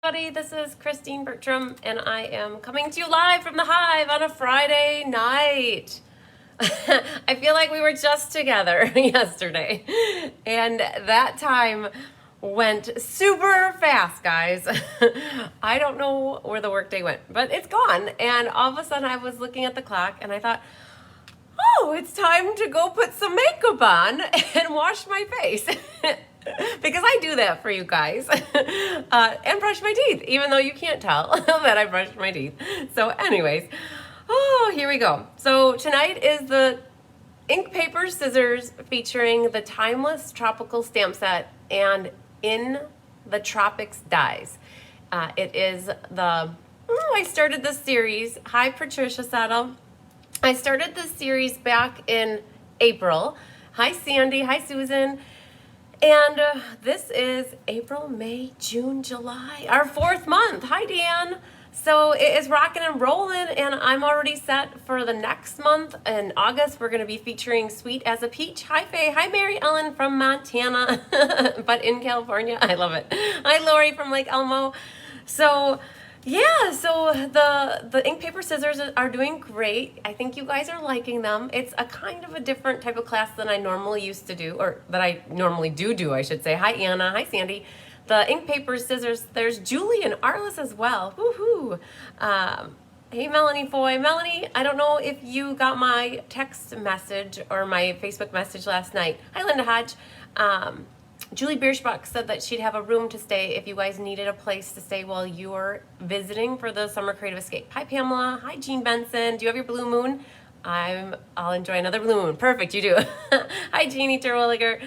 Everybody, this is Christine Bertram, and I am coming to you live from the Hive on a Friday night. I feel like we were just together yesterday, and that time went super fast, guys. I don't know where the workday went, but it's gone, and all of a sudden I was looking at the clock, and I thought, oh, it's time to go put some makeup on and wash my face. Because I do that for you guys. And brush my teeth, even though you can't tell that I brushed my teeth. So anyways, oh, here we go. So tonight is the ink, paper, scissors featuring the Timeless Tropical Stamp Set and In the Tropics Dies. It is the, I started this series. Hi, Patricia Saddle. I started this series back in April. Hi, Sandy. Hi, Susan. And this is April, May, June, July, our 4th month. Hi, Dan. So it is rocking and rolling, and I'm already set for the next month. In August, we're going to be featuring Sweet as a Peach. Hi, Faye. Hi, Mary Ellen from Montana, but in California. I love it. Hi, Lori from Lake Elmo. So yeah, so the ink, paper, scissors are doing great. I think you guys are liking them. It's a kind of a different type of class than I normally used to do, or that I normally do, I should say. Hi, Anna. Hi, Sandy. The ink, paper, scissors, there's Julie and Arliss as well. Woohoo. Hey, Melanie Foy. Melanie, I don't know if you got my text message or my Facebook message last night. Hi, Linda Hodge. Julie Bierschbach said that she'd have a room to stay if you guys needed a place to stay while you're visiting for the Summer Creative Escape. Hi, Pamela. Hi, Jean Benson. Do you have your blue moon? I'll enjoy another blue moon. Perfect, you do. Hi, Jeannie Terwilliger.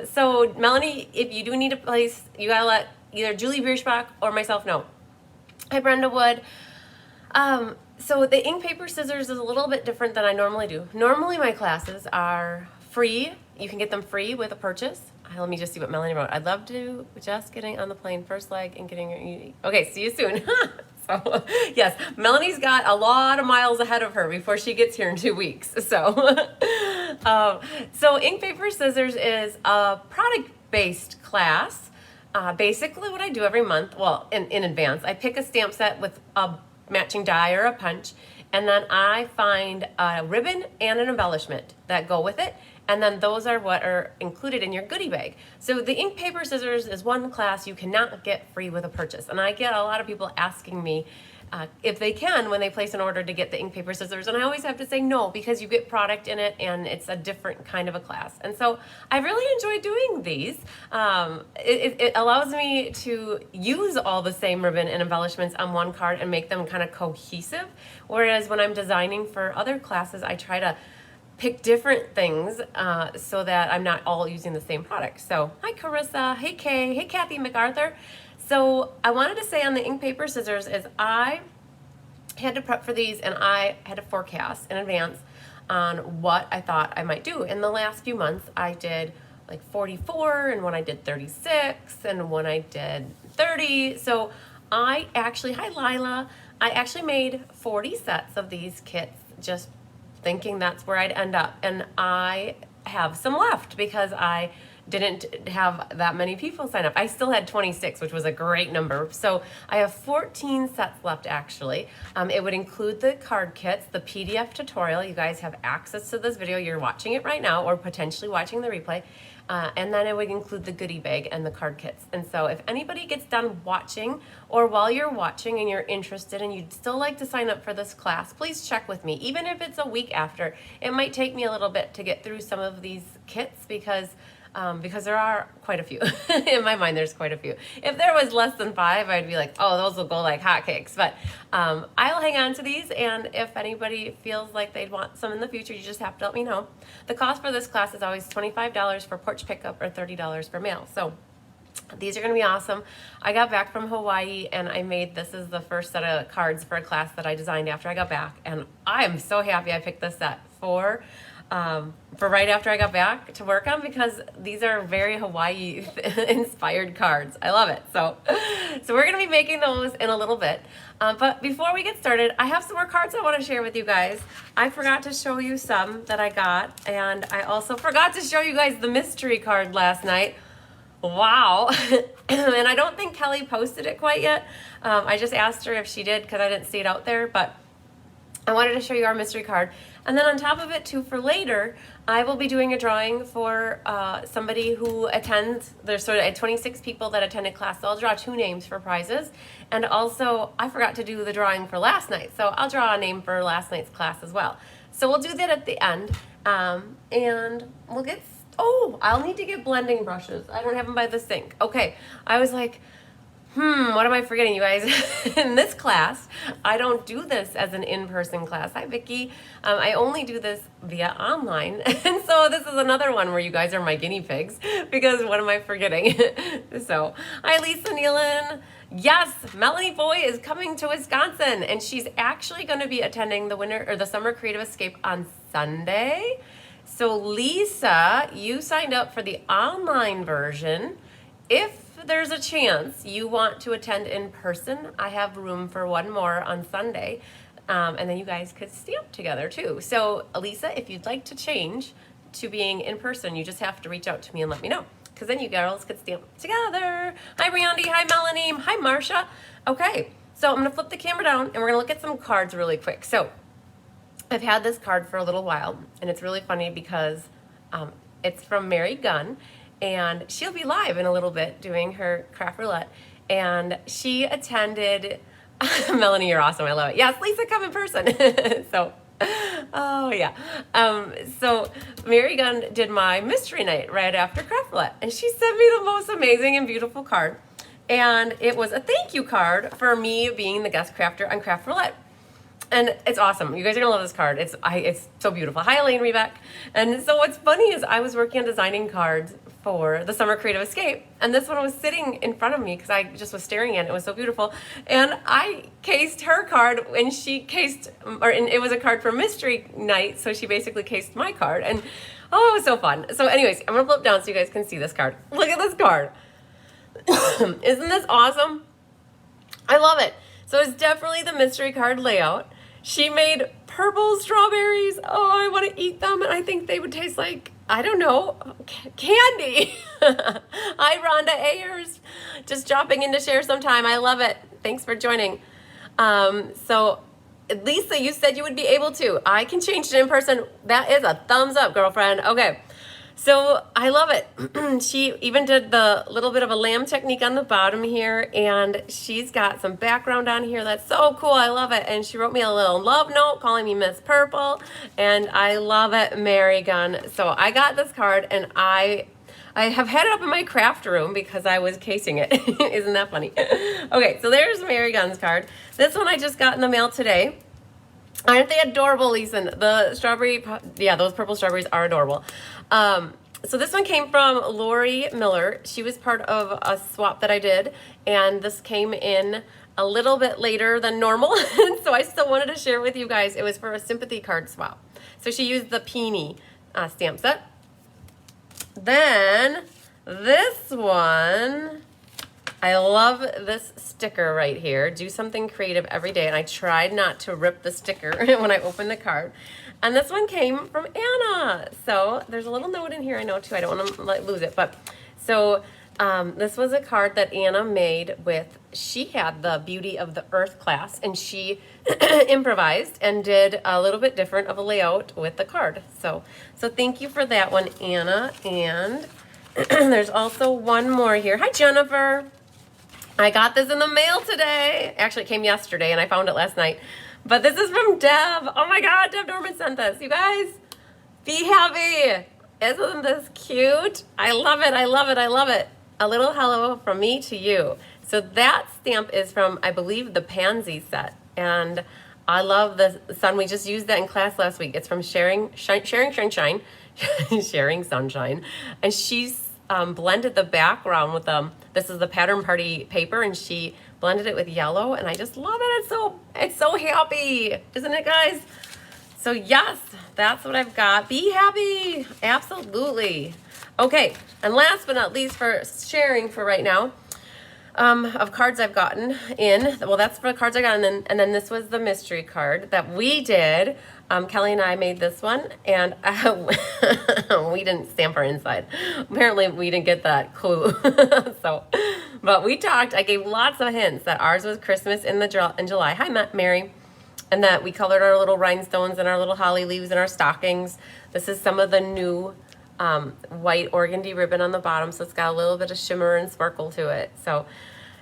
So, Melanie, if you do need a place, you gotta let either Julie Bierschbach or myself know. Hi, Brenda Wood. So the ink, paper, scissors is a little bit different than I normally do. Normally my classes are free. You can get them free with a purchase. Let me just see what Melanie wrote. I'd love to just getting on the plane, first leg, and getting your... Okay, see you soon. So, yes, Melanie's got a lot of miles ahead of her before she gets here in 2 weeks. So, so ink, paper, scissors is a product-based class. Basically what I do every month, well, in advance, I pick a stamp set with a matching die or a punch, and then I find a ribbon and an embellishment that go with it. And then those are what are included in your goodie bag. So the ink, paper, scissors is one class you cannot get free with a purchase. And I get a lot of people asking me if they can when they place an order to get the ink, paper, scissors. And I always have to say no, because you get product in it and it's a different kind of a class. And so I really enjoy doing these. It allows me to use all the same ribbon and embellishments on one card and make them kind of cohesive. Whereas when I'm designing for other classes, I try to pick different things so that I'm not all using the same product. So, hi Carissa, hey Kay, hey Kathy MacArthur. So I wanted to say on the ink, paper, scissors is I had to prep for these and I had to forecast in advance on what I thought I might do. In the last few months, I did like 44 and when I did 36 and when I did 30. So I actually, hi Lila, I actually made 40 sets of these kits just thinking that's where I'd end up. And I have some left because I didn't have that many people sign up. I still had 26, which was a great number. So I have 14 sets left actually. It would include the card kits, the PDF tutorial. You guys have access to this video. You're watching it right now or potentially watching the replay. And then it would include the goodie bag and the card kits. And so if anybody gets done watching or while you're watching and you're interested and you'd still like to sign up for this class, please check with me. Even if it's a week after, it might take me a little bit to get through some of these kits because there are quite a few. In my mind, there's quite a few. If there was less than 5, I'd be like, oh, those will go like hotcakes. But I'll hang on to these, and if anybody feels like they'd want some in the future, you just have to let me know. The cost for this class is always $25 for porch pickup or $30 for mail. So these are going to be awesome. I got back from Hawaii, and I made, this is the first set of cards for a class that I designed after I got back, and I am so happy I picked this set for right after I got back to work on because these are very Hawaii inspired cards. I love it. So we're going to be making those in a little bit. But before we get started, I have some more cards I want to share with you guys. I forgot to show you some that I got, and I also forgot to show you guys the mystery card last night. Wow. And I don't think Kelly posted it quite yet. I just asked her if she did because I didn't see it out there, but I wanted to show you our mystery card. And then on top of it too, for later, I will be doing a drawing for somebody who attends. There's sort of 26 people that attended class, so I'll draw 2 names for prizes. And also, I forgot to do the drawing for last night, so I'll draw a name for last night's class as well. So we'll do that at the end, and we'll get, oh, I'll need to get blending brushes. I don't have them by the sink. Okay, I was like, what am I forgetting, you guys? In this class, I don't do this as an in-person class. Hi, Vicki. I only do this via online. And so this is another one where you guys are my guinea pigs because what am I forgetting? So, hi, Lisa Nealon. Yes, Melanie Foy is coming to Wisconsin, and she's actually going to be attending the Summer Creative Escape on Sunday. So, Lisa, you signed up for the online version. If there's a chance you want to attend in person, I have room for one more on Sunday. And then you guys could stamp together too. So Elisa, if you'd like to change to being in person, you just have to reach out to me and let me know. Because then you girls could stamp together. Hi Randy, hi Melanie, hi Marcia. Okay, so I'm gonna flip the camera down and we're gonna look at some cards really quick. So I've had this card for a little while, and it's really funny because it's from Mary Gunn. And she'll be live in a little bit doing her craft roulette. And she attended, Melanie, you're awesome, I love it. Yes, Lisa, come in person. So, oh yeah. So Mary Gunn did my mystery night right after craft roulette. And she sent me the most amazing and beautiful card. And it was a thank you card for me being the guest crafter on craft roulette. And it's awesome. You guys are gonna love this card. It's so beautiful. Hi, Elaine Rebeck. And so what's funny is I was working on designing cards for the Summer Creative Escape, and this one was sitting in front of me because I just was staring at it. It was so beautiful. And I cased her card, and she cased, and it was a card for Mystery Night, so she basically cased my card. And oh, it was so fun. So anyways, I'm gonna flip down so you guys can see this card. Look at this card. Isn't this awesome? I love it. So it's definitely the mystery card layout. She made purple strawberries. Oh, I want to eat them, and I think they would taste like, I don't know, candy. Hi, Rhonda Ayers. Just dropping in to share some time. I love it. Thanks for joining. So, Lisa, you said you would be able to. I can change it in person. That is a thumbs up, girlfriend. Okay. So I love it. She even did the little bit of a lamb technique on the bottom here, and she's got some background on here. That's so cool. I love it. And she wrote me a little love note calling me Miss Purple, and I love it, Mary Gunn. So I got this card, and I have had it up in my craft room because I was casing it. Isn't that funny? Okay, so there's Mary Gunn's card. This one I just got in the mail today. Aren't they adorable, Lisa? The strawberry, yeah, those purple strawberries are adorable. So this one came from Lori Miller. She was part of a swap that I did, and this came in a little bit later than normal, so I still wanted to share with you guys. It was for a sympathy card swap. So she used the Peony stamp set. Then this one, I love this sticker right here. Do something creative every day. And I tried not to rip the sticker when I opened the card. And this one came from Anna. So there's a little note in here I know too. I don't want to lose it. But so this was a card that Anna made with, she had the Beauty of the Earth class, and she improvised and did a little bit different of a layout with the card. So thank you for that one, Anna. And there's also one more here. Hi, Jennifer. I got this in the mail today. Actually, it came yesterday, and I found it last night. But this is from Deb. Oh my God, Deb Norman sent this. You guys, be happy. Isn't this cute? I love it, I love it, I love it. A little hello from me to you. So that stamp is from, I believe, the Pansy set. And I love the sun. We just used that in class last week. It's from Sharing Sunshine. Sharing Sunshine. And she's blended the background with this is the Pattern Party paper, and she blended it with yellow, and I just love it. It's so happy, isn't it, guys? So yes, that's what I've got. Be happy, absolutely. Okay, and last but not least for sharing for right now, of cards I've gotten in. Well, that's for the cards I got, and then this was the mystery card that we did. Kelly and I made this one, and we didn't stamp our inside. Apparently, we didn't get that clue. So, but we talked. I gave lots of hints that ours was Christmas in July. Hi, Mary. And that we colored our little rhinestones and our little holly leaves and our stockings. This is some of the new white organdy ribbon on the bottom, so it's got a little bit of shimmer and sparkle to it. So,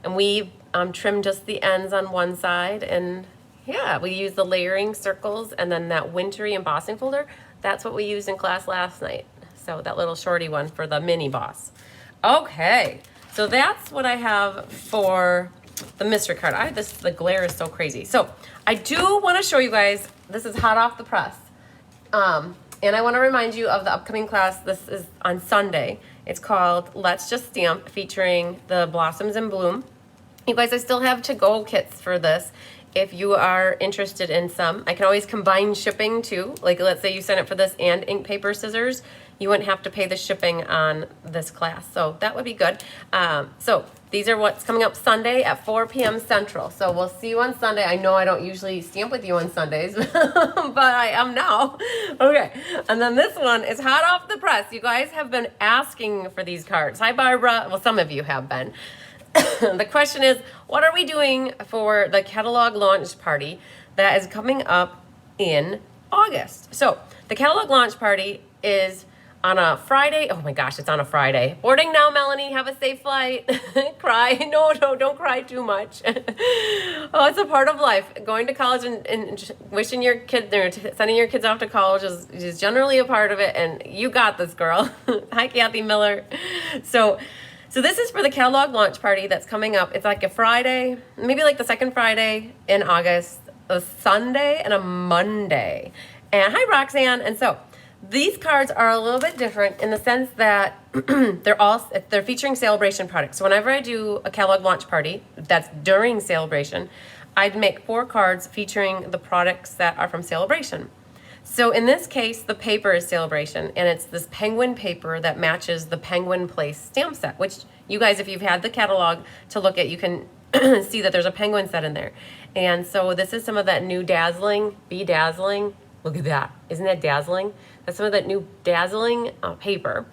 and we trimmed just the ends on one side, and yeah, we used the layering circles and then that wintry embossing folder. That's what we used in class last night. So that little shorty one for the mini boss. Okay, so that's what I have for the mystery card. The glare is so crazy. So I do want to show you guys, this is hot off the press. And I want to remind you of the upcoming class. This is on Sunday. It's called Let's Just Stamp, featuring the Blossoms in Bloom. You guys, I still have to-go kits for this. If you are interested in some, I can always combine shipping too. Like, let's say you sign up for this and ink, paper, scissors, you wouldn't have to pay the shipping on this class. So that would be good. So these are what's coming up Sunday at 4 p.m. Central. So we'll see you on Sunday. I know I don't usually stamp with you on Sundays, but I am now. Okay. And then this one is hot off the press. You guys have been asking for these cards. Hi, Barbara. Well, some of you have been. The question is, what are we doing for the catalog launch party that is coming up in August? So the catalog launch party is on a Friday. Oh my gosh, it's on a Friday. Boarding now, Melanie. Have a safe flight. Cry. No, don't cry too much. Oh, it's a part of life. Going to college and wishing your kids, or sending your kids off to college is generally a part of it. And you got this, girl. Hi, Kathy Miller. So this is for the catalog launch party that's coming up. It's like a Friday, maybe like the second Friday in August, a Sunday and a Monday. And hi, Roxanne. And so these cards are a little bit different in the sense that they're featuring sale-a-bration products. So whenever I do a catalog launch party that's during sale-a-bration, I'd make 4 cards featuring the products that are from sale-a-bration. So in this case, the paper is sale-a-bration, and it's this penguin paper that matches the Penguin Place stamp set, which you guys, if you've had the catalog to look at, you can see that there's a penguin set in there. And so this is some of that new dazzling, bedazzling. Look at that. Isn't that dazzling? That's some of that new dazzling paper.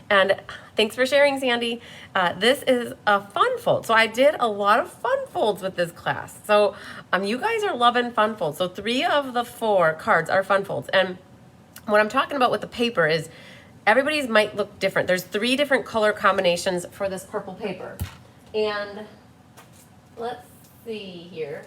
And thanks for sharing, Sandy. This is a fun fold. So I did a lot of fun folds with this class. So you guys are loving fun folds. So 3 of the 4 cards are fun folds. And what I'm talking about with the paper is everybody's might look different. There's 3 different color combinations for this purple paper. And let's see here.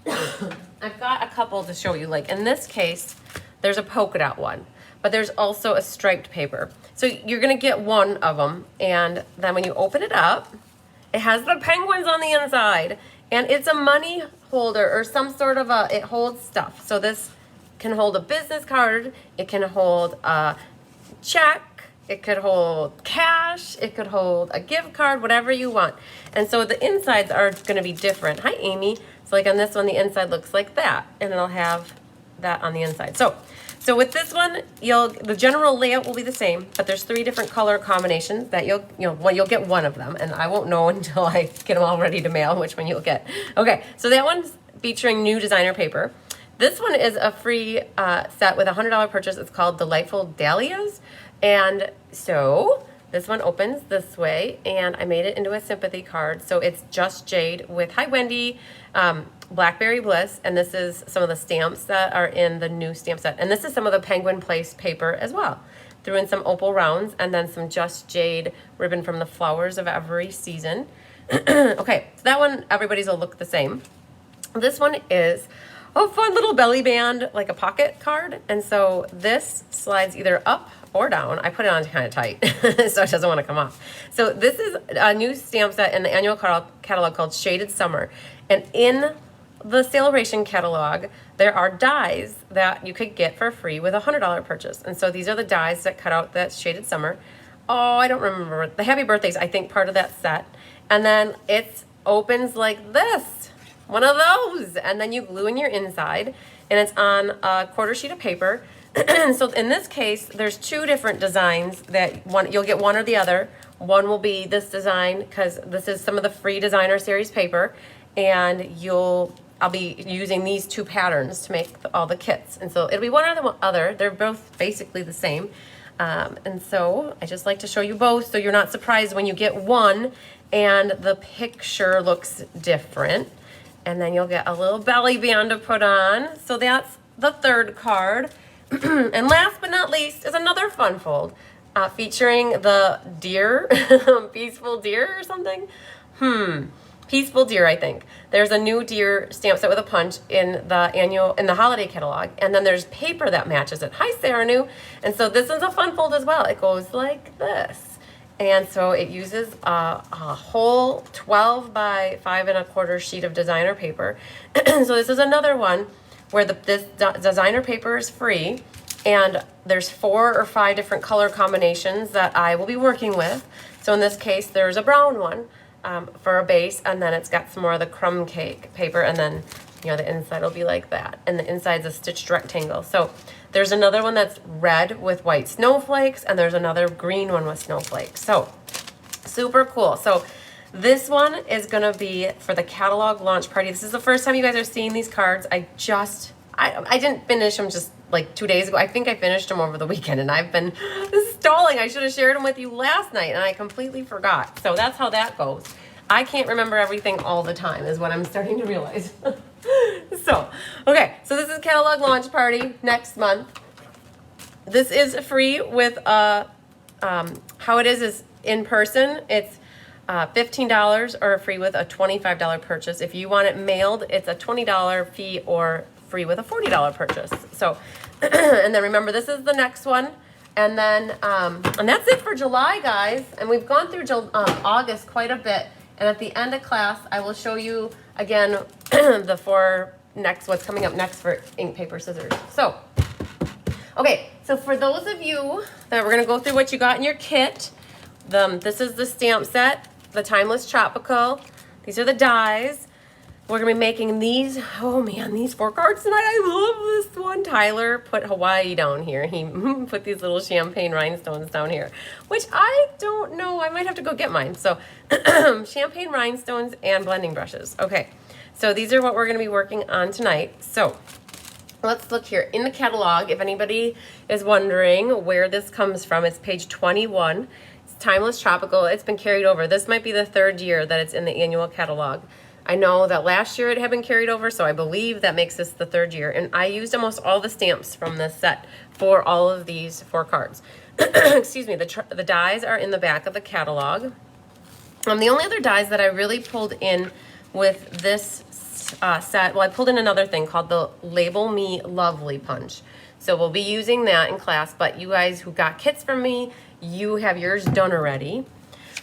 I've got a couple to show you. Like in this case, there's a polka dot one, but there's also a striped paper. So you're gonna get one of them, and then when you open it up, it has the penguins on the inside, and it's a money holder or some sort of it holds stuff. So this can hold a business card, it can hold a check, it could hold cash, it could hold a gift card, whatever you want. And so the insides are gonna be different. Hi, Amy. So like on this one, the inside looks like that, and it'll have that on the inside. So with this one, the general layout will be the same, but there's 3 different color combinations that you'll get one of them, and I won't know until I get them all ready to mail which one you'll get. Okay, so that one's featuring new designer paper. This one is a free set with a $100 purchase. It's called Delightful Dahlias, and so this one opens this way, and I made it into a sympathy card. So it's just jade with, hi Wendy, Blackberry Bliss, and this is some of the stamps that are in the new stamp set. And this is some of the Penguin Place paper as well. Threw in some opal rounds and then some just jade ribbon from the flowers of every season. Okay, so that one, everybody's will look the same. This one is a fun little belly band, like a pocket card. And so this slides either up or down. I put it on kind of tight so it doesn't want to come off. So this is a new stamp set in the annual catalog called Shaded Summer. And in the sale-a-bration catalog, there are dies that you could get for free with a $100 purchase. And so these are the dies that cut out that Shaded Summer. Oh, I don't remember. The Happy Birthday's, I think, part of that set. And then it opens like this. One of those. And then you glue in your inside. And it's on a quarter sheet of paper. So in this case, there's 2 different designs that you'll get one or the other. One will be this design because this is some of the free designer series paper, and I'll be using these two patterns to make all the kits. And so it'll be one or the other. They're both basically the same. And so I just like to show you both so you're not surprised when you get one and the picture looks different. And then you'll get a little belly band to put on. So that's the third card. And last but not least is another fun fold featuring the deer, peaceful deer or something. Peaceful Deer, I think. There's a new deer stamp set with a punch in the holiday catalog, and then there's paper that matches it. Hi, Sarah New. And so this is a fun fold as well. It goes like this. And so it uses a whole 12 by 5 1/4 sheet of designer paper. So this is another one where this designer paper is free, and there's 4 or 5 different color combinations that I will be working with. So in this case, there's a brown one for a base, and then it's got some more of the crumb cake paper, and then the inside will be like that, and the inside's a stitched rectangle. So there's another one that's red with white snowflakes, and there's another green one with snowflakes. So super cool. So this one is gonna be for the catalog launch party. This is the first time you guys are seeing these cards. I didn't finish them just like 2 days ago. I think I finished them over the weekend, and I've been stalling. I should have shared them with you last night, and I completely forgot. So that's how that goes. I can't remember everything all the time is what I'm starting to realize. So this is catalog launch party next month. This is free with how it is in person. It's $15 or free with a $25 purchase. If you want it mailed, it's a $20 fee or free with a $40 purchase. So, and then remember, this is the next one. And then, and that's it for July, guys. And we've gone through August quite a bit. And at the end of class, I will show you again what's coming up next for ink, paper, scissors. So, okay, so for those of you that we're gonna go through what you got in your kit, this is the stamp set, the Timeless Tropical. These are the dies. We're gonna be making these, these 4 cards tonight. I love this one. Tyler put Hawaii down here. He put these little champagne rhinestones down here, which I don't know. I might have to go get mine. So champagne rhinestones and blending brushes. Okay, so these are what we're gonna be working on tonight. So let's look here in the catalog. If anybody is wondering where this comes from, it's page 21. It's Timeless Tropical. It's been carried over. This might be the 3rd year that it's in the annual catalog. I know that last year it had been carried over, so I believe that makes this the 3rd year. And I used almost all the stamps from this set for all of these 4 cards. Excuse me, the dies are in the back of the catalog. The only other dies that I really pulled in with this set, well, I pulled in another thing called the Label Me Lovely Punch. So we'll be using that in class, but you guys who got kits from me, you have yours done already.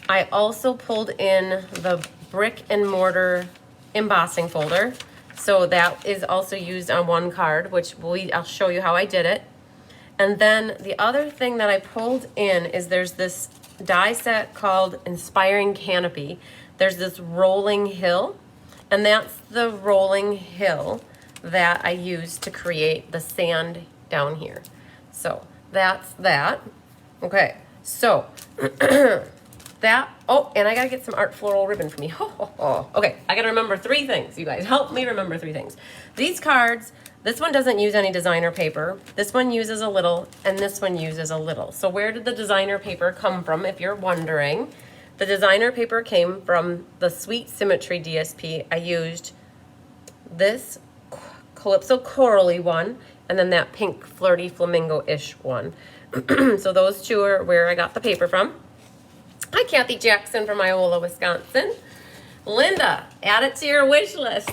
I also pulled in the brick and mortar embossing folder. So that is also used on 1 card, which I'll show you how I did it. And then the other thing that I pulled in is there's this die set called Inspiring Canopy. There's this rolling hill, and that's the rolling hill that I used to create the sand down here. So that's that. Okay, so and I gotta get some art floral ribbon for me. Okay, I gotta remember 3 things, you guys. Help me remember 3 things. These cards, this one doesn't use any designer paper. This one uses a little, and this one uses a little. So where did the designer paper come from, if you're wondering? The designer paper came from the Sweet Symmetry DSP. I used this Calypso Corally one, and then that pink flirty flamingo-ish one. So those 2 are where I got the paper from. Hi, Kathy Jackson from Iola, Wisconsin. Linda, add it to your wish list.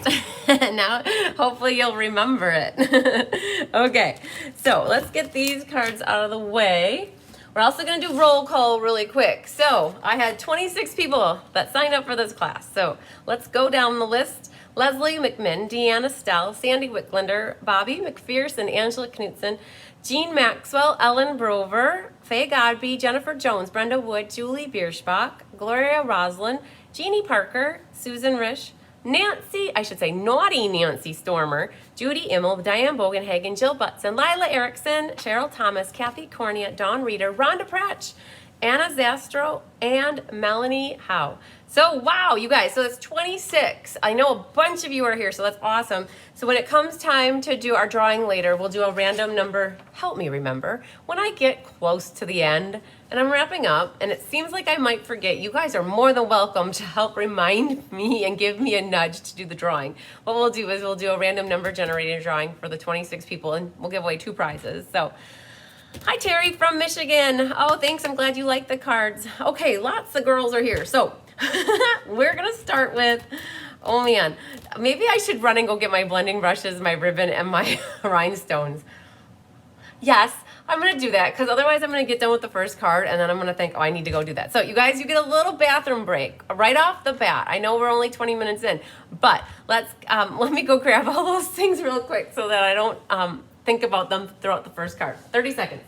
Now, hopefully you'll remember it. Okay, so let's get these cards out of the way. We're also going to do roll call really quick. So I had 26 people that signed up for this class. So let's go down the list. Leslie McMinn, Deanna Stell, Sandy Wicklander, Bobby McPherson, Angela Knutson, Jean Maxwell, Ellen Brover, Faye Godby, Jennifer Jones, Brenda Wood, Julie Bierschbach, Gloria Roslin, Jeannie Parker, Susan Risch, Naughty Nancy Stormer, Judy Immel, Diane Bogenhagen, Jill Butson, Lila Erickson, Cheryl Thomas, Kathy Cornea, Dawn Reeder, Rhonda Pratch, Anna Zastro, and Melanie Howe. So wow, you guys, so that's 26. I know a bunch of you are here, so that's awesome. So when it comes time to do our drawing later, we'll do a random number, help me remember, when I get close to the end and I'm wrapping up and it seems like I might forget, you guys are more than welcome to help remind me and give me a nudge to do the drawing. What we'll do is we'll do a random number generator drawing for the 26 people and we'll give away 2 prizes. So hi, Terry from Michigan. Oh, thanks. I'm glad you like the cards. Okay, lots of girls are here. So we're going to start with, oh man, maybe I should run and go get my blending brushes, my ribbon, and my rhinestones. Yes, I'm going to do that because otherwise I'm going to get done with the first card and then I'm going to think, oh, I need to go do that. So you guys, you get a little bathroom break right off the bat. I know we're only 20 minutes in, but let me go grab all those things real quick so that I don't think about them throughout the first card. 30 seconds.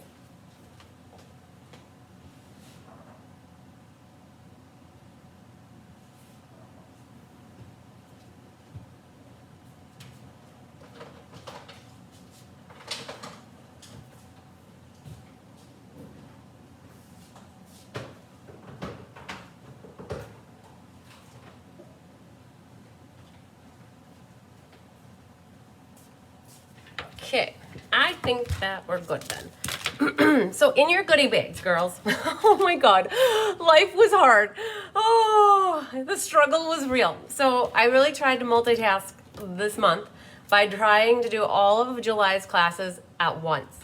Okay, I think that we're good then. So in your goodie bags, girls, oh my God, life was hard. Oh, the struggle was real. So I really tried to multitask this month by trying to do all of July's classes at once.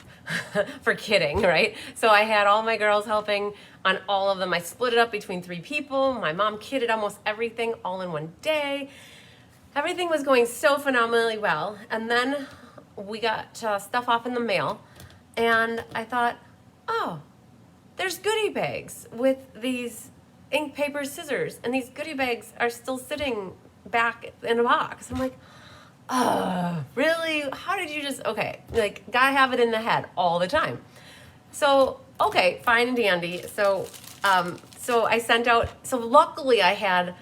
For kidding, right? So I had all my girls helping on all of them. I split it up between 3 people. My mom kitted almost everything all in one day. Everything was going so phenomenally well. And then we got stuff off in the mail and I thought, oh, there's goodie bags with these ink, paper, scissors, and these goodie bags are still sitting back in a box. I'm like, really? How did you just, okay, like, gotta have it in the head all the time. So, okay, fine and dandy. So I sent out, so luckily I had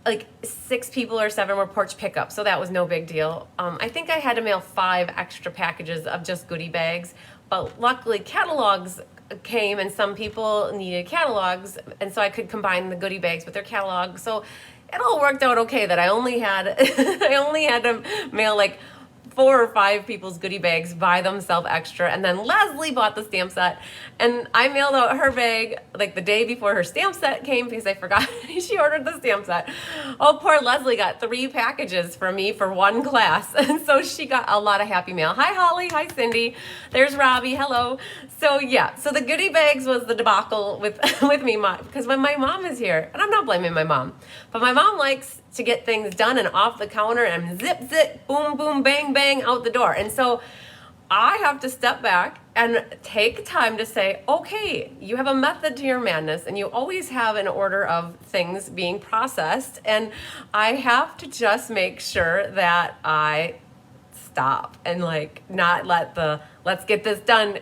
like 6 people or 7 were porch pickup, so that was no big deal. I think I had to mail 5 extra packages of just goodie bags, but luckily catalogs came and some people needed catalogs, and so I could combine the goodie bags with their catalogs. So it all worked out okay that I only had to mail like 4 or 5 people's goodie bags by themselves extra, and then Leslie bought the stamp set and I mailed out her bag like the day before her stamp set came because I forgot she ordered the stamp set. Oh, poor Leslie got 3 packages from me for 1 class, and so she got a lot of happy mail. Hi Holly, hi Cindy, there's Robbie, hello. So yeah, so the goodie bags was the debacle with me, because when my mom is here, and I'm not blaming my mom, but my mom likes to get things done and off the counter and zip, zip, boom, boom, bang, bang, out the door. And so I have to step back and take time to say, okay, you have a method to your madness and you always have an order of things being processed. And I have to just make sure that I stop and like not let the let's get this done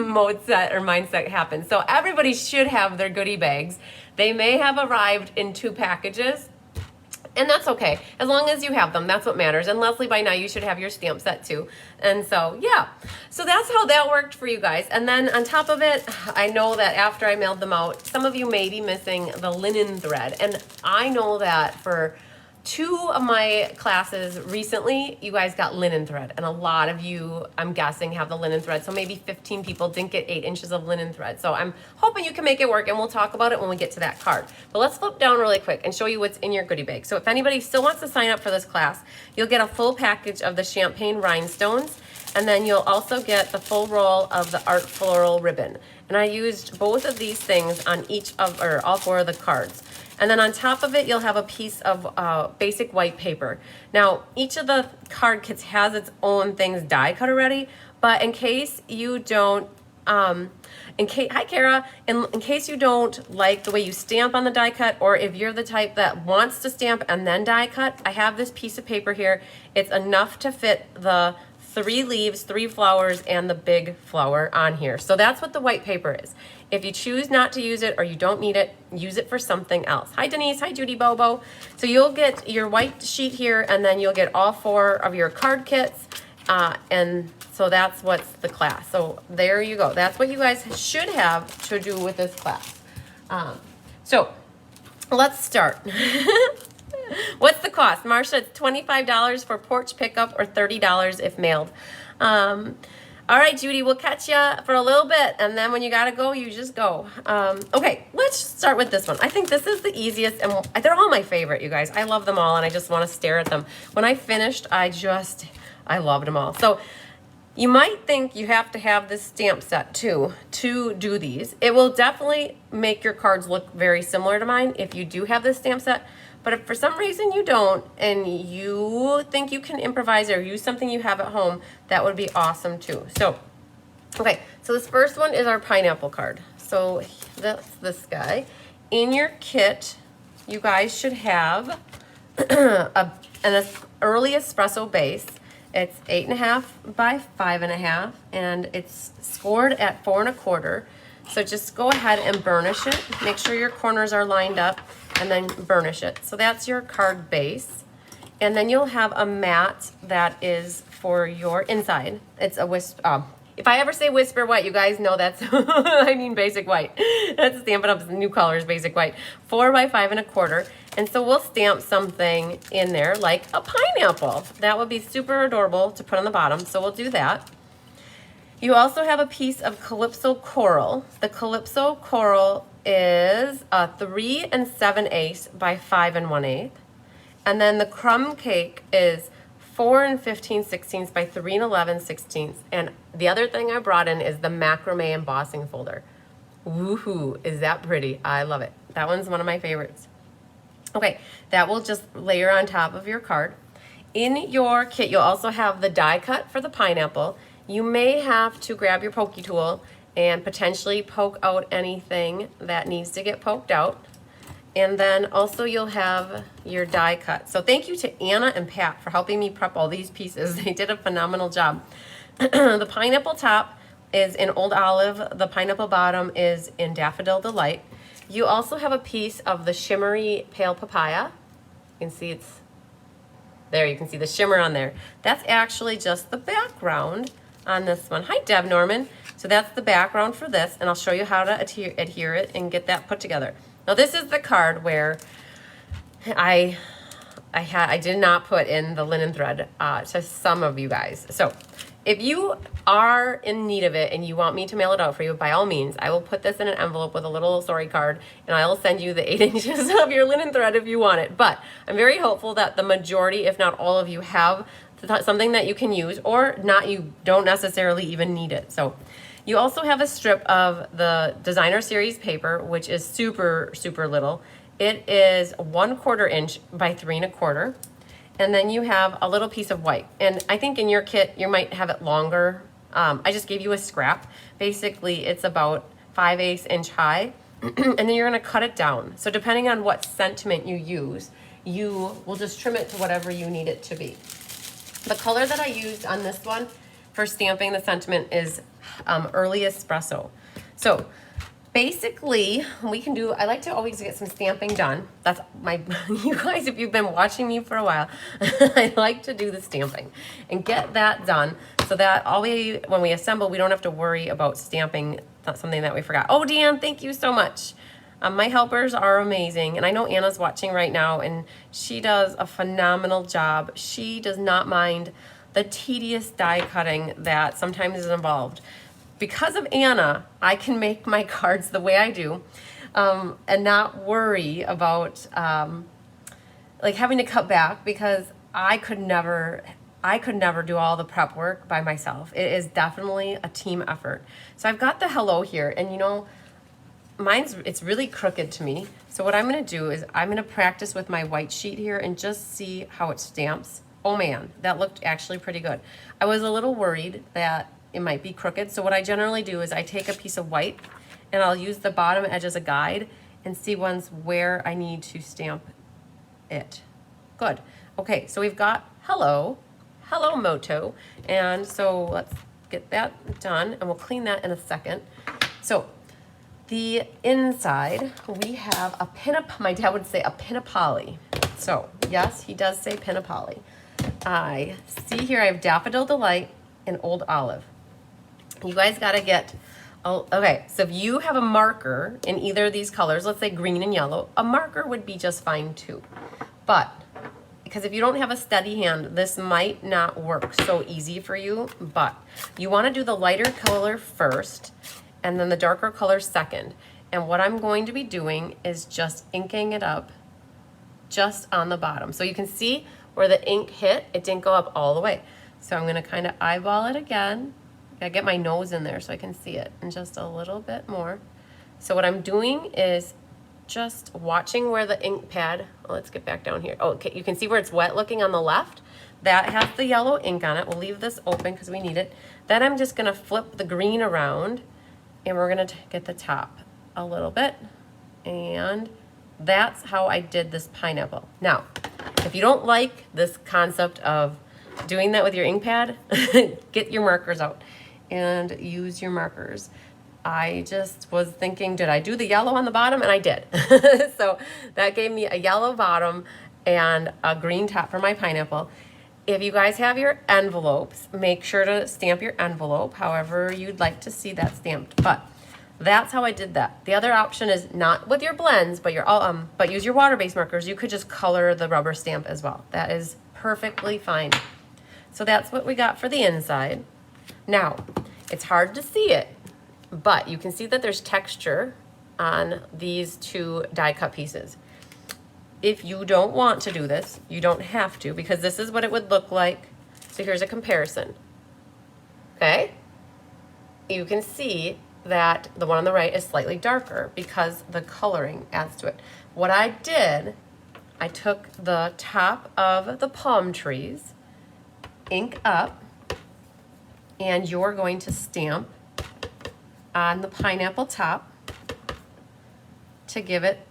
mode set or mindset happen. So everybody should have their goodie bags. They may have arrived in 2 packages, and that's okay. As long as you have them, that's what matters. And Leslie, by now you should have your stamp set too. And so, yeah. So that's how that worked for you guys. And then on top of it, I know that after I mailed them out, some of you may be missing the linen thread. And I know that for 2 of my classes recently, you guys got linen thread. And a lot of you, I'm guessing, have the linen thread. So maybe 15 people didn't get 8 inches of linen thread. So I'm hoping you can make it work, and we'll talk about it when we get to that card. But let's flip down really quick and show you what's in your goodie bag. So if anybody still wants to sign up for this class, you'll get a full package of the champagne rhinestones, and then you'll also get the full roll of the art floral ribbon. And I used both of these things on all 4 of the cards. And then on top of it, you'll have a piece of basic white paper. Now, each of the card kits has its own things die cut already, but in case you don't, hi Kara, in case you don't like the way you stamp on the die cut, or if you're the type that wants to stamp and then die cut, I have this piece of paper here. It's enough to fit the 3 leaves, 3 flowers, and the big flower on here. So that's what the white paper is. If you choose not to use it or you don't need it, use it for something else. Hi Denise, hi Judy Bobo. So you'll get your white sheet here, and then you'll get all 4 of your card kits. And so So that's what's the class. So there you go. That's what you guys should have to do with this class. So let's start. What's the cost? Marcia, it's $25 for porch pickup or $30 if mailed. All right, Judy, we'll catch you for a little bit, and then when you gotta go, you just go. Okay, let's start with this one. I think this is the easiest, and they're all my favorite, you guys. I love them all, and I just want to stare at them. When I finished, I loved them all. So you might think you have to have this stamp set too to do these. It will definitely make your cards look very similar to mine if you do have this stamp set. But if for some reason you don't and you think you can improvise or use something you have at home, that would be awesome too. So, okay, so this first one is our pineapple card. So that's this guy. In your kit, you guys should have an early espresso base. It's 8.5 by 5.5, and it's scored at 4 1/4. So just go ahead and burnish it. Make sure your corners are lined up, and then burnish it. So that's your card base. And then you'll have a mat that is for your inside. It's a if I ever say whisper white, you guys know that's, I mean basic white. That's Stampin' Up's new colors, basic white. 4 by 5 1/4. And so we'll stamp something in there like a pineapple. That would be super adorable to put on the bottom, so we'll do that. You also have a piece of Calypso Coral. The Calypso Coral is a 3 7/8 by 5 1/8. And then the Crumb Cake is 4 15/16 by 3 11/16. And the other thing I brought in is the macrame embossing folder. Woohoo, is that pretty? I love it. That one's one of my favorites. Okay, that will just layer on top of your card. In your kit, you'll also have the die cut for the pineapple. You may have to grab your pokey tool and potentially poke out anything that needs to get poked out. And then also you'll have your die cut. So thank you to Anna and Pat for helping me prep all these pieces. They did a phenomenal job. The pineapple top is in Old Olive. The pineapple bottom is in Daffodil Delight. You also have a piece of the shimmery pale papaya. You can see there, you can see the shimmer on there. That's actually just the background on this one. Hi, Deb Norman. So that's the background for this, and I'll show you how to adhere it and get that put together. Now this is the card where I did not put in the linen thread to some of you guys. So if you are in need of it and you want me to mail it out for you, by all means, I will put this in an envelope with a little sorry card, and I will send you the 8 inches of your linen thread if you want it. But I'm very hopeful that the majority, if not all of you, have something that you can use, or not, you don't necessarily even need it. So you also have a strip of the designer series paper, which is super, super little. It is 1/4 inch by 3 1/4. And then you have a little piece of white. And I think in your kit, you might have it longer. I just gave you a scrap. Basically, it's about 5/8 inch high. And then you're gonna cut it down. So depending on what sentiment you use, you will just trim it to whatever you need it to be. The color that I used on this one for stamping the sentiment is early espresso. So basically, I like to always get some stamping done. That's you guys, if you've been watching me for a while, I like to do the stamping and get that done so that when we assemble, we don't have to worry about stamping something that we forgot. Oh, Deanne, thank you so much. My helpers are amazing, and I know Anna's watching right now, and she does a phenomenal job. She does not mind the tedious die cutting that sometimes is involved. Because of Anna, I can make my cards the way I do, and not worry about like having to cut back, because I could never do all the prep work by myself. It is definitely a team effort. So I've got the hello here, and you know, it's really crooked to me. So what I'm gonna do is I'm gonna practice with my white sheet here and just see how it stamps. Oh man, that looked actually pretty good. I was a little worried that it might be crooked. So what I generally do is I take a piece of white and I'll use the bottom edge as a guide and see where I need to stamp it. Good. Okay, so we've got hello Moto. And so let's get that done, and we'll clean that in a second. So the inside, we have a my dad would say a pin-a-poly. So yes, he does say pin-a-poly. I see here I have Daffodil Delight, and Old Olive. You guys got to get, okay, so if you have a marker in either of these colors, let's say green and yellow, a marker would be just fine too. But because if you don't have a steady hand, this might not work so easy for you, but you want to do the lighter color first and then the darker color second. And what I'm going to be doing is just inking it up just on the bottom. So you can see where the ink hit, it didn't go up all the way. So I'm going to kind of eyeball it again. I get my nose in there so I can see it, and just a little bit more. So what I'm doing is just watching where the ink pad, let's get back down here. Oh, okay, you can see where it's wet looking on the left. That has the yellow ink on it. We'll leave this open because we need it. Then I'm just gonna flip the green around and we're gonna get the top a little bit. And that's how I did this pineapple. Now, if you don't like this concept of doing that with your ink pad, get your markers out and use your markers. I just was thinking, did I do the yellow on the bottom? And I did. So that gave me a yellow bottom and a green top for my pineapple. If you guys have your envelopes, make sure to stamp your envelope however you'd like to see that stamped. But that's how I did that. The other option is not with your blends, but but use your water-based markers. You could just color the rubber stamp as well. That is perfectly fine. So that's what we got for the inside. Now, it's hard to see it, but you can see that there's texture on these two die cut pieces. If you don't want to do this, you don't have to, because this is what it would look like. So here's a comparison. Okay? You can see that the one on the right is slightly darker because the coloring adds to it. What I did, I took the top of the palm trees, ink up, and you're going to stamp on the pineapple top to give it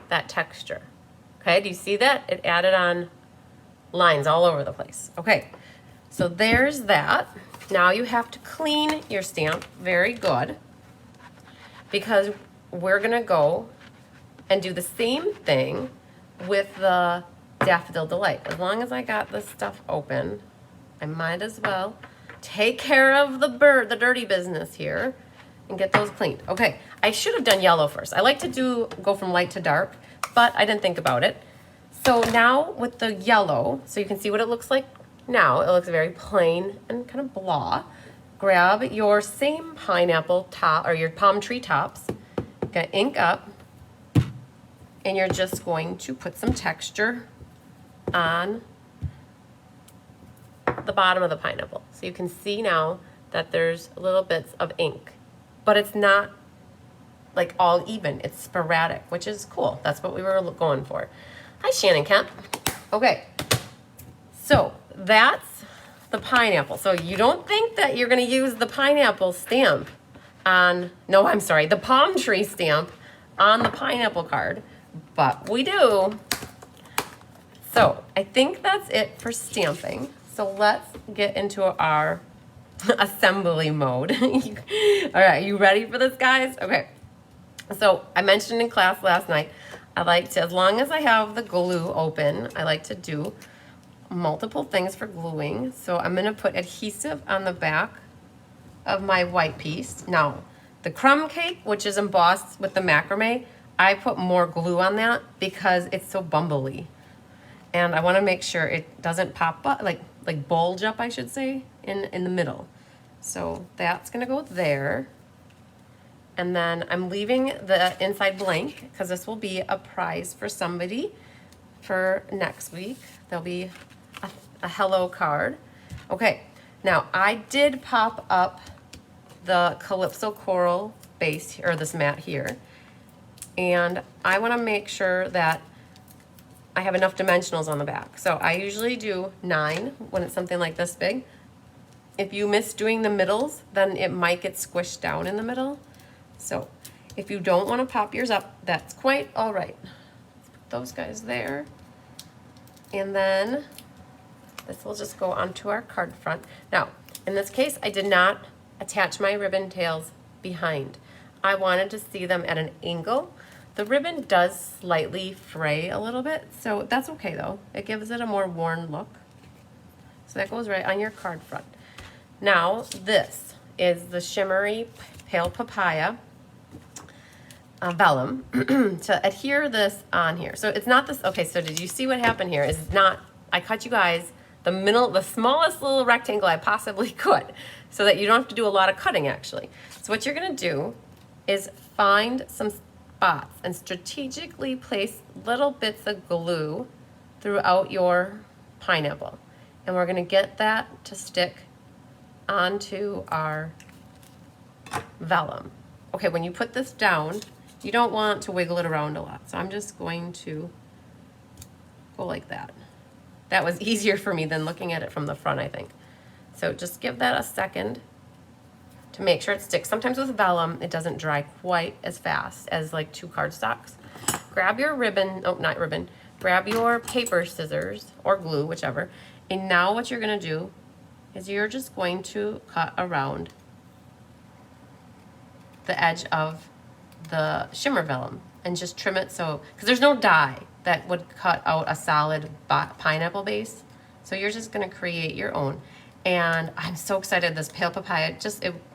that texture. Okay, do you see that? It added on lines all over the place. Okay, so there's that. Now you have to clean your stamp very good, because we're gonna go and do the same thing with the Daffodil Delight. As long as I got this stuff open, I might as well take care of the dirty business here and get those cleaned. Okay, I should have done yellow first. I like to go from light to dark, but I didn't think about it. So now with the yellow, so you can see what it looks like now. It looks very plain and kind of blah. Grab your same pineapple top, or your palm tree tops, get ink up, and you're just going to put some texture on the bottom of the pineapple. So you can see now that there's little bits of ink, but it's not like all even, it's sporadic, which is cool. That's what we were going for. Hi, Shannon Kemp. Okay, so that's the pineapple. So you don't think that you're gonna use the pineapple stamp on, no, I'm sorry, the palm tree stamp on the pineapple card, but we do. So I think that's it for stamping. So let's get into our assembly mode. All right, you ready for this, guys? Okay. So I mentioned in class last night, I like to, as long as I have the glue open, I like to do multiple things for gluing. So I'm gonna put adhesive on the back of my white piece. Now, the crumb cake, which is embossed with the macrame, I put more glue on that because it's so bumbly. And I wanna make sure it doesn't pop up, like bulge up, I should say, in the middle. So that's gonna go there. And then I'm leaving the inside blank because this will be a prize for somebody for next week. There'll be a hello card. Okay, now I did pop up the Calypso Coral base, or this mat here. And I wanna make sure that I have enough dimensionals on the back. So I usually do 9 when it's something like this big. If you miss doing the middles, then it might get squished down in the middle. So if you don't want to pop yours up, that's quite all right. Let's put those guys there. And then this will just go onto our card front. Now, in this case, I did not attach my ribbon tails behind. I wanted to see them at an angle. The ribbon does slightly fray a little bit, so that's okay though. It gives it a more worn look. So that goes right on your card front. Now, this is the shimmery pale papaya vellum to adhere this on here. So it's not this, okay, so did you see what happened here? Is not, I cut you guys the smallest little rectangle I possibly could so that you don't have to do a lot of cutting actually. So what you're gonna do is find some spots and strategically place little bits of glue throughout your pineapple. And we're gonna get that to stick onto our vellum. Okay, when you put this down, you don't want to wiggle it around a lot. So I'm just going to go like that. That was easier for me than looking at it from the front, I think. So just give that a second to make sure it sticks. Sometimes with vellum, it doesn't dry quite as fast as like 2 cardstocks. Grab your ribbon, oh, not ribbon, grab your paper scissors or glue, whichever. And now what you're gonna do is you're just going to cut around the edge of the shimmer vellum and just trim it so, because there's no die that would cut out a solid pineapple base. So you're just gonna create your own. And I'm so excited, this pale papaya,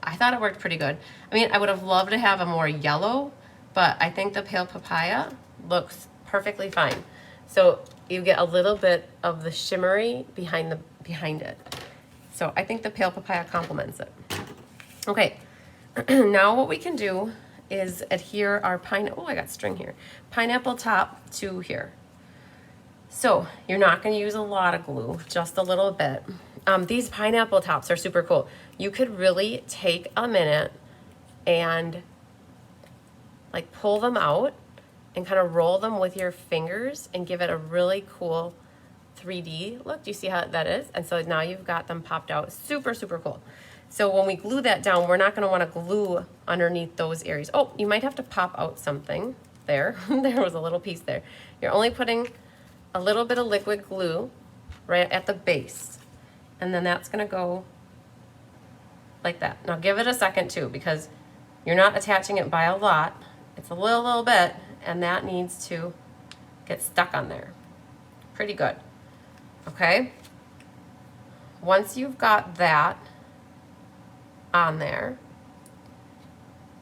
I thought it worked pretty good. I mean, I would have loved to have a more yellow, but I think the pale papaya looks perfectly fine. So you get a little bit of the shimmery behind it. So I think the pale papaya complements it. Okay, now what we can do is adhere our pineapple, oh, I got string here, pineapple top to here. So you're not gonna use a lot of glue, just a little bit. These pineapple tops are super cool. You could really take a minute and like pull them out and kind of roll them with your fingers and give it a really cool 3D look. Do you see how that is? And so now you've got them popped out. Super, super cool. So when we glue that down, we're not going to want to glue underneath those areas. Oh, you might have to pop out something there. There was a little piece there. You're only putting a little bit of liquid glue right at the base. And then that's going to go like that. Now give it a second too, because you're not attaching it by a lot. It's a little bit, and that needs to get stuck on there. Pretty good. Okay? Once you've got that on there,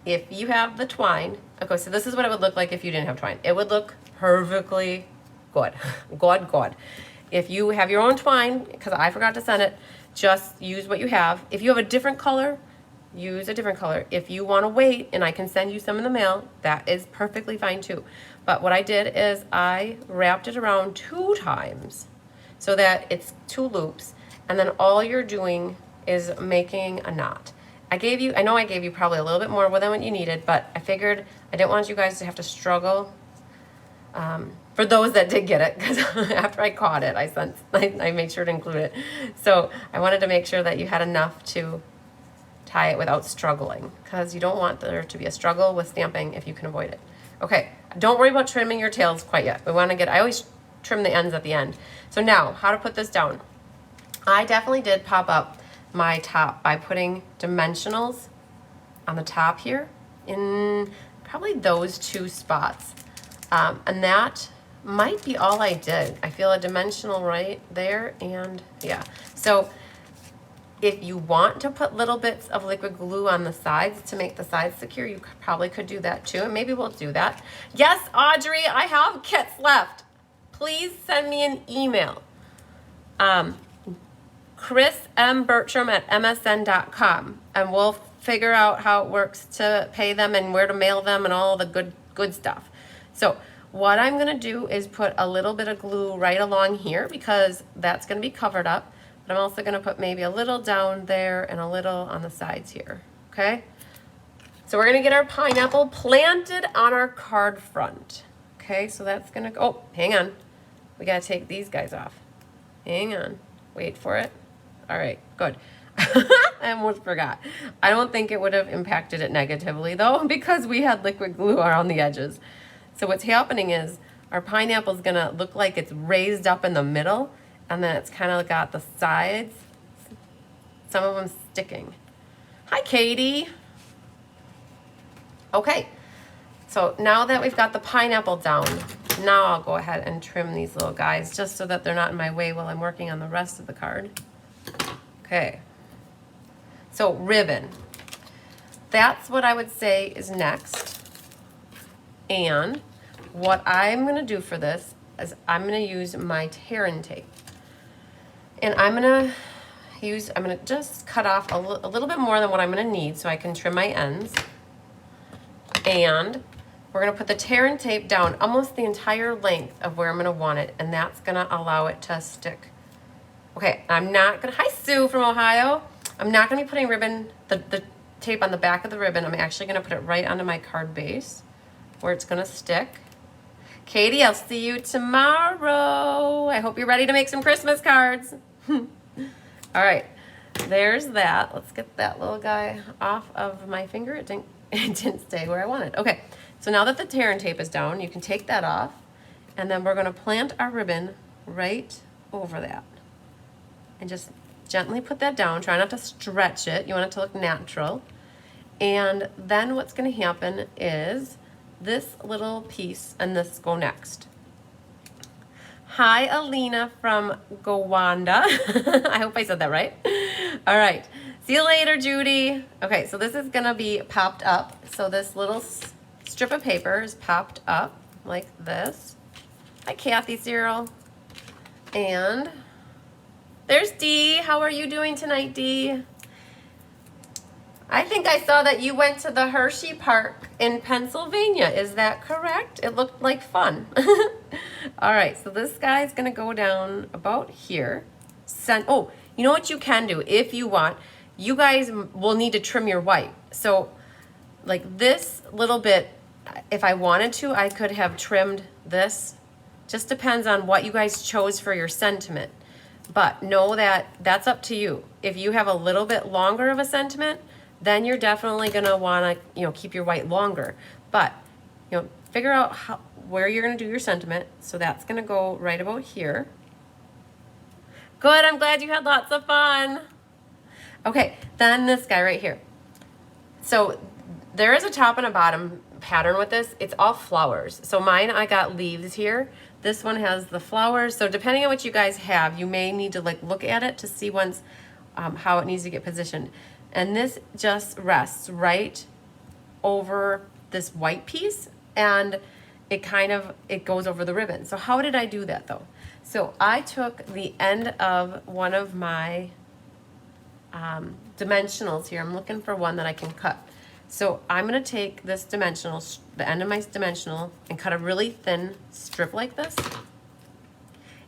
if you have the twine, okay, so this is what it would look like if you didn't have twine. It would look perfectly good. Good. If you have your own twine, because I forgot to send it, just use what you have. If you have a different color, use a different color. If you want to wait and I can send you some in the mail, that is perfectly fine too. But what I did is I wrapped it around 2 times so that it's 2 loops, and then all you're doing is making a knot. I know I gave you probably a little bit more than what you needed, but I figured I didn't want you guys to have to struggle. For those that did get it, because after I caught it, I made sure to include it. So I wanted to make sure that you had enough to tie it without struggling, because you don't want there to be a struggle with stamping if you can avoid it. Okay, don't worry about trimming your tails quite yet. I always trim the ends at the end. So now, how to put this down. I definitely did pop up my top by putting dimensionals on the top here in probably those 2 spots. And that might be all I did. I feel a dimensional right there, and yeah. So if you want to put little bits of liquid glue on the sides to make the sides secure, you probably could do that too, and maybe we'll do that. Yes, Audrey, I have kits left. Please send me an email. Chris M. Bertram at msn.com, and we'll figure out how it works to pay them and where to mail them and all the good stuff. So what I'm gonna do is put a little bit of glue right along here because that's gonna be covered up. But I'm also gonna put maybe a little down there and a little on the sides here, okay? So we're gonna get our pineapple planted on our card front. Okay, so that's gonna go, oh, hang on. We gotta take these guys off. Hang on, wait for it. All right, good. I almost forgot. I don't think it would have impacted it negatively though, because we had liquid glue around the edges. So what's happening is our pineapple is gonna look like it's raised up in the middle, and then it's kind of got the sides, some of them sticking. Hi, Katie. Okay, so now that we've got the pineapple down, now I'll go ahead and trim these little guys just so that they're not in my way while I'm working on the rest of the card. Okay. So ribbon. That's what I would say is next. And what I'm going to do for this is I'm going to use my tear-in tape. And I'm going to just cut off a little bit more than what I'm going to need so I can trim my ends. And we're going to put the tear-in tape down almost the entire length of where I'm going to want it, and that's going to allow it to stick. Okay, I'm not going to, hi Sue from Ohio. I'm not going to be putting the tape on the back of the ribbon. I'm actually going to put it right onto my card base where it's going to stick. Katie, I'll see you tomorrow. I hope you're ready to make some Christmas cards. All right, there's that. Let's get that little guy off of my finger. It didn't stay where I wanted. Okay, so now that the tear-in tape is down, you can take that off, and then we're going to plant our ribbon right over that. And just gently put that down. Try not to stretch it. You want it to look natural. And then what's going to happen is this little piece and this go next. Hi, Alina from Gowanda. I hope I said that right. All right. See you later, Judy. Okay, so this is going to be popped up. So this little strip of paper is popped up like this. Hi, Kathy Cyril. And there's Dee. How are you doing tonight, Dee? I think I saw that you went to the Hershey Park in Pennsylvania. Is that correct? It looked like fun. All right, so this guy's gonna go down about here. Oh, you know what you can do if you want? You guys will need to trim your white. So like this little bit, if I wanted to, I could have trimmed this. Just depends on what you guys chose for your sentiment. But know that that's up to you. If you have a little bit longer of a sentiment, then you're definitely gonna wanna, keep your white longer. But, figure out where you're gonna do your sentiment. So that's gonna go right about here. Good, I'm glad you had lots of fun. Okay, then this guy right here. So there is a top and a bottom pattern with this. It's all flowers. So mine, I got leaves here. This one has the flowers. So depending on what you guys have, you may need to look at it to see once how it needs to get positioned. And this just rests right over this white piece, and it goes over the ribbon. So how did I do that though? So I took the end of one of my dimensionals here. I'm looking for one that I can cut. So I'm gonna take this dimensional, the end of my dimensional, and cut a really thin strip like this.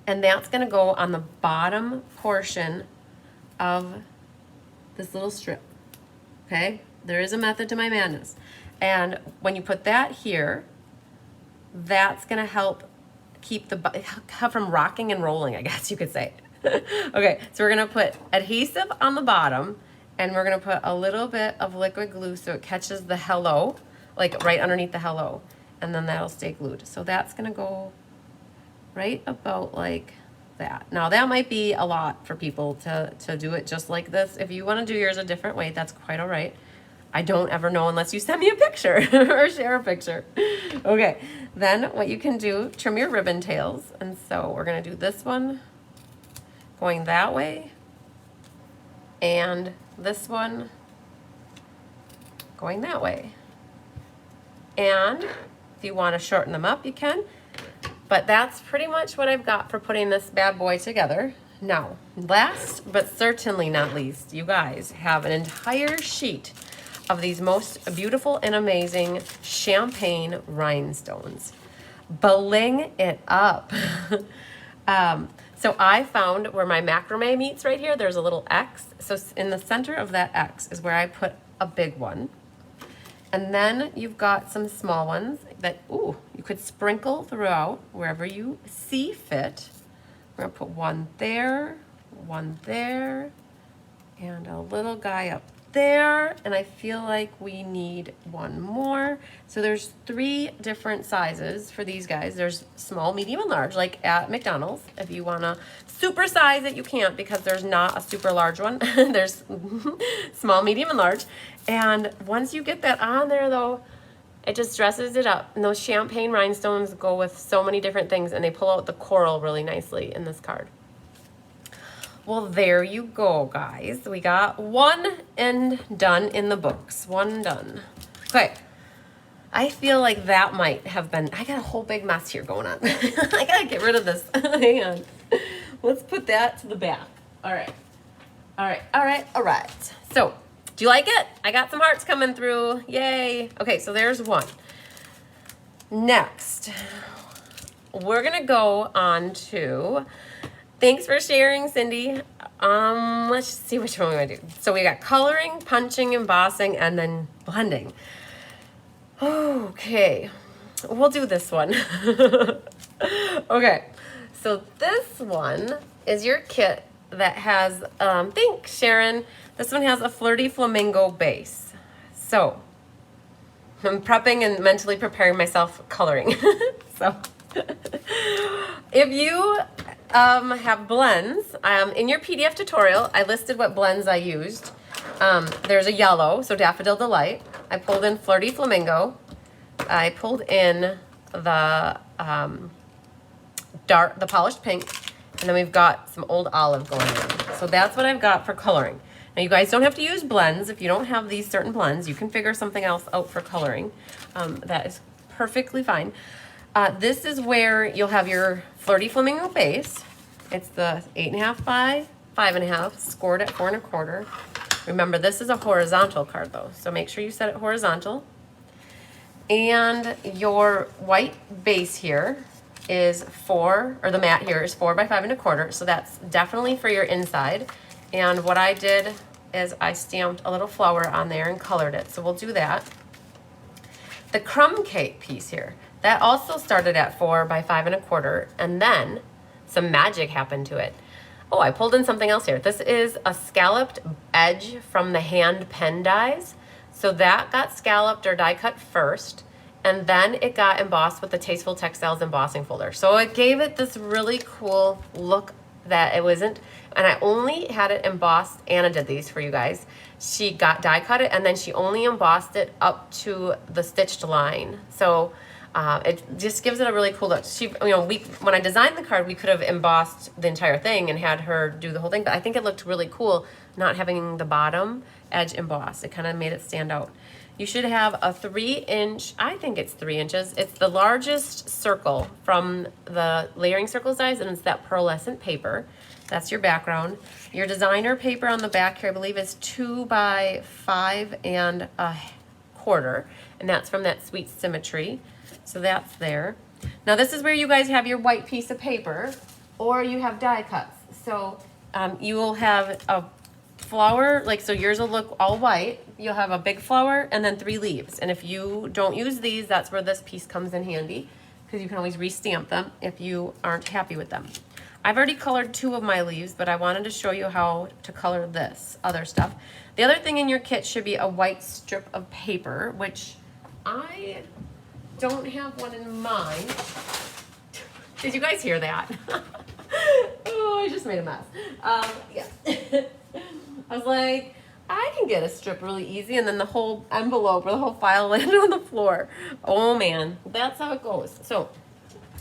And that's gonna go on the bottom portion of this little strip, okay? There is a method to my madness. And when you put that here, that's gonna help keep from rocking and rolling, I guess you could say. Okay, so we're gonna put adhesive on the bottom, and we're gonna put a little bit of liquid glue so it catches the hello, like right underneath the hello, and then that'll stay glued. So that's gonna go right about like that. Now that might be a lot for people to do it just like this. If you wanna do yours a different way, that's quite all right. I don't ever know unless you send me a picture or share a picture. Okay, then what you can do, trim your ribbon tails. And so we're gonna do this one going that way, and this one going that way. And if you wanna shorten them up, you can. But that's pretty much what I've got for putting this bad boy together. Now, last but certainly not least, you guys have an entire sheet of these most beautiful and amazing champagne rhinestones. Bling it up. So I found where my macrame meets right here, there's a little X. So in the center of that X is where I put a big one. And then you've got some small ones that, you could sprinkle throughout wherever you see fit. We're gonna put one there, and a little guy up there. And I feel like we need one more. So there's 3 different sizes for these guys. There's small, medium, and large, like at McDonald's. If you wanna super size it, you can't because there's not a super large one. There's small, medium, and large. And once you get that on there though, it just dresses it up. And those champagne rhinestones go with so many different things, and they pull out the coral really nicely in this card. Well, there you go, guys. We got one and done in the books. One done. Okay. I feel like that might have been, I got a whole big mess here going on. I gotta get rid of this. Hang on. Let's put that to the back. All right. All right. All right. All right. So, do you like it? I got some hearts coming through. Yay. Okay, so there's one. Next, we're gonna go on to, thanks for sharing, Cindy. Let's see which one we want to do. So we got coloring, punching, embossing, and then blending. Okay, we'll do this one. Okay, so this one is your kit that has, thanks Sharon, this one has a flirty flamingo base. So, I'm prepping and mentally preparing myself coloring. So, if you have blends, in your PDF tutorial, I listed what blends I used. There's a yellow, so Daffodil Delight. I pulled in Flirty Flamingo. I pulled in the the polished pink, and then we've got some old olive going in. So that's what I've got for coloring. Now you guys don't have to use blends. If you don't have these certain blends, you can figure something else out for coloring. That is perfectly fine. This is where you'll have your Flirty Flamingo base. It's the 8.5 by 5.5, scored at 4 1/4. Remember, this is a horizontal card though, so make sure you set it horizontal. And your white base here is 4, or the mat here is 4 by 5 1/4, so that's definitely for your inside. And what I did is I stamped a little flower on there and colored it, so we'll do that. The crumb cake piece here, that also started at 4 by 5 1/4, and then some magic happened to it. Oh, I pulled in something else here. This is a scalloped edge from the hand pen dies. So that got scalloped or die cut first, and then it got embossed with the Tasteful Textiles embossing folder. So it gave it this really cool look that it wasn't, and I only had it embossed. Anna did these for you guys. She got die cut it, and then she only embossed it up to the stitched line. So it just gives it a really cool look. She, when I designed the card, we could have embossed the entire thing and had her do the whole thing, but I think it looked really cool not having the bottom edge embossed. It kind of made it stand out. You should have a 3-inch, I think it's 3 inches. It's the largest circle from the layering circle size, and it's that pearlescent paper. That's your background. Your designer paper on the back here, I believe, is 2 by 5 1/4, and that's from that Sweet Symmetry. So that's there. Now this is where you guys have your white piece of paper, or you have die cuts. So you will have a flower, like, so yours will look all white. You'll have a big flower and then 3 leaves. And if you don't use these, that's where this piece comes in handy, because you can always restamp them if you aren't happy with them. I've already colored 2 of my leaves, but I wanted to show you how to color this other stuff. The other thing in your kit should be a white strip of paper, which I don't have one in mind. Did you guys hear that? Oh, I just made a mess. Yeah. I was like, I can get a strip really easy, and then the whole envelope or the whole file landed on the floor. Oh man, that's how it goes. So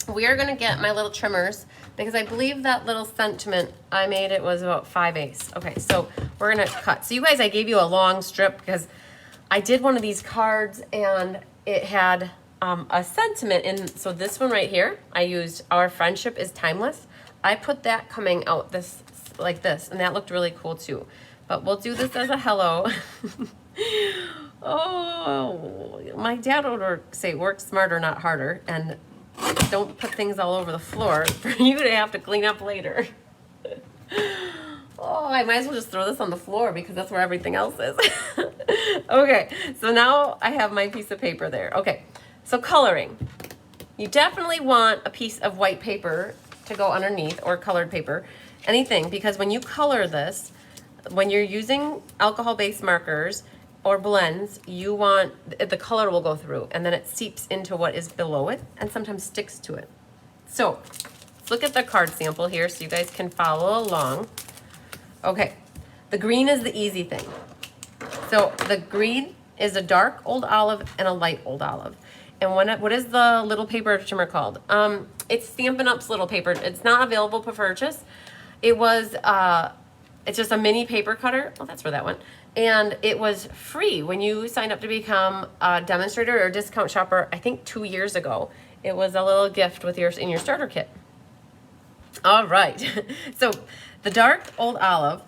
we are gonna get my little trimmers, because I believe that little sentiment I made, it was about 5/8. Okay, so we're gonna cut. So you guys, I gave you a long strip because I did one of these cards and it had a sentiment in. So this one right here, I used "Our friendship is timeless." I put that coming out this like this, and that looked really cool too. But we'll do this as a hello. Oh, my dad would say work smarter, not harder, and don't put things all over the floor for you to have to clean up later. Oh, I might as well just throw this on the floor because that's where everything else is. Okay, so now I have my piece of paper there. Okay, so coloring. You definitely want a piece of white paper to go underneath, or colored paper, anything, because when you color this, when you're using alcohol-based markers or blends, you want, the color will go through, and then it seeps into what is below it and sometimes sticks to it. So let's look at the card sample here so you guys can follow along. Okay, the green is the easy thing. So the green is a dark old olive and a light old olive. And what is the little paper trimmer called? It's Stampin' Up's little paper. It's not available for purchase. It was, it's just a mini paper cutter. Oh, that's where that went. And it was free when you signed up to become a demonstrator or discount shopper, I think 2 years ago. It was a little gift with in your starter kit. All right, so the dark old olive,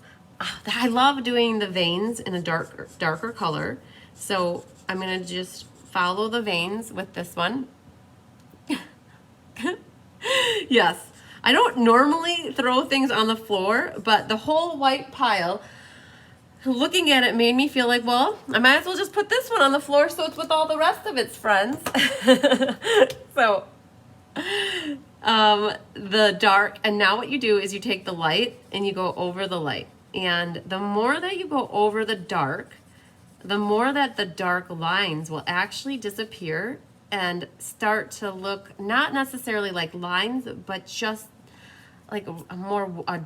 I love doing the veins in a darker color. So I'm gonna just follow the veins with this one. Yes, I don't normally throw things on the floor, but the whole white pile, looking at it made me feel like, well, I might as well just put this one on the floor so it's with all the rest of its friends. So the dark, and now what you do is you take the light and you go over the light. And the more that you go over the dark, the more that the dark lines will actually disappear and start to look not necessarily like lines, but just like a more, I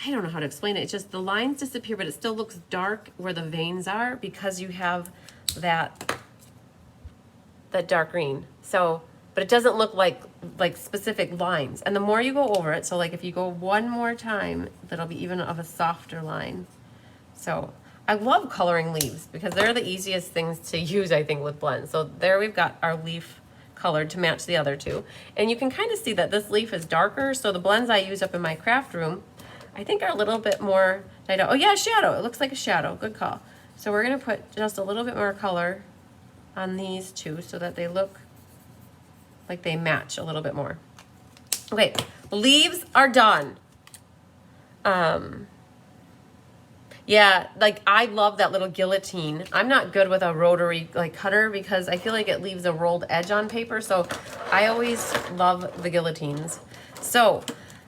don't know how to explain it. It's just the lines disappear, but it still looks dark where the veins are because you have that dark green. So, but it doesn't look like specific lines. And the more you go over it, so like if you go one more time, that'll be even of a softer line. So I love coloring leaves because they're the easiest things to use, I think, with blends. So there we've got our leaf colored to match the other two. And you can kind of see that this leaf is darker. So the blends I use up in my craft room, I think are a little bit more, oh yeah, shadow. It looks like a shadow. Good call. So we're gonna put just a little bit more color on these two so that they look like they match a little bit more. Okay, leaves are done. Yeah, like I love that little guillotine. I'm not good with a rotary cutter because I feel like it leaves a rolled edge on paper. So I always love the guillotines. So,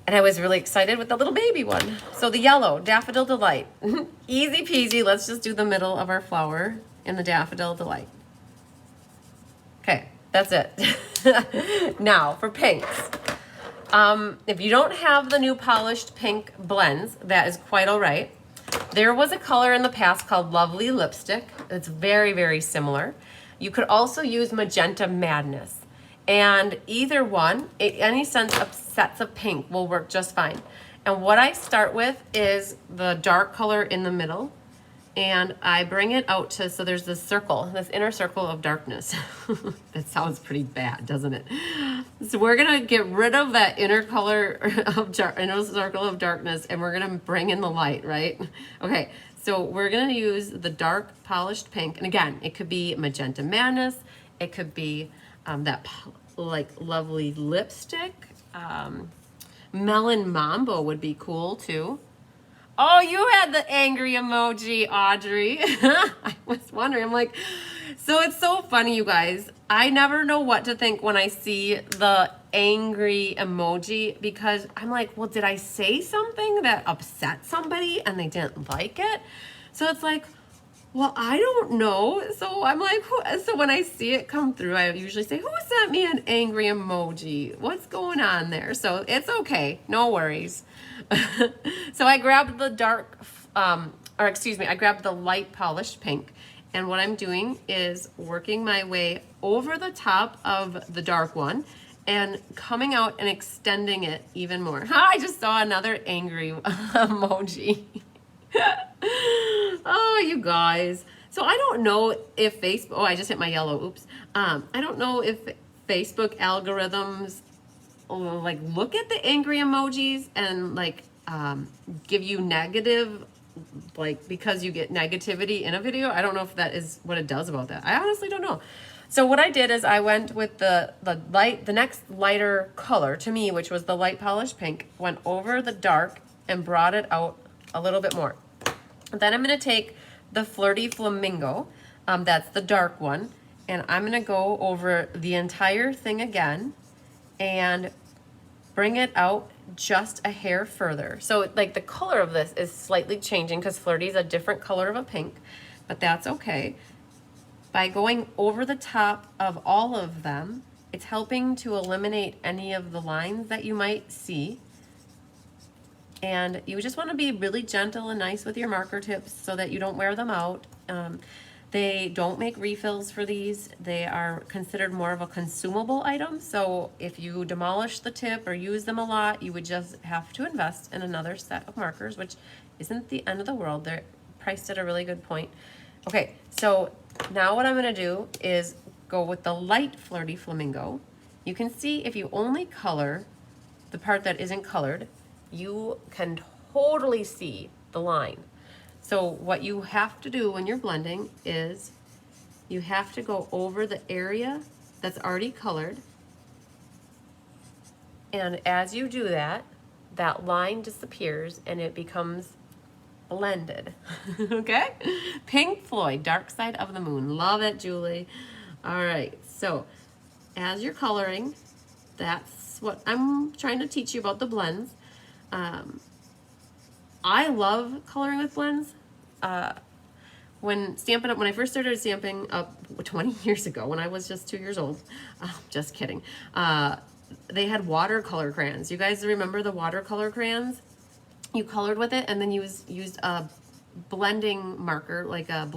and I was really excited with the little baby one. So the yellow, Daffodil Delight. Easy peasy, let's just do the middle of our flower in the Daffodil Delight. Okay, that's it. Now for pinks. If you don't have the new polished pink blends, that is quite all right. There was a color in the past called Lovely Lipstick. It's very, very similar. You could also use Magenta Madness. And either one, any sets of pink will work just fine. And what I start with is the dark color in the middle. And I bring it out to, so there's this circle, this inner circle of darkness. That sounds pretty bad, doesn't it? So we're gonna get rid of that inner circle of darkness, and we're gonna bring in the light, right? Okay, so we're gonna use the dark polished pink, and again, it could be Magenta Madness, it could be that lovely lipstick. Melon Mambo would be cool too. Oh, you had the angry emoji, Audrey. I was wondering, I'm like, so it's so funny, you guys. I never know what to think when I see the angry emoji because I'm like, well, did I say something that upset somebody and they didn't like it? So it's like, well, I don't know. So I'm like, so when I see it come through, I usually say, who sent me an angry emoji? What's going on there? So it's okay, no worries. So I grabbed the I grabbed the light polished pink, and what I'm doing is working my way over the top of the dark one and coming out and extending it even more. I just saw another angry emoji. Oh, you guys. So I don't know if Facebook, oh, I just hit my yellow, oops. I don't know if Facebook algorithms look at the angry emojis and give you negative, because you get negativity in a video. I don't know if that is what it does about that. I honestly don't know. So what I did is I went with the next lighter color to me, which was the light polished pink, went over the dark and brought it out a little bit more. Then I'm going to take the Flirty Flamingo, that's the dark one, and I'm going to go over the entire thing again and bring it out just a hair further. So the color of this is slightly changing because Flirty is a different color of a pink, but that's okay. By going over the top of all of them, it's helping to eliminate any of the lines that you might see. And you just want to be really gentle and nice with your marker tips so that you don't wear them out. They don't make refills for these. They are considered more of a consumable item. So if you demolish the tip or use them a lot, you would just have to invest in another set of markers, which isn't the end of the world. They're priced at a really good point. Okay, so now what I'm gonna do is go with the light Flirty Flamingo. You can see if you only color the part that isn't colored, you can totally see the line. So what you have to do when you're blending is you have to go over the area that's already colored. And as you do that, that line disappears and it becomes blended. Okay? Pink Floyd, Dark Side of the Moon. Love it, Julie. All right, so as you're coloring, that's what I'm trying to teach you about the blends. I love coloring with blends. When I first started stamping up 20 years ago, when I was just 2 years old, just kidding. They had watercolor crayons. You guys remember the watercolor crayons? You colored with it and then you used a blending marker, like a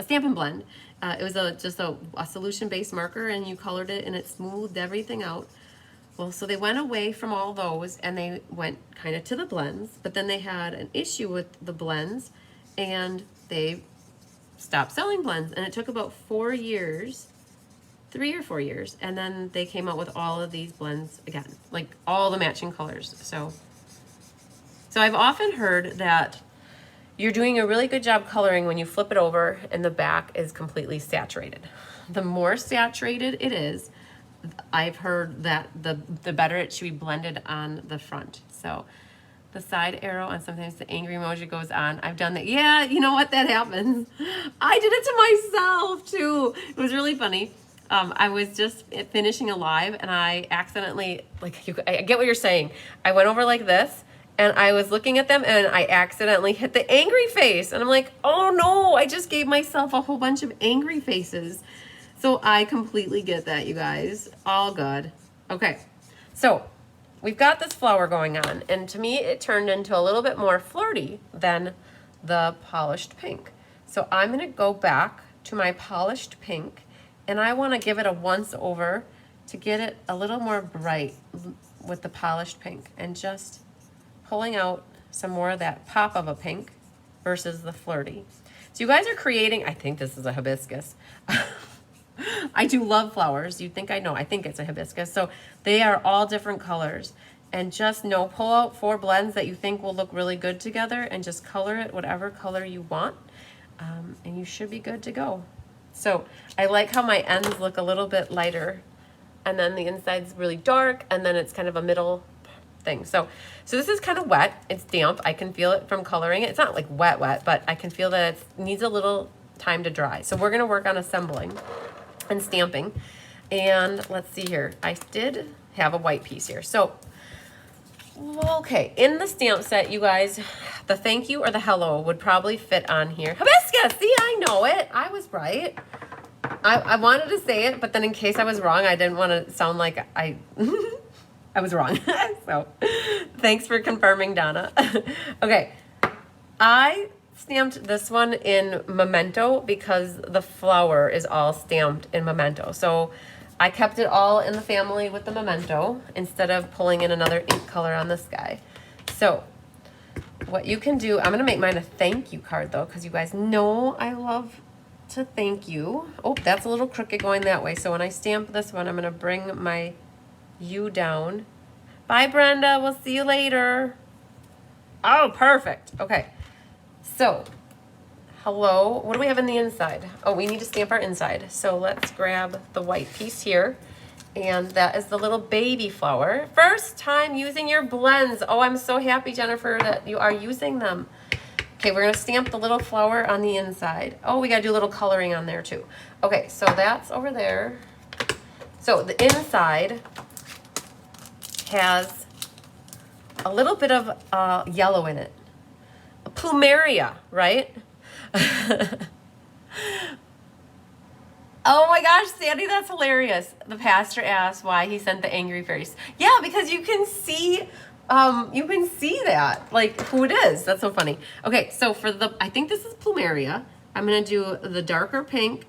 Stampin' Blend. It was just a solution-based marker, and you colored it and it smoothed everything out. Well, so they went away from all those and they went kind of to the blends, but then they had an issue with the blends and they stopped selling blends. And it took about 4 years, 3 or 4 years, and then they came out with all of these blends again, like all the matching colors. So I've often heard that you're doing a really good job coloring when you flip it over and the back is completely saturated. The more saturated it is, I've heard that the better it should be blended on the front. So the side arrow and sometimes the angry emoji goes on. I've done that. Yeah, you know what? That happens. I did it to myself too. It was really funny. I was just finishing a live and I accidentally, I get what you're saying. I went over like this and I was looking at them and I accidentally hit the angry face. And I'm like, oh no, I just gave myself a whole bunch of angry faces. So I completely get that, you guys. All good. Okay, so we've got this flower going on, and to me it turned into a little bit more flirty than the polished pink. So I'm gonna go back to my polished pink, and I wanna give it a once over to get it a little more bright with the polished pink, and just pulling out some more of that pop of a pink versus the flirty. So you guys are creating, I think this is a hibiscus. I do love flowers. You'd think I know. I think it's a hibiscus. So they are all different colors. And just pull out 4 blends that you think will look really good together and just color it whatever color you want. And you should be good to go. So I like how my ends look a little bit lighter and then the inside's really dark and then it's kind of a middle thing. So this is kind of wet. It's damp. I can feel it from coloring it. It's not like wet, but I can feel that it needs a little time to dry. So we're going to work on assembling and stamping. And let's see here. I did have a white piece here. So, okay, in the stamp set, you guys, the thank you or the hello would probably fit on here. Hibiscus, see, I know it. I was right. I wanted to say it, but then in case I was wrong, I didn't want to sound like I was wrong. So thanks for confirming, Donna. Okay, I stamped this one in Memento because the flower is all stamped in Memento. So I kept it all in the family with the Memento instead of pulling in another ink color on this guy. So what you can do, I'm going to make mine a thank you card though, because you guys know I love to thank you. Oh, that's a little crooked going that way. So when I stamp this one, I'm going to bring my U down. Bye, Brenda. We'll see you later. Oh, perfect. Okay. So, hello, what do we have in the inside? Oh, we need to stamp our inside. So let's grab the white piece here. And that is the little baby flower. First time using your blends. Oh, I'm so happy, Jennifer, that you are using them. Okay, we're gonna stamp the little flower on the inside. Oh, we gotta do a little coloring on there too. Okay, so that's over there. So the inside has a little bit of yellow in it. Plumeria, right? Oh my gosh, Sandy, that's hilarious. The pastor asked why he sent the angry face. Yeah, because you can see that, like who it is. That's so funny. Okay, so for I think this is Plumeria. I'm gonna do the darker pink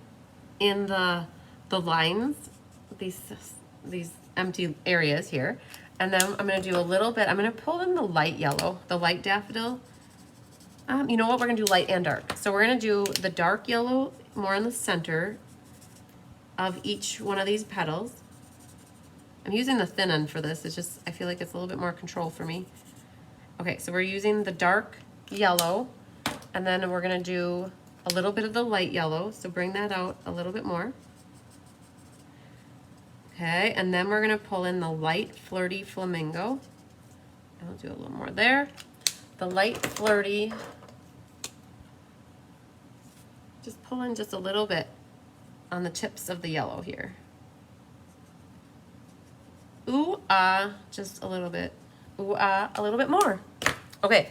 in the lines, these empty areas here. And then I'm gonna do a little bit, I'm gonna pull in the light yellow, the light daffodil. You know what, we're gonna do light and dark. So we're gonna do the dark yellow more in the center of each one of these petals. I'm using the thin end for this. It's just, I feel like it's a little bit more control for me. Okay, so we're using the dark yellow, and then we're gonna do a little bit of the light yellow. So bring that out a little bit more. Okay, and then we're gonna pull in the light flirty flamingo. I'll do a little more there. The light flirty, just pull in just a little bit on the tips of the yellow here. Ooh, ah, just a little bit. Ooh, ah, a little bit more. Okay,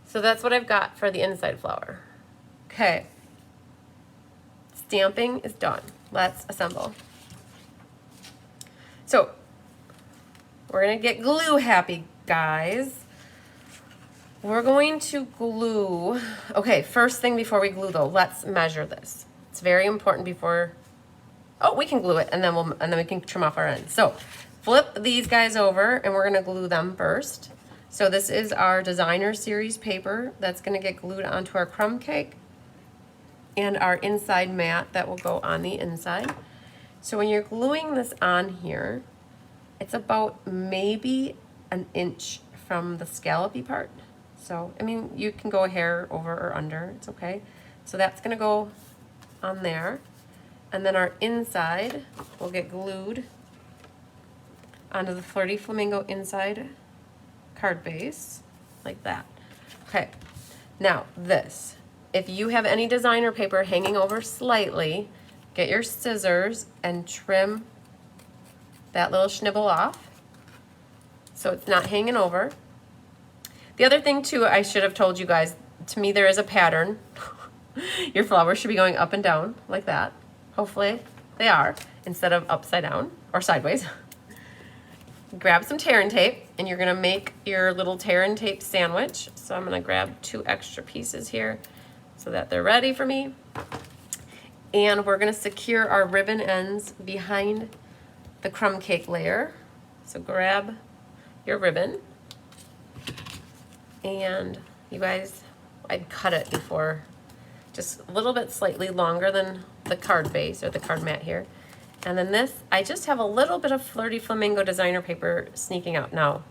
so that's what I've got for the inside flower. Okay, stamping is done. Let's assemble. So, we're gonna get glue happy, guys. We're going to glue, okay, first thing before we glue though, let's measure this. It's very important before, oh, we can glue it and then we can trim off our ends. So, flip these guys over and we're gonna glue them first. So this is our designer series paper that's gonna get glued onto our crumb cake and our inside mat that will go on the inside. So when you're gluing this on here, it's about maybe an inch from the scallopy part. So, I mean, you can go a hair over or under, it's okay. So that's gonna go on there. And then our inside will get glued onto the Flirty Flamingo inside card base, like that. Okay, now this. If you have any designer paper hanging over slightly, get your scissors and trim that little schnibble off so it's not hanging over. The other thing too, I should have told you guys, to me there is a pattern. Your flowers should be going up and down like that. Hopefully they are, instead of upside down or sideways. Grab some tear and tape and you're gonna make your little tear and tape sandwich. So I'm gonna grab 2 extra pieces here so that they're ready for me. And we're gonna secure our ribbon ends behind the crumb cake layer. So grab your ribbon. And you guys, I'd cut it before, just a little bit slightly longer than the card base or the card mat here. And then this, I just have a little bit of Flirty Flamingo designer paper sneaking out now.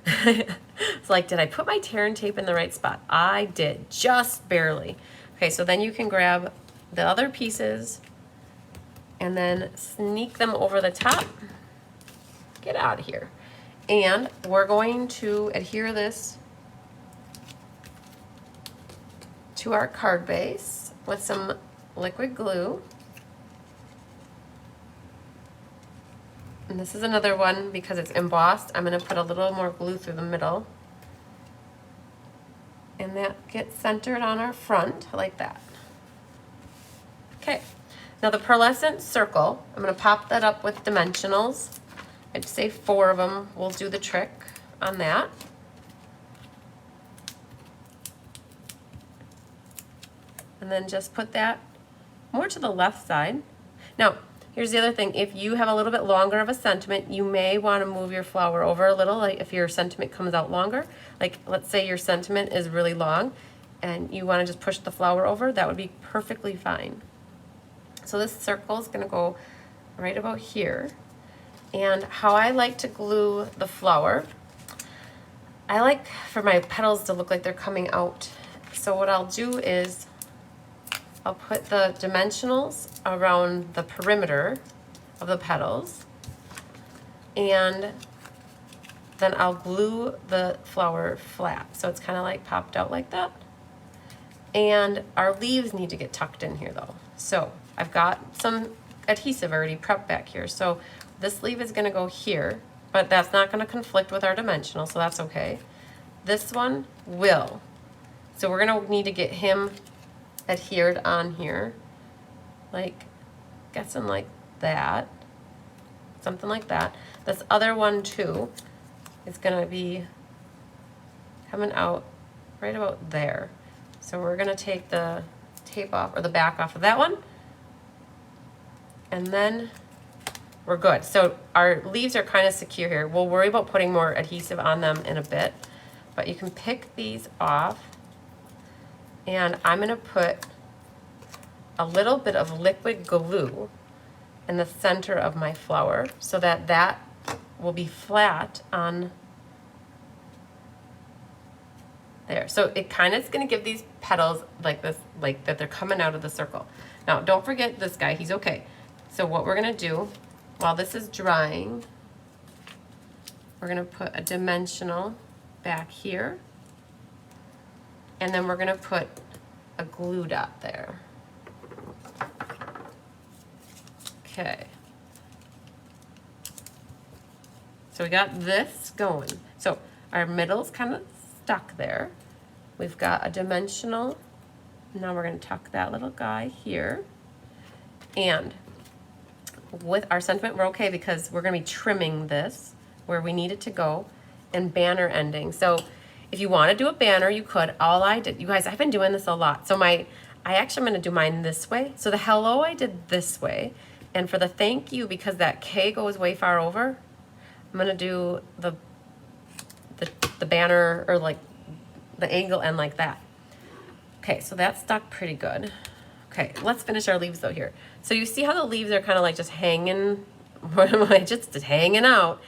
It's like, did I put my tear and tape in the right spot? I did, just barely. Okay, so then you can grab the other pieces and then sneak them over the top. Get out of here. And we're going to adhere this to our card base with some liquid glue. And this is another one, because it's embossed, I'm gonna put a little more glue through the middle. And that gets centered on our front, like that. Okay, now the pearlescent circle, I'm gonna pop that up with dimensionals. I'd say 4 of them will do the trick on that. And then just put that more to the left side. Now, here's the other thing. If you have a little bit longer of a sentiment, you may want to move your flower over a little, like if your sentiment comes out longer. Like, let's say your sentiment is really long and you want to just push the flower over, that would be perfectly fine. So this circle is going to go right about here. And how I like to glue the flower, I like for my petals to look like they're coming out. So what I'll do is I'll put the dimensionals around the perimeter of the petals, and then I'll glue the flower flat. So it's kind of like popped out like that. And our leaves need to get tucked in here though. So I've got some adhesive already prepped back here. So this leaf is gonna go here, but that's not gonna conflict with our dimensional, so that's okay. This one will. So we're gonna need to get him adhered on here, like guessing like that, something like that. This other one too is gonna be coming out right about there. So we're gonna take the tape off, or the back off of that one. And then we're good. So our leaves are kind of secure here. We'll worry about putting more adhesive on them in a bit, but you can pick these off. And I'm gonna put a little bit of liquid glue in the center of my flower so that that will be flat on there. So it kind of is gonna give these petals like this, like that they're coming out of the circle. Now, don't forget this guy, he's okay. So what we're gonna do, while this is drying, we're gonna put a dimensional back here, and then we're gonna put a glue dot there. Okay. So we got this going. So our middle's kind of stuck there. We've got a dimensional. Now we're gonna tuck that little guy here. And with our sentiment, we're okay because we're gonna be trimming this where we need it to go and banner ending. So if you wanna do a banner, you could. All I did, you guys, I've been doing this a lot. So I actually am gonna do mine this way. So the hello I did this way. And for the thank you, because that K goes way far over, I'm gonna do the banner, or like the angle end like that. Okay, so that stuck pretty good. Okay, let's finish our leaves though here. So you see how the leaves are kind of like just hanging, just hanging out.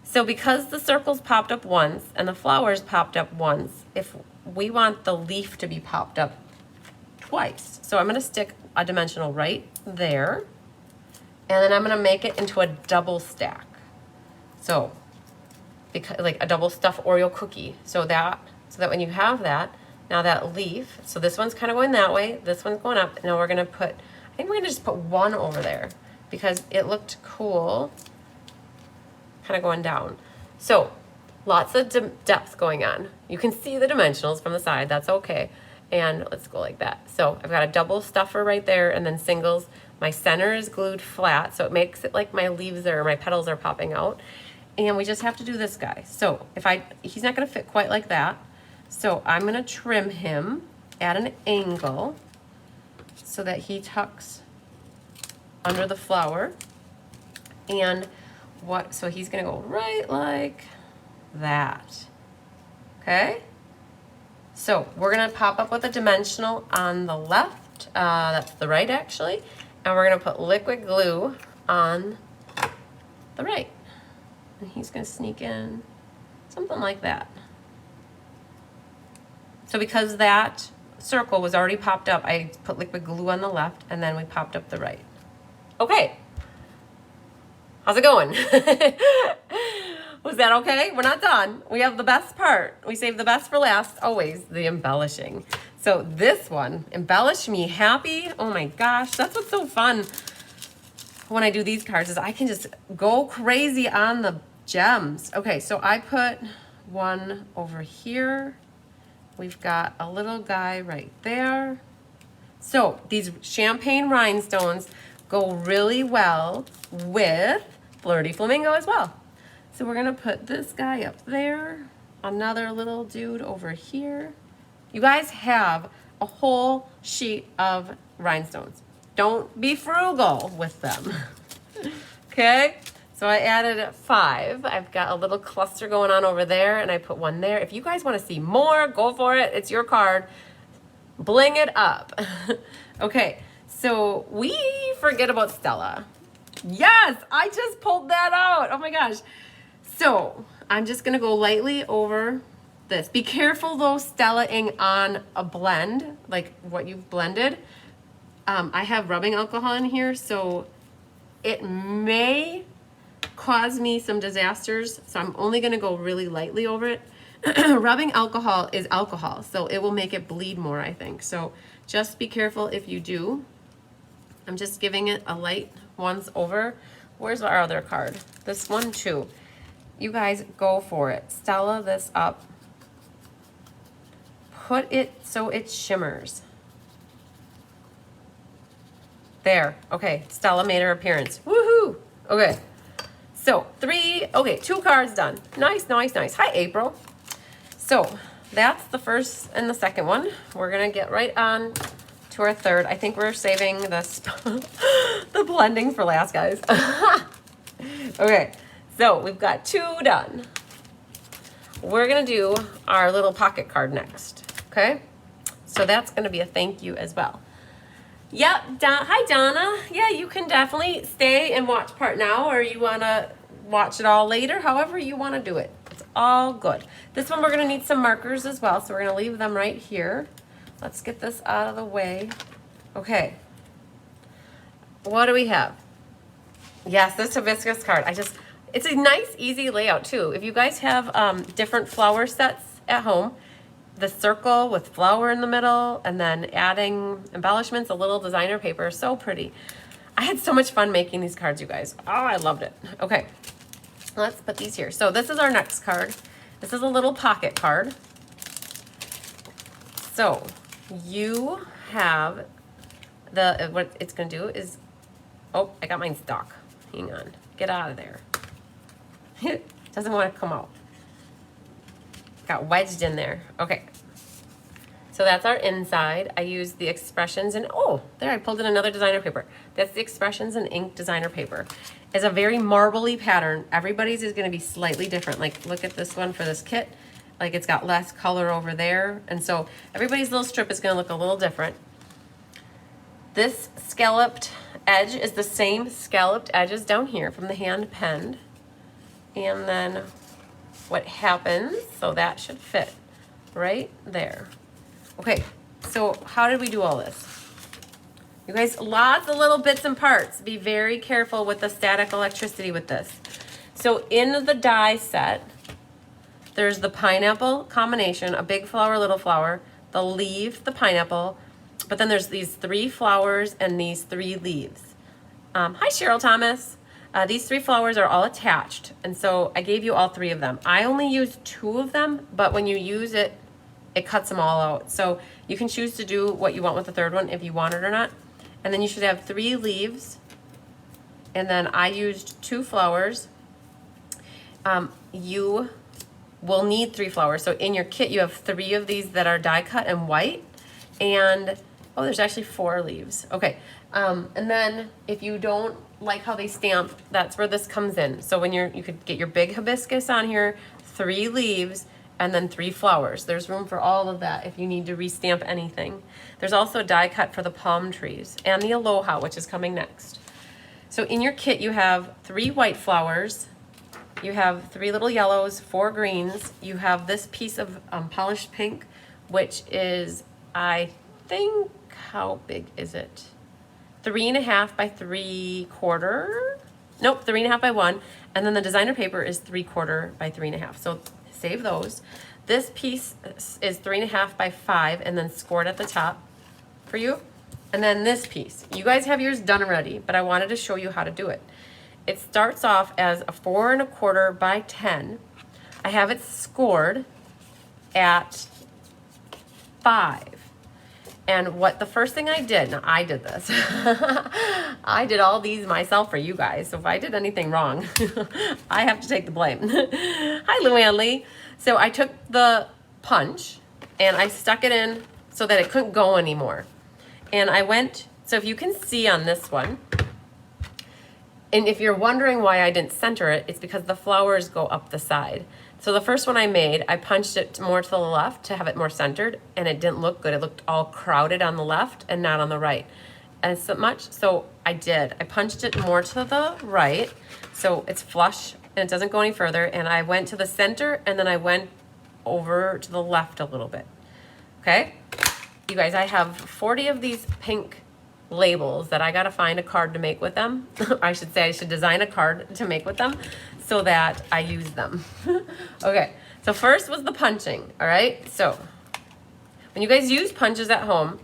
So because the circles popped up once and the flowers popped up once, if we want the leaf to be popped up twice. So I'm gonna stick a dimensional right there, and then I'm gonna make it into a double stack. So, because like a double stuffed Oreo cookie. So that when you have that, now that leaf, so this one's kind of going that way, this one's going up. Now we're gonna put, I think we're gonna just put one over there because it looked cool, kind of going down. So lots of depth going on. You can see the dimensionals from the side, that's okay. And let's go like that. So I've got a double stuffer right there and then singles. My center is glued flat, so it makes it like my leaves or my petals are popping out. And we just have to do this guy. So he's not gonna fit quite like that. So I'm gonna trim him at an angle so that he tucks under the flower. And so he's gonna go right like that, okay? So we're gonna pop up with a dimensional on the left, that's the right actually, and we're gonna put liquid glue on the right. And he's gonna sneak in, something like that. So because that circle was already popped up, I put liquid glue on the left and then we popped up the right. Okay, how's it going? Was that okay? We're not done. We have the best part. We save the best for last, always, the embellishing. So this one, Embellish Me Happy. Oh my gosh, that's what's so fun when I do these cards is I can just go crazy on the gems. Okay, so I put one over here. We've got a little guy right there. So these champagne rhinestones go really well with Flirty Flamingo as well. So we're gonna put this guy up there, another little dude over here. You guys have a whole sheet of rhinestones. Don't be frugal with them, okay? So I added 5. I've got a little cluster going on over there and I put one there. If you guys wanna see more, go for it, it's your card. Bling it up. Okay, so we forget about Stella. Yes, I just pulled that out, oh my gosh. So I'm just gonna go lightly over this. Be careful though, Stella-ing on a blend, like what you've blended. I have rubbing alcohol in here, so it may cause me some disasters. So I'm only gonna go really lightly over it. Rubbing alcohol is alcohol, so it will make it bleed more, I think. So just be careful if you do. I'm just giving it a light once over. Where's our other card? This one too. You guys go for it. Stella this up. Put it so it shimmers. There, okay, Stella made her appearance. Woohoo! Okay, so 2 cards done. Nice, nice, nice. Hi, April. So that's the first and the second one. We're gonna get right on to our third. I think we're saving this, the blending for last, guys. Okay, so we've got 2 done. We're gonna do our little pocket card next, okay? So that's gonna be a thank you as well. Yep, hi Donna. Yeah, you can definitely stay and watch part now, or you wanna watch it all later, however you wanna do it. It's all good. This one we're gonna need some markers as well, so we're gonna leave them right here. Let's get this out of the way. Okay, what do we have? Yes, this hibiscus card. It's a nice, easy layout too. If you guys have different flower sets at home, the circle with flower in the middle, and then adding embellishments, a little designer paper, so pretty. I had so much fun making these cards, you guys. Oh, I loved it. Okay, let's put these here. So this is our next card. This is a little pocket card. So you have what it's gonna do is, oh, I got mine stuck. Hang on, get out of there. Doesn't want to come out. Got wedged in there. Okay. So that's our inside. I used the Expressions and oh, there I pulled in another designer paper. That's the Expressions and Ink designer paper. It's a very marbly pattern. Everybody's is going to be slightly different. Like look at this one for this kit. Like it's got less color over there. And so everybody's little strip is going to look a little different. This scalloped edge is the same scalloped edges down here from the hand penned. And then what happens, so that should fit right there. Okay, so how did we do all this? You guys, lots of little bits and parts. Be very careful with the static electricity with this. So in the die set, there's the pineapple combination, a big flower, little flower, the leaf, the pineapple, but then there's these 3 flowers and these 3 leaves. Hi, Cheryl Thomas. These 3 flowers are all attached, and so I gave you all 3 of them. I only used 2 of them, but when you use it, it cuts them all out. So you can choose to do what you want with the third one if you want it or not. And then you should have 3 leaves, and then I used 2 flowers. You will need 3 flowers. So in your kit, you have 3 of these that are die cut and white, and oh, there's actually 4 leaves. Okay, and then if you don't like how they stamp, that's where this comes in. So when you could get your big hibiscus on here, 3 leaves, and then 3 flowers. There's room for all of that if you need to restamp anything. There's also a die cut for the palm trees and the aloha, which is coming next. So in your kit, you have 3 white flowers, you have 3 little yellows, 4 greens, you have this piece of polished pink, which is, I think, how big is it? 3.5 by 3/4. Nope, 3.5 by 1. And then the designer paper is 3/4 by 3.5. So save those. This piece is 3.5 by 5 and then scored at the top for you. And then this piece, you guys have yours done already, but I wanted to show you how to do it. It starts off as a 4.25 by 10. I have it scored at 5. And what the first thing I did, now I did this, I did all these myself for you guys. So if I did anything wrong, I have to take the blame. Hi, Luann Lee. So I took the punch and I stuck it in so that it couldn't go anymore. And I went, so if you can see on this one, and if you're wondering why I didn't center it, it's because the flowers go up the side. So the first one I made, I punched it more to the left to have it more centered, and it didn't look good. It looked all crowded on the left and not on the right as so much. So I punched it more to the right so it's flush and it doesn't go any further. And I went to the center and then I went over to the left a little bit. Okay, you guys, I have 40 of these pink labels that I gotta find a card to make with them. I should say I should design a card to make with them so that I use them. Okay, so first was the punching, all right? So when you guys use punches at home,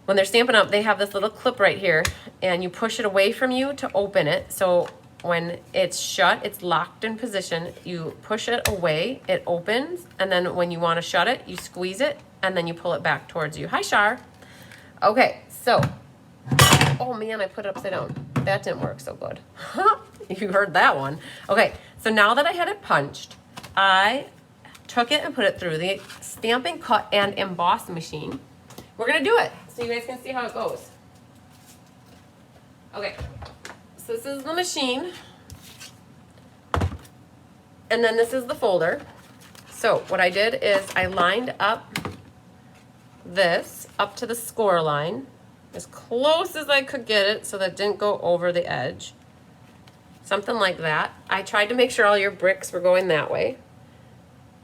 when they're stamping up, they have this little clip right here and you push it away from you to open it. So when it's shut, it's locked in position, you push it away, it opens, and then when you wanna shut it, you squeeze it and then you pull it back towards you. Hi, Shar. Okay, so, oh man, I put it upside down. That didn't work so good. You heard that one. Okay, so now that I had it punched, I took it and put it through the stamping, cut, and emboss machine. We're gonna do it. so you guys can see how it goes. Okay, so this is the machine. And then this is the folder. So what I did is I lined up this up to the score line as close as I could get it so that it didn't go over the edge. Something like that. I tried to make sure all your bricks were going that way.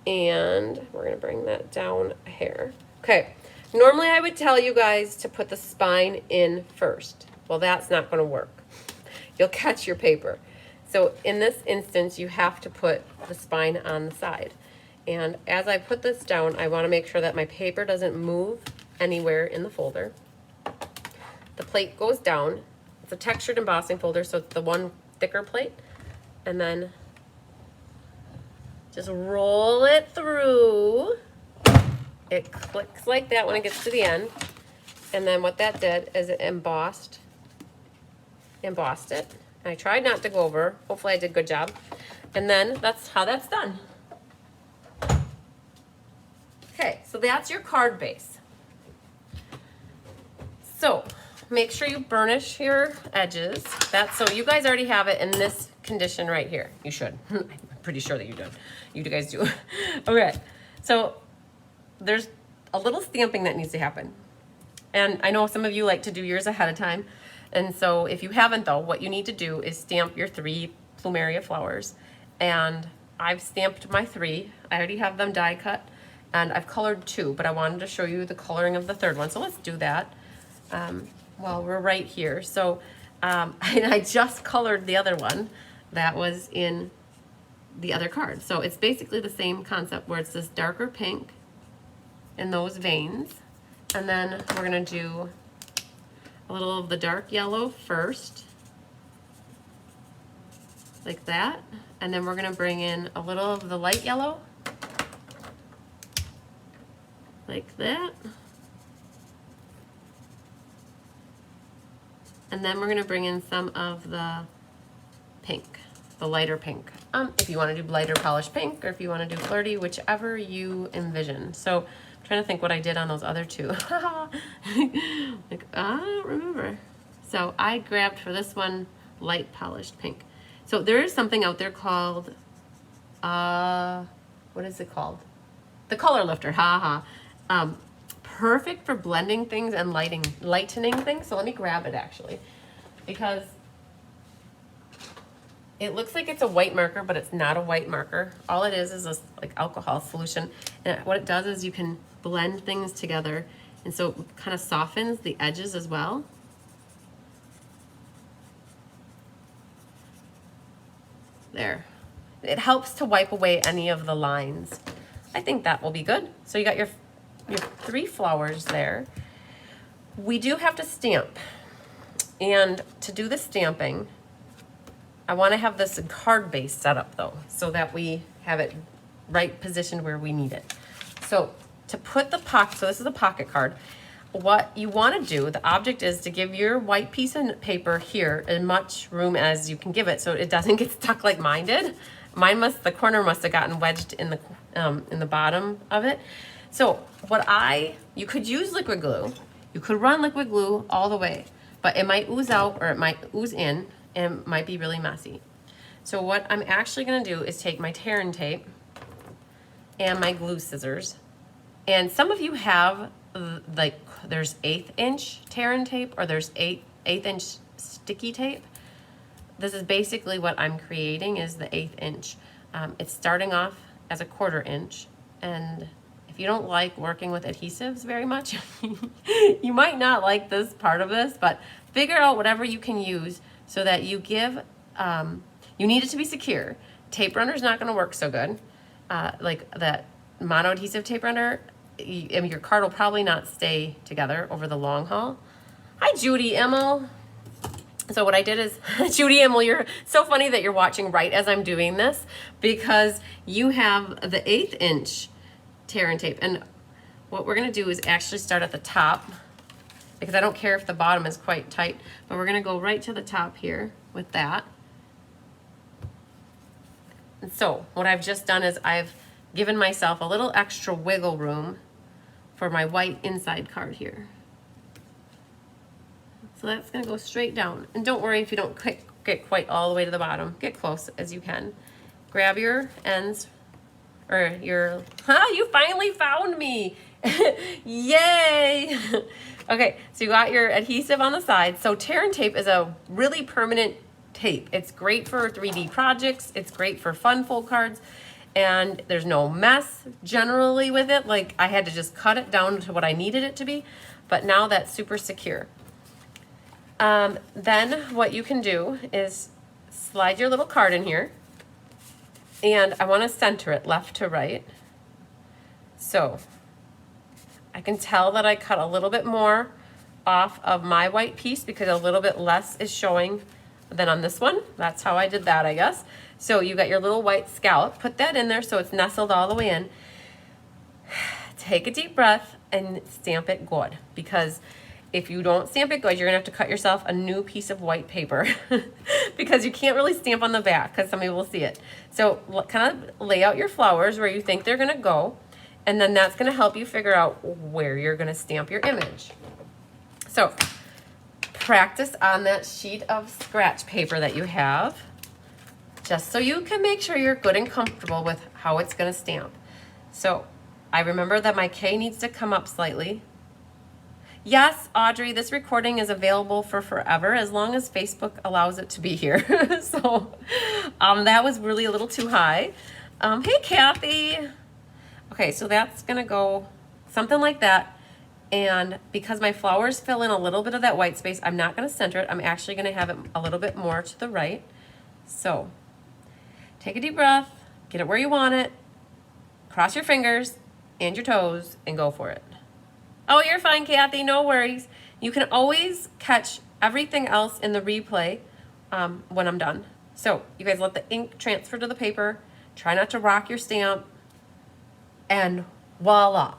And we're gonna bring that down a hair. Okay, normally I would tell you guys to put the spine in first. Well, that's not gonna work. You'll catch your paper. So in this instance, you have to put the spine on the side. And as I put this down, I wanna make sure that my paper doesn't move anywhere in the folder. The plate goes down. It's a textured embossing folder, so it's the one thicker plate. And then just roll it through. It clicks like that when it gets to the end. And then what that did is it embossed it. I tried not to go over. Hopefully I did a good job. And then that's how that's done. Okay, so that's your card base. So make sure you burnish your edges. So you guys already have it in this condition right here. You should. I'm pretty sure that you do. You guys do. Okay, so there's a little stamping that needs to happen. And I know some of you like to do yours ahead of time. And so if you haven't though, what you need to do is stamp your 3 plumeria flowers. And I've stamped my 3. I already have them die cut. And I've colored 2, but I wanted to show you the coloring of the 3rd one. So let's do that while we're right here. So I just colored the other one that was in the other card. So it's basically the same concept where it's this darker pink in those veins. And then we're gonna do a little of the dark yellow first, like that. And then we're gonna bring in a little of the light yellow, like that. And then we're gonna bring in some of the pink, the lighter pink. If you wanna do lighter polished pink, or if you wanna do flirty, whichever you envision. So I'm trying to think what I did on those other 2. Like, I don't remember. So I grabbed for this one, light polished pink. So there is something out there called, what is it called? The color lifter, perfect for blending things and lightening things. So let me grab it actually, because it looks like it's a white marker, but it's not a white marker. All it is a like alcohol solution. And what it does is you can blend things together. And so it kind of softens the edges as well. There. It helps to wipe away any of the lines. I think that will be good. So you got your 3 flowers there. We do have to stamp. And to do the stamping, I want to have this card base set up though, so that we have it right positioned where we need it. So to put the pocket, so this is a pocket card. What you want to do, the object is to give your white piece of paper here as much room as you can give it, so it doesn't get stuck like mine did. The corner must have gotten wedged in the bottom of it. So you could use liquid glue. You could run liquid glue all the way, but it might ooze out or it might ooze in and might be really messy. So what I'm actually gonna do is take my tear and tape and my glue scissors. And some of you have, like, there's 1/8 inch tear and tape, or there's 8 inch sticky tape. This is basically what I'm creating, is the 1/8 inch. It's starting off as a 1/4 inch. And if you don't like working with adhesives very much, you might not like this part of this, but figure out whatever you can use so that you give, you need it to be secure. Tape runner's not gonna work so good. Like that mono adhesive tape runner, your card will probably not stay together over the long haul. Hi, Judy Emmel. So what I did is, Judy Emmel, you're so funny that you're watching right as I'm doing this, because you have the 1/8 inch tear and tape. And what we're gonna do is actually start at the top, because I don't care if the bottom is quite tight, but we're gonna go right to the top here with that. And so what I've just done is I've given myself a little extra wiggle room for my white inside card here. So that's gonna go straight down. And don't worry if you don't get quite all the way to the bottom. Get close as you can. Grab your ends, or your, you finally found me. Yay. Okay, so you got your adhesive on the side. So tear and tape is a really permanent tape. It's great for 3D projects. It's great for fun fold cards. And there's no mess generally with it. Like I had to just cut it down to what I needed it to be. But now that's super secure. Then what you can do is slide your little card in here. And I want to center it left to right. So I can tell that I cut a little bit more off of my white piece because a little bit less is showing than on this one. That's how I did that, I guess. So you got your little white scallop. Put that in there so it's nestled all the way in. Take a deep breath and stamp it good, because if you don't stamp it good, you're gonna have to cut yourself a new piece of white paper because you can't really stamp on the back because somebody will see it. So kind of lay out your flowers where you think they're gonna go, and then that's gonna help you figure out where you're gonna stamp your image. So practice on that sheet of scratch paper that you have, just so you can make sure you're good and comfortable with how it's gonna stamp. So I remember that my K needs to come up slightly. Yes, Audrey, this recording is available for forever as long as Facebook allows it to be here. So that was really a little too high. Hey, Kathy. Okay, so that's gonna go something like that. And because my flowers fill in a little bit of that white space, I'm not gonna center it. I'm actually gonna have it a little bit more to the right. So take a deep breath, get it where you want it, cross your fingers and your toes and go for it. Oh, you're fine, Kathy, no worries. You can always catch everything else in the replay when I'm done. So you guys let the ink transfer to the paper, try not to rock your stamp, and voila.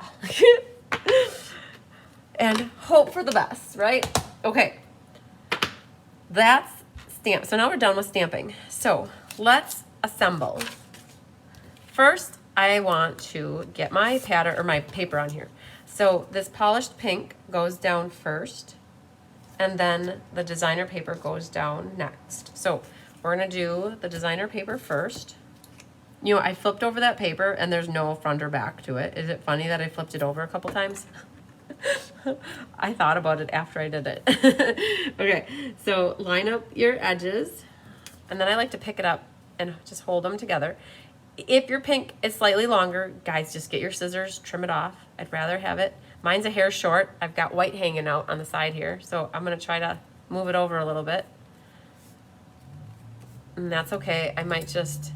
And hope for the best, right? Okay, that's stamp. So now we're done with stamping. So let's assemble. First, I want to get my pattern or my paper on here. So this polished pink goes down first, and then the designer paper goes down next. So we're gonna do the designer paper first. You know, I flipped over that paper and there's no front or back to it. Is it funny that I flipped it over a couple times? I thought about it after I did it. Okay, so line up your edges, and then I like to pick it up and just hold them together. If your pink is slightly longer, guys, just get your scissors, trim it off. I'd rather have it. Mine's a hair short. I've got white hanging out on the side here, so I'm gonna try to move it over a little bit. And that's okay. I might just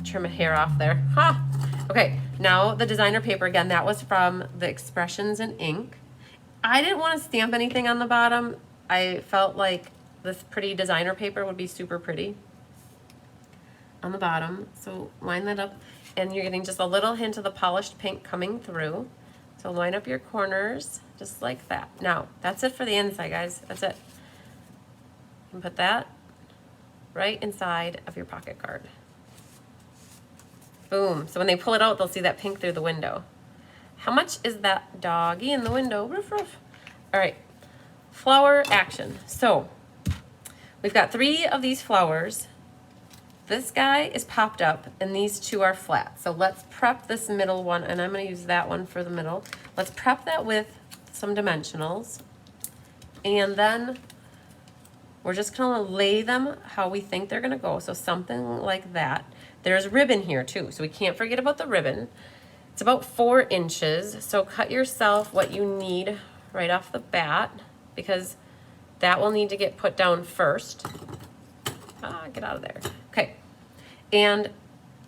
trim a hair off there. Ha! Okay, now the designer paper, again, that was from the Expressions in Ink. I didn't want to stamp anything on the bottom. I felt like this pretty designer paper would be super pretty on the bottom. So line that up, and you're getting just a little hint of the polished pink coming through. So line up your corners just like that. Now, that's it for the inside, guys. That's it. You can put that right inside of your pocket card. Boom. So when they pull it out, they'll see that pink through the window. How much is that doggy in the window? Roof, roof. All right, flower action. So we've got 3 of these flowers. This guy is popped up and these 2 are flat. So let's prep this middle one, and I'm gonna use that one for the middle. Let's prep that with some dimensionals. And then we're just gonna lay them how we think they're gonna go. So something like that. There's ribbon here too, so we can't forget about the ribbon. It's about 4 inches, so cut yourself what you need right off the bat, because that will need to get put down first. Get out of there. Okay, and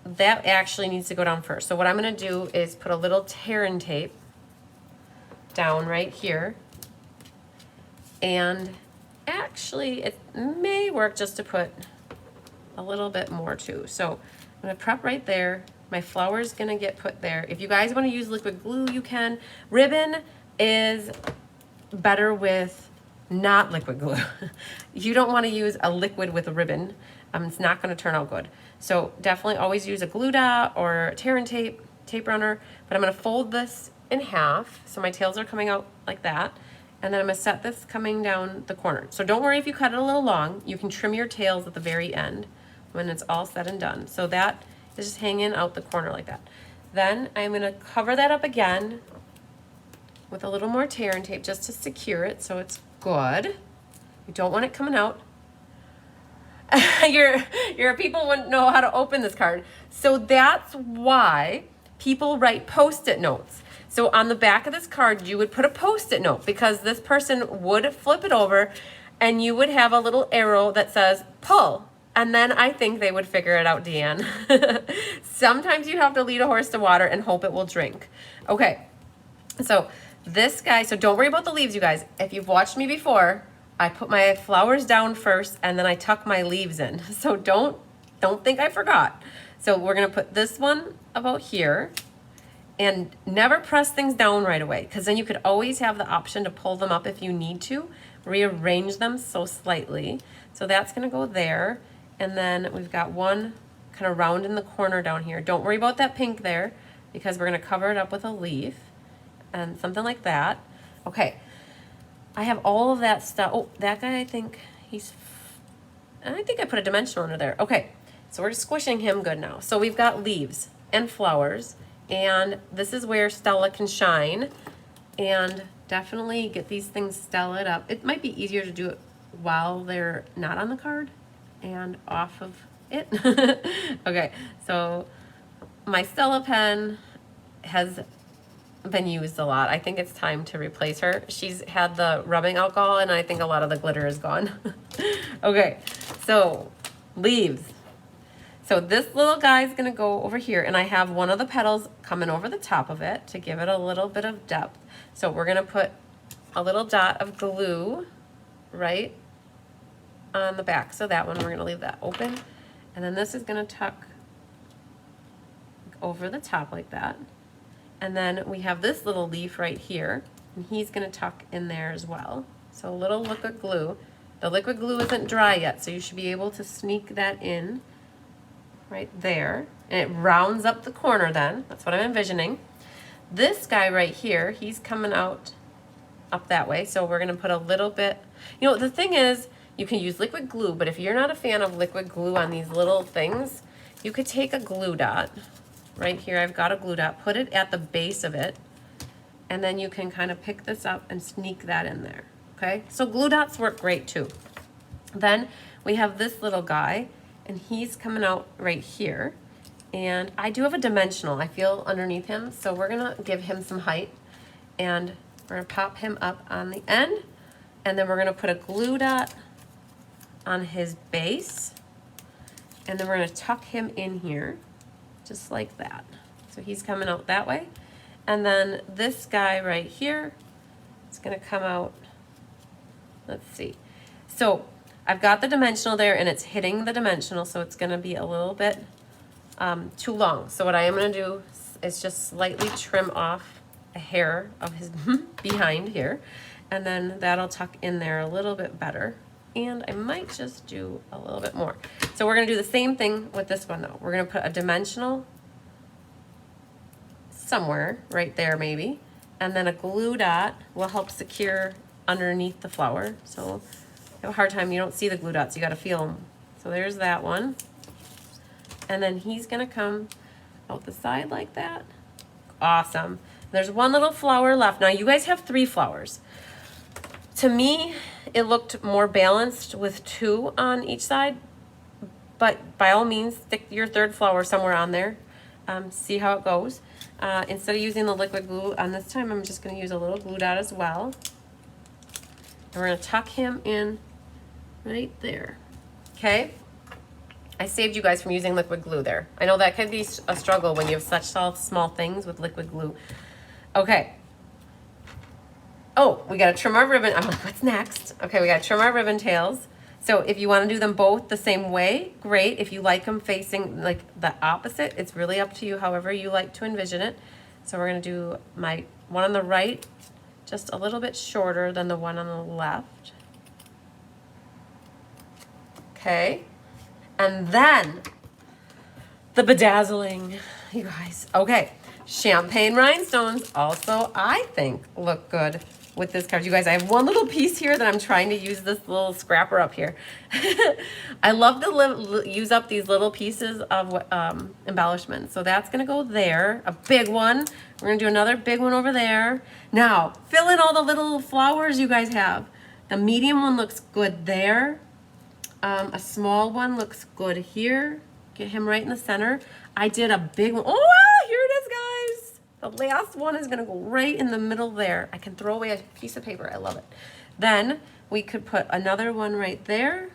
that actually needs to go down first. So what I'm gonna do is put a little tear and tape down right here, and actually it may work just to put a little bit more too. So I'm gonna prep right there. My flower's gonna get put there. If you guys wanna use liquid glue, you can. Ribbon is better with not liquid glue. You don't wanna use a liquid with a ribbon. It's not gonna turn out good. So definitely always use a glue dot or tear and tape runner. But I'm gonna fold this in half, so my tails are coming out like that. And then I'm gonna set this coming down the corner. So don't worry if you cut it a little long. You can trim your tails at the very end when it's all said and done. So that is just hanging out the corner like that. Then I'm gonna cover that up again with a little more tear and tape just to secure it so it's good. You don't want it coming out. your people wouldn't know how to open this card. So that's why people write Post-it notes. So on the back of this card, you would put a Post-it note because this person would flip it over and you would have a little arrow that says pull. And then I think they would figure it out, Deanne. Sometimes you have to lead a horse to water and hope it will drink. Okay, so this guy, so don't worry about the leaves, you guys. If you've watched me before, I put my flowers down first and then I tuck my leaves in. So don't think I forgot. So we're gonna put this one about here and never press things down right away because then you could always have the option to pull them up if you need to, rearrange them so slightly. So that's gonna go there. And then we've got one kind of round in the corner down here. Don't worry about that pink there because we're gonna cover it up with a leaf and something like that. Okay, I have all of that stuff. Oh, that guy, I think I put a dimensional under there. Okay, so we're squishing him good now. So we've got leaves and flowers, and this is where Stella can shine and definitely get these things stellaed up. It might be easier to do it while they're not on the card and off of it. Okay, so my Stella pen has been used a lot. I think it's time to replace her. She's had the rubbing alcohol and I think a lot of the glitter is gone. Okay, so leaves. So this little guy is gonna go over here and I have one of the petals coming over the top of it to give it a little bit of depth. So we're gonna put a little dot of glue right on the back. So that one, we're gonna leave that open. And then this is gonna tuck over the top like that. And then we have this little leaf right here, and he's gonna tuck in there as well. So a little liquid glue. The liquid glue isn't dry yet, so you should be able to sneak that in right there. And it rounds up the corner then. That's what I'm envisioning. This guy right here, he's coming out up that way. So we're gonna put a little bit, you know, the thing is, you can use liquid glue, but if you're not a fan of liquid glue on these little things, you could take a glue dot. Right here, I've got a glue dot, put it at the base of it, and then you can kind of pick this up and sneak that in there, okay? So glue dots work great too. Then we have this little guy, and he's coming out right here, and I do have a dimensional, I feel, underneath him, so we're gonna give him some height, and we're gonna pop him up on the end, and then we're gonna put a glue dot on his base, and then we're gonna tuck him in here, just like that. So he's coming out that way. And then this guy right here is gonna come out, let's see. So I've got the dimensional there and it's hitting the dimensional, so it's gonna be a little bit too long. So what I am gonna do is just slightly trim off a hair of his behind here, and then that'll tuck in there a little bit better. And I might just do a little bit more. So we're gonna do the same thing with this one though. We're gonna put a dimensional somewhere, right there maybe, and then a glue dot will help secure underneath the flower. So you have a hard time, you don't see the glue dots, you gotta feel them. So there's that one. And then he's gonna come out the side like that. Awesome. There's one little flower left. Now you guys have 3 flowers. To me, it looked more balanced with 2 on each side, but by all means, stick your 3rd flower somewhere on there. See how it goes. Instead of using the liquid glue, on this time, I'm just gonna use a little glue dot as well. And we're gonna tuck him in right there, okay? I saved you guys from using liquid glue there. I know that could be a struggle when you have such small things with liquid glue. Okay. Oh, we gotta trim our ribbon. I'm like, what's next? Okay, we gotta trim our ribbon tails. So if you wanna do them both the same way, great. If you like them facing like the opposite, it's really up to you, however you like to envision it. So we're gonna do my one on the right, just a little bit shorter than the one on the left. Okay, and then the bedazzling, you guys. Okay, champagne rhinestones also, I think, look good with this card. You guys, I have one little piece here that I'm trying to use this little scrapper up here. I love to use up these little pieces of embellishment. So that's gonna go there, a big one. We're gonna do another big one over there. Now, fill in all the little flowers you guys have. The medium one looks good there. A small one looks good here. Get him right in the center. I did a big one. Oh, here it is, guys. The last one is gonna go right in the middle there. I can throw away a piece of paper, I love it. Then we could put another one right there.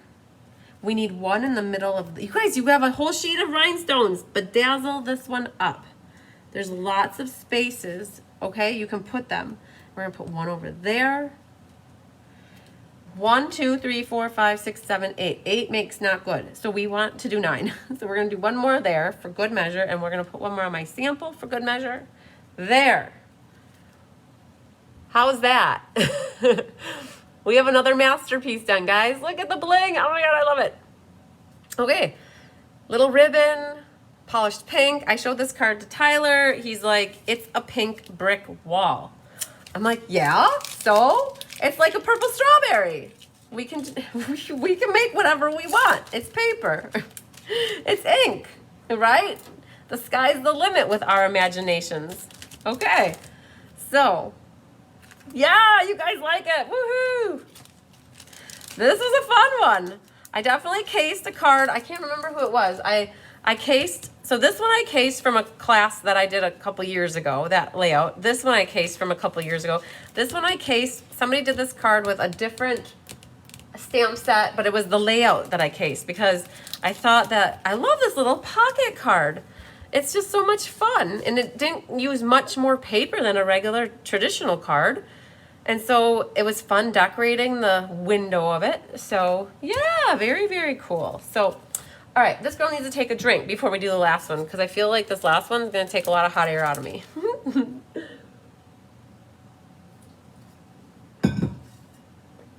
We need one in the middle of, you guys, you have a whole sheet of rhinestones. Bedazzle this one up. There's lots of spaces, okay? You can put them. We're gonna put one over there. 1, 2, 3, 4, 5, 6, 7, 8. 8 makes not good. So we want to do 9. So we're gonna do one more there for good measure, and we're gonna put one more on my sample for good measure. There. How's that? We have another masterpiece done, guys. Look at the bling. Oh my God, I love it. Okay, little ribbon, polished pink. I showed this card to Tyler. He's like, it's a pink brick wall. I'm like, yeah, so it's like a purple strawberry. We can make whatever we want. It's paper. It's ink, right? The sky's the limit with our imaginations. Okay, so yeah, you guys like it. Woohoo! This is a fun one. I definitely cased a card. I can't remember who it was. I cased, so this one I cased from a class that I did a couple years ago, that layout. This one I cased from a couple years ago. This one I cased, somebody did this card with a different stamp set, but it was the layout that I cased because I thought that, I love this little pocket card. It's just so much fun, and it didn't use much more paper than a regular traditional card. And so it was fun decorating the window of it. So yeah, very, very cool. So, all right, this girl needs to take a drink before we do the last one because I feel like this last one is gonna take a lot of hot air out of me.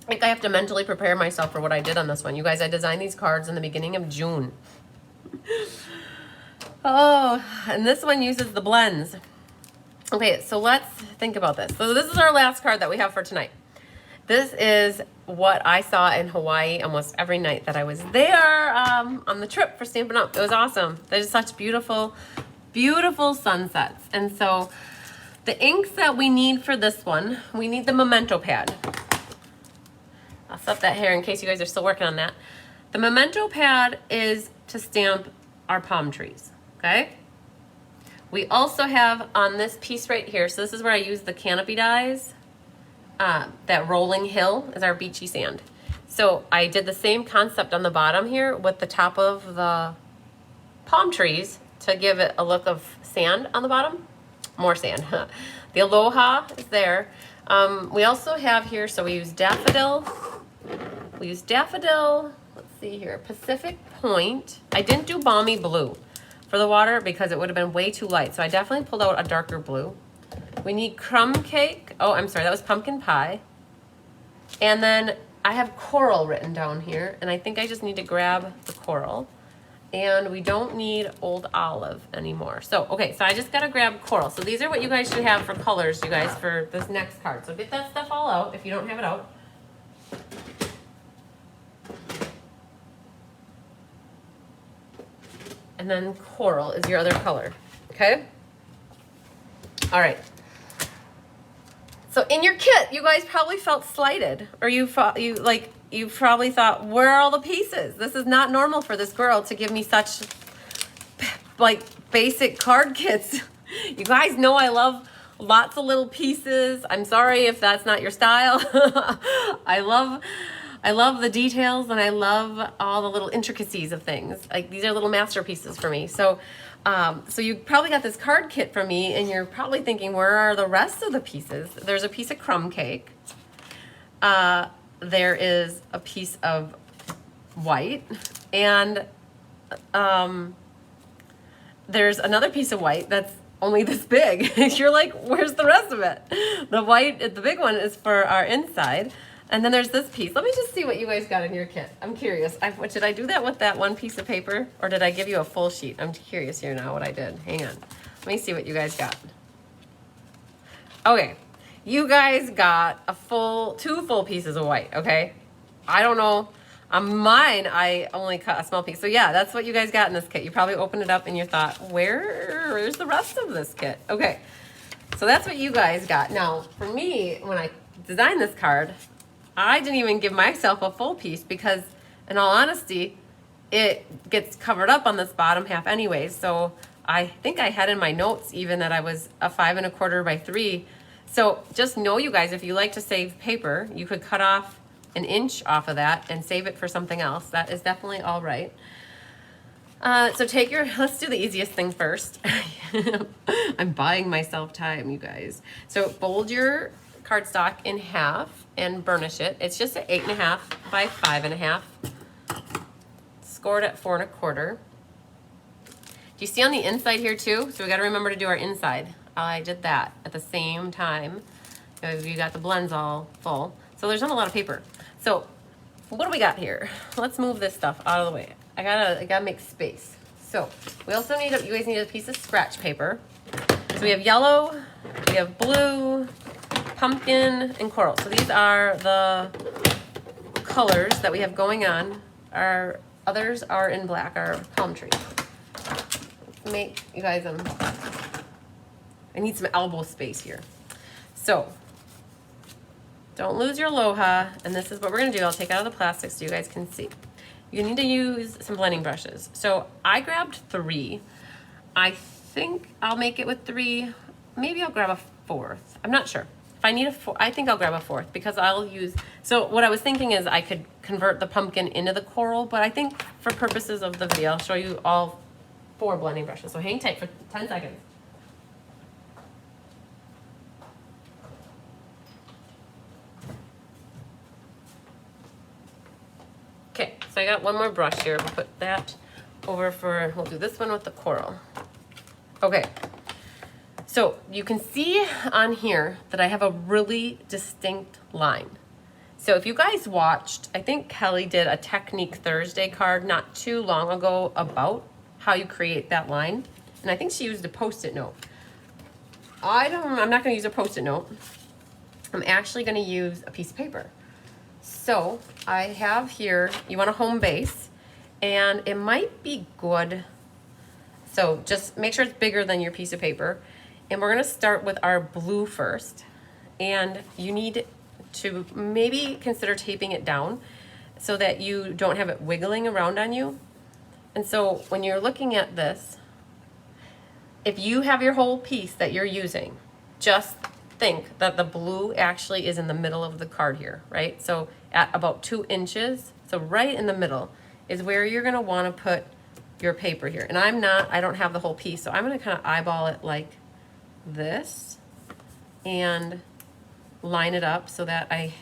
Like I have to mentally prepare myself for what I did on this one. You guys, I designed these cards in the beginning of June. Oh, and this one uses the blends. Okay, so let's think about this. So this is our last card that we have for tonight. This is what I saw in Hawaii almost every night that I was there on the trip for Stampin' Up. It was awesome. There's such beautiful, beautiful sunsets. And so the inks that we need for this one, we need the memento pad. I'll set that here in case you guys are still working on that. The memento pad is to stamp our palm trees, okay? We also have on this piece right here, so this is where I use the canopy dies. That rolling hill is our beachy sand. So I did the same concept on the bottom here with the top of the palm trees to give it a look of sand on the bottom. More sand. The aloha is there. We also have here, so we use daffodil. We use daffodil, let's see here, Pacific Point. I didn't do balmy blue for the water because it would have been way too light. So I definitely pulled out a darker blue. We need crumb cake. Oh, I'm sorry, that was pumpkin pie. And then I have coral written down here, and I think I just need to grab the coral. And we don't need old olive anymore. So, okay, so I just gotta grab coral. So these are what you guys should have for colors, you guys, for this next card. So get that stuff all out if you don't have it out. And then coral is your other color, okay? All right. So in your kit, you guys probably felt slighted, or you probably thought, where are all the pieces? This is not normal for this girl to give me such like basic card kits. You guys know I love lots of little pieces. I'm sorry if that's not your style. I love the details, and I love all the little intricacies of things. Like these are little masterpieces for me. So so you probably got this card kit from me, and you're probably thinking, where are the rest of the pieces? There's a piece of crumb cake. There is a piece of white, and there's another piece of white that's only this big. You're like, where's the rest of it? The white, the big one, is for our inside. And then there's this piece. Let me just see what you guys got in your kit. I'm curious. Did I do that with that one piece of paper? Or did I give you a full sheet? I'm curious here now what I did. Hang on. Let me see what you guys got. Okay. You guys got two full pieces of white, okay? I don't know. On mine, I only cut a small piece. So yeah, that's what you guys got in this kit. You probably opened it up and you thought, where's the rest of this kit? Okay, so that's what you guys got. Now, for me, when I designed this card, I didn't even give myself a full piece because, in all honesty, it gets covered up on this bottom half anyways. So I think I had in my notes even that I was a 5 1/4 by 3. So just know, you guys, if you like to save paper, you could cut off an inch off of that and save it for something else. That is definitely all right. So let's do the easiest thing first. I'm buying myself time, you guys. So fold your cardstock in half and burnish it. It's just an 8 1/2 by 5 1/2. Scored at 4 1/4. Do you see on the inside here too? So we got to remember to do our inside. I did that at the same time. You got the blends all full. So there's not a lot of paper. So what do we got here? Let's move this stuff out of the way. I gotta make space. So we also you guys need a piece of scratch paper. So we have yellow, we have blue, pumpkin, and coral. So these are the colors that we have going on. Our others are in black, our palm tree. Make you guys I need some elbow space here. So don't lose your aloha, and this is what we're gonna do. I'll take out of the plastic so you guys can see. You need to use some blending brushes. So I grabbed 3. I think I'll make it with 3. Maybe I'll grab a 4th. I'm not sure. If I need a 4th, I think I'll grab a 4th because I'll use, so what I was thinking is I could convert the pumpkin into the coral, but I think for purposes of the video, I'll show you all 4 blending brushes. So hang tight for 10 seconds. Okay, so I got one more brush here. We'll put that over we'll do this one with the coral. Okay, so you can see on here that I have a really distinct line. So if you guys watched, I think Kelly did a Technique Thursday card not too long ago about how you create that line. And I think she used a Post-it note. I'm not gonna use a Post-it note. I'm actually gonna use a piece of paper. So I have here, you want a home base, and it might be good. So just make sure it's bigger than your piece of paper. And we're gonna start with our blue first. And you need to maybe consider taping it down so that you don't have it wiggling around on you. And so when you're looking at this, if you have your whole piece that you're using, just think that the blue actually is in the middle of the card here, right? So at about 2 inches, so right in the middle is where you're gonna wanna put your paper here. And I don't have the whole piece, so I'm gonna kind of eyeball it like this and line it up so that I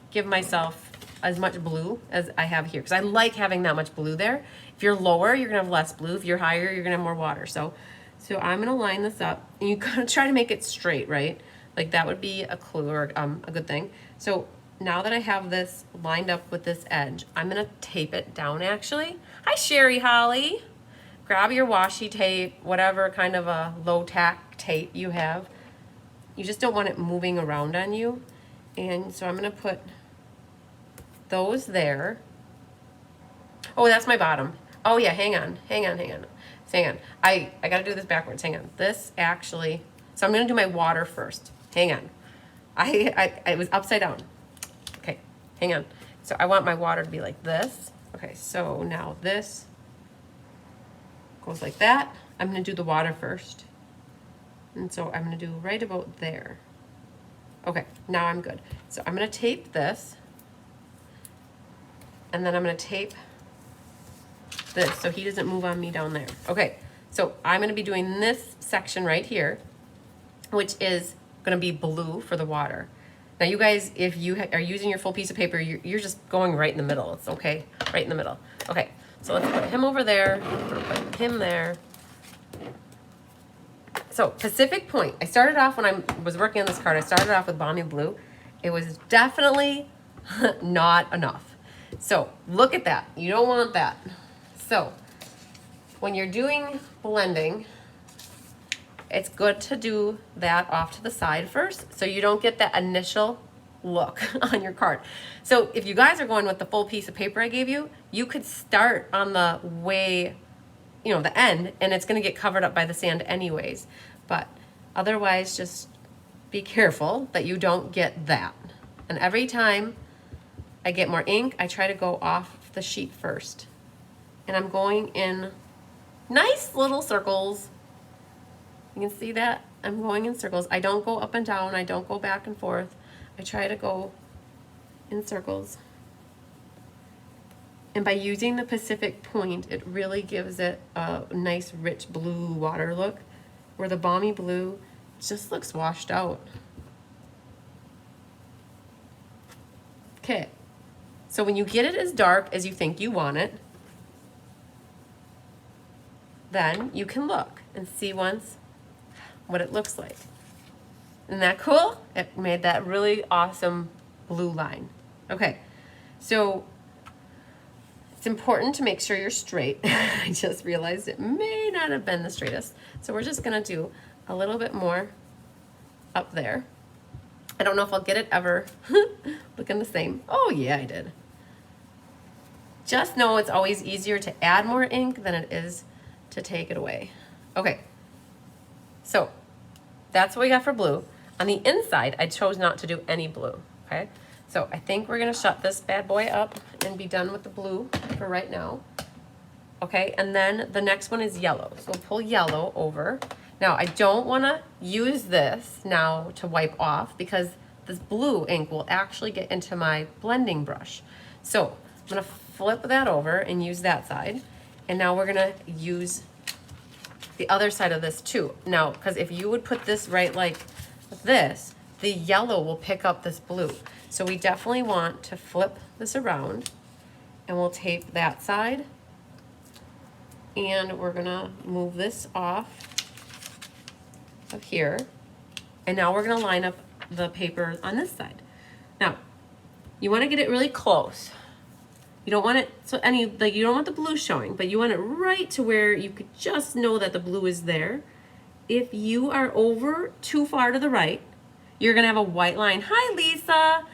give myself as much blue as I have here, because I like having that much blue there. If you're lower, you're gonna have less blue. If you're higher, you're gonna have more water. So I'm gonna line this up, and you gotta try to make it straight, right? Like that would be a clue or a good thing. So now that I have this lined up with this edge, I'm gonna tape it down actually. Hi, Sherry Holly. Grab your washi tape, whatever kind of a low tack tape you have. You just don't want it moving around on you. And so I'm gonna put those there. Oh, that's my bottom. Oh yeah, hang on. I gotta do this backwards, hang on. This actually, so I'm gonna do my water first. Hang on. I was upside down. Okay, hang on. So I want my water to be like this. Okay, so now this goes like that. I'm gonna do the water first. And so I'm gonna do right about there. Okay, now I'm good. So I'm gonna tape this. And then I'm gonna tape this so he doesn't move on me down there. Okay, so I'm gonna be doing this section right here, which is gonna be blue for the water. Now you guys, if you are using your full piece of paper, you're just going right in the middle. It's okay, right in the middle. Okay, so let's put him over there, put him there. So Pacific Point, I started off when I was working on this card, I started off with Balmy Blue. It was definitely not enough. So look at that, you don't want that. So when you're doing blending, it's good to do that off to the side first so you don't get that initial look on your card. So if you guys are going with the full piece of paper I gave you, you could start on the way, you know, the end, and it's going to get covered up by the sand anyways. But otherwise, just be careful that you don't get that. And every time I get more ink, I try to go off the sheet first. And I'm going in nice little circles. You can see that I'm going in circles. I don't go up and down. I don't go back and forth. I try to go in circles. And by using the Pacific Point, it really gives it a nice rich blue water look, where the balmy blue just looks washed out. Okay, so when you get it as dark as you think you want it, then you can look and see once what it looks like. Isn't that cool? It made that really awesome blue line. Okay, so it's important to make sure you're straight. I just realized it may not have been the straightest. So we're just gonna do a little bit more up there. I don't know if I'll get it ever looking the same. Oh yeah, I did. Just know it's always easier to add more ink than it is to take it away. Okay, so that's what we got for blue. On the inside, I chose not to do any blue, okay? So I think we're gonna shut this bad boy up and be done with the blue for right now. Okay, and then the next one is yellow. So we'll pull yellow over. Now I don't wanna use this now to wipe off because this blue ink will actually get into my blending brush. So I'm gonna flip that over and use that side. And now we're gonna use the other side of this too. Now, because if you would put this right like this, the yellow will pick up this blue. So we definitely want to flip this around, and we'll tape that side. And we're gonna move this off of here. And now we're gonna line up the paper on this side. Now, you wanna get it really close. You don't want it, you don't want the blue showing, but you want it right to where you could just know that the blue is there. If you are over too far to the right, you're gonna have a white line. Hi, Lisa.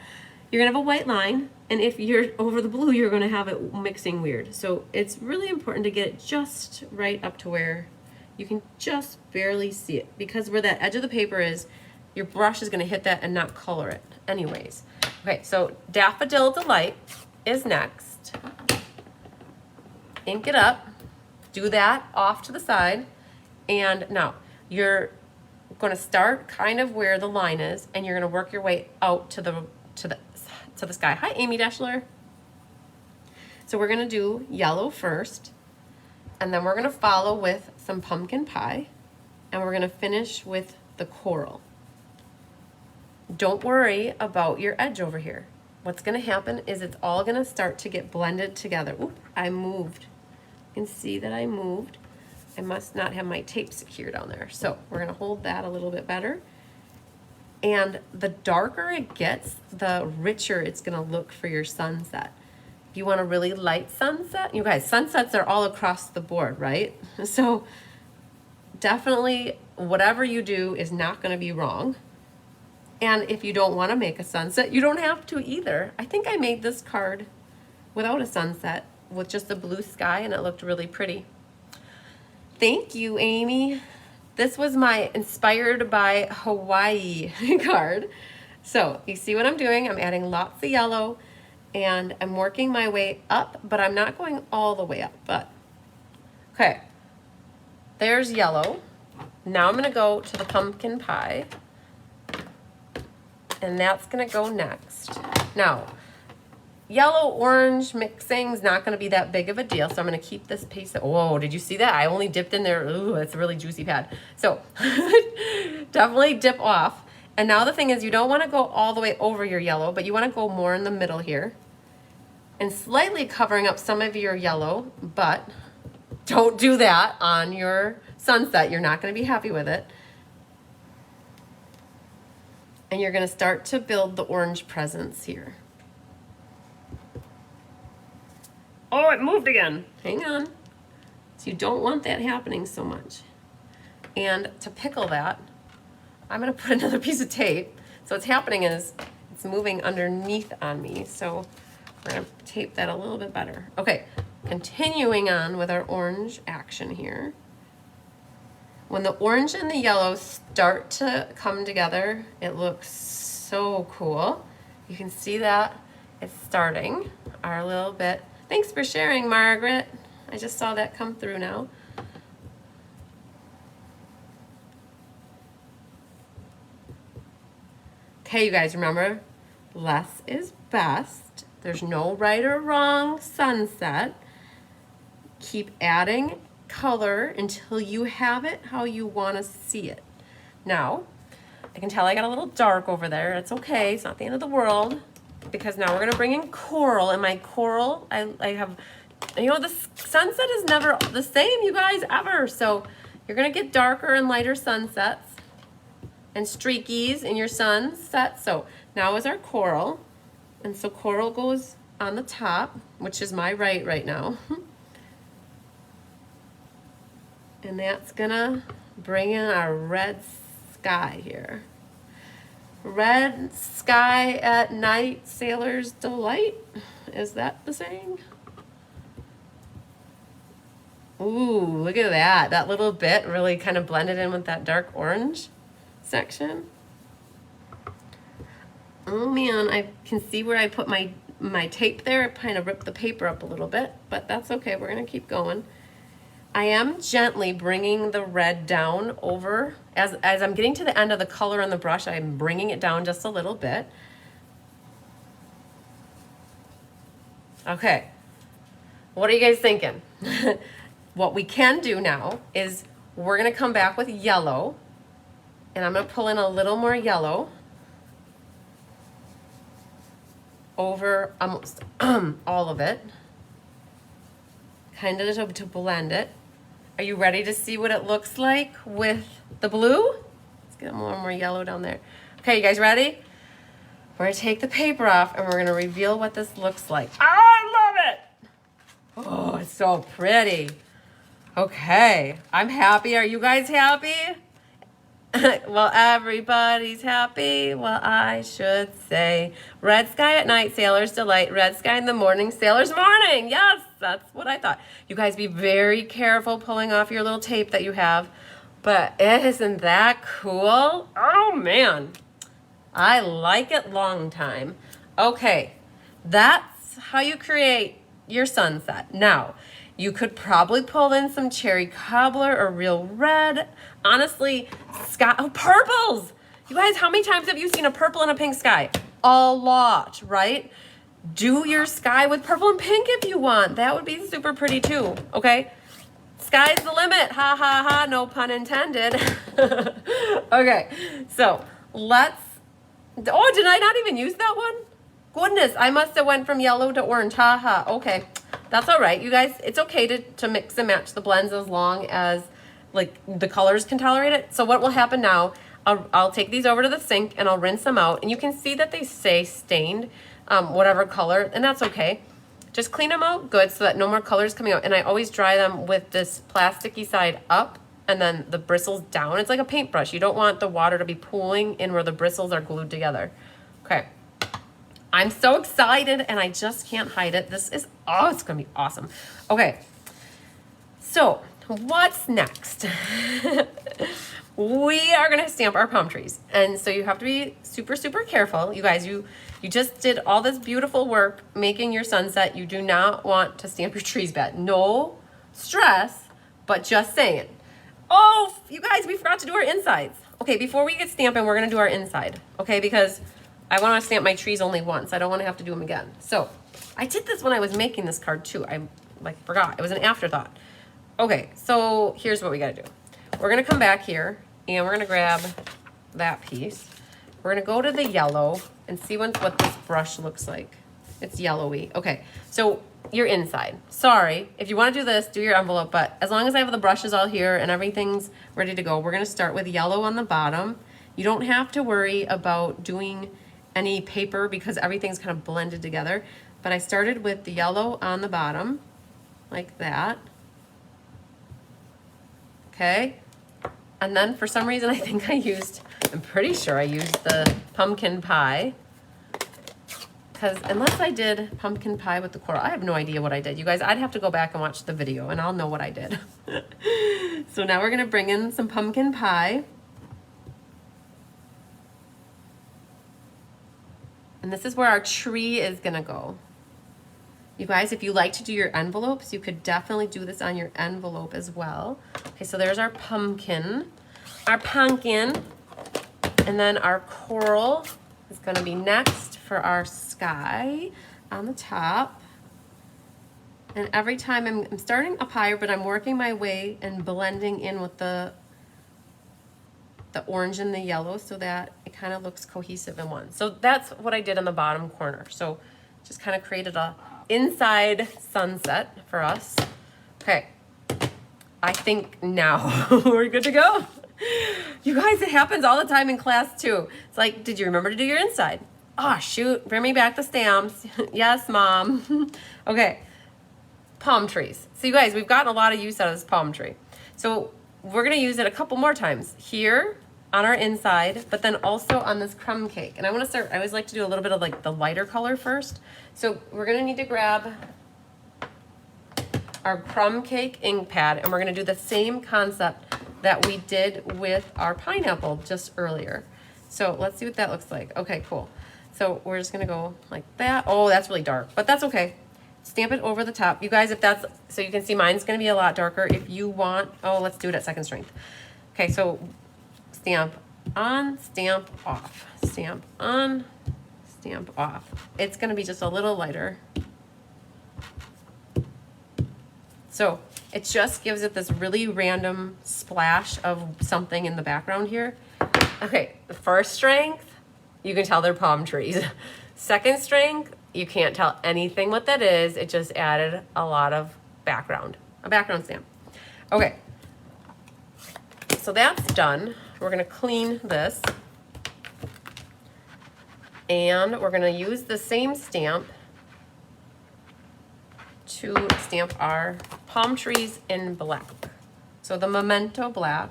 You're gonna have a white line, and if you're over the blue, you're gonna have it mixing weird. So it's really important to get it just right up to where you can just barely see it, because where that edge of the paper is, your brush is gonna hit that and not color it anyways. Okay, so Daffodil Delight is next. Ink it up, do that off to the side, and now you're going to start kind of where the line is, and you're going to work your way out to the sky. Hi, Amy Deschler. So we're going to do yellow first, and then we're going to follow with some pumpkin pie, and we're going to finish with the coral. Don't worry about your edge over here. What's going to happen is it's all going to start to get blended together. Oop, I moved. You can see that I moved. I must not have my tape secure down there. So we're going to hold that a little bit better. And the darker it gets, the richer it's going to look for your sunset. If you want a really light sunset, you guys, sunsets are all across the board, right? So definitely whatever you do is not going to be wrong. And if you don't want to make a sunset, you don't have to either. I think I made this card without a sunset with just a blue sky, and it looked really pretty. Thank you, Amy. This was my Inspired by Hawaii card. So you see what I'm doing? I'm adding lots of yellow, and I'm working my way up, but I'm not going all the way up. But okay, there's yellow. Now I'm going to go to the pumpkin pie. And that's gonna go next. Now, yellow-orange mixing is not gonna be that big of a deal, so I'm gonna keep this piece of, whoa, did you see that? I only dipped in there. Ooh, it's a really juicy pad. So definitely dip off. And now the thing is, you don't wanna go all the way over your yellow, but you wanna go more in the middle here. And slightly covering up some of your yellow, but don't do that on your sunset. You're not gonna be happy with it. And you're gonna start to build the orange presence here. Oh, it moved again. Hang on. So you don't want that happening so much. And to pickle that, I'm gonna put another piece of tape. So what's happening is it's moving underneath on me. So we're gonna tape that a little bit better. Okay, continuing on with our orange action here. When the orange and the yellow start to come together, it looks so cool. You can see that it's starting our little bit. Thanks for sharing, Margaret. I just saw that come through now. Okay, you guys, remember, less is best. There's no right or wrong sunset. Keep adding color until you have it how you want to see it. Now, I can tell I got a little dark over there. It's okay, it's not the end of the world, because now we're gonna bring in coral. And my coral, I have, you know, the sunset is never the same, you guys, ever. So you're gonna get darker and lighter sunsets and streakies in your sunset. So now is our coral. And so coral goes on the top, which is my right now. And that's gonna bring in our red sky here. Red sky at night, sailor's delight. Is that the saying? Ooh, look at that. That little bit really kind of blended in with that dark orange section. Oh man, I can see where I put my tape there. I kind of ripped the paper up a little bit, but that's okay. We're gonna keep going. I am gently bringing the red down over. As I'm getting to the end of the color on the brush, I'm bringing it down just a little bit. Okay, what are you guys thinking? What we can do now is we're gonna come back with yellow, and I'm gonna pull in a little more yellow over almost all of it, kind of to blend it. Are you ready to see what it looks like with the blue? Let's get more and more yellow down there. Okay, you guys ready? We're gonna take the paper off and we're gonna reveal what this looks like. Oh, I love it! Oh, it's so pretty. Okay, I'm happy. Are you guys happy? Well, everybody's happy. Well, I should say, red sky at night, sailor's delight. Red sky in the morning, sailor's morning. Yes, that's what I thought. You guys be very careful pulling off your little tape that you have. But isn't that cool? Oh, man. I like it long time. Okay, that's how you create your sunset. Now, you could probably pull in some cherry cobbler or real red. Honestly, sky, oh, purples. You guys, how many times have you seen a purple and a pink sky? A lot, right? Do your sky with purple and pink if you want. That would be super pretty too, okay? Sky's the limit, ha ha ha, no pun intended. Okay, so let's, oh, did I not even use that one? Goodness, I must have went from yellow to orange, ha ha, okay. That's all right, you guys. It's okay to mix and match the blends as long as like the colors can tolerate it. So what will happen now, I'll take these over to the sink and I'll rinse them out. And you can see that they say stained, whatever color, and that's okay. Just clean them out good so that no more colors coming out. And I always dry them with this plasticky side up and then the bristles down. It's like a paintbrush. You don't want the water to be pooling in where the bristles are glued together. Okay. I'm so excited and I just can't hide it. This is, oh, it's gonna be awesome. Okay, so what's next? We are gonna stamp our palm trees. And so you have to be super, super careful. You guys, you just did all this beautiful work making your sunset. You do not want to stamp your trees bad. No stress, but just saying. Oh, you guys, we forgot to do our insides. Okay, before we get stamping, we're gonna do our inside, okay? Because I want to stamp my trees only once. I don't want to have to do them again. So I did this when I was making this card too. I forgot. It was an afterthought. Okay, so here's what we got to do. We're going to come back here and we're going to grab that piece. We're going to go to the yellow and see what this brush looks like. It's yellowy. Okay, so your inside. Sorry, if you want to do this, do your envelope. But as long as I have the brushes all here and everything's ready to go, we're going to start with yellow on the bottom. You don't have to worry about doing any paper because everything's kind of blended together. But I started with the yellow on the bottom, like that. Okay. And then for some reason, I'm pretty sure I used the pumpkin pie. Because unless I did pumpkin pie with the coral, I have no idea what I did. You guys, I'd have to go back and watch the video and I'll know what I did. So now we're gonna bring in some pumpkin pie. And this is where our tree is gonna go. You guys, if you like to do your envelopes, you could definitely do this on your envelope as well. Okay, so there's our pumpkin. And then our coral is gonna be next for our sky on the top. And every time I'm starting up higher, but I'm working my way and blending in with the orange and the yellow so that it kind of looks cohesive in one. So that's what I did in the bottom corner. So just kind of created a inside sunset for us. Okay, I think now we're good to go. You guys, it happens all the time in class too. It's like, did you remember to do your inside? Oh, shoot, bring me back the stamps. Yes, Mom. Okay, palm trees. So you guys, we've gotten a lot of use out of this palm tree. So we're gonna use it a couple more times here on our inside, but then also on this crumb cake. And I wanna start, I always like to do a little bit of like the lighter color first. So we're gonna need to grab our crumb cake ink pad and we're gonna do the same concept that we did with our pineapple just earlier. So let's see what that looks like. Okay, cool. So we're just gonna go like that. Oh, that's really dark, but that's okay. Stamp it over the top. You guys, if that's, so you can see mine's gonna be a lot darker. If you want, oh, let's do it at second strength. Okay, so stamp on, stamp off, stamp on, stamp off. It's gonna be just a little lighter. So it just gives it this really random splash of something in the background here. Okay, the first strength, you can tell they're palm trees. Second strength, you can't tell anything what that is. It just added a lot of background, a background stamp. Okay, so that's done. We're gonna clean this. And we're gonna use the same stamp to stamp our palm trees in black. So the Memento black.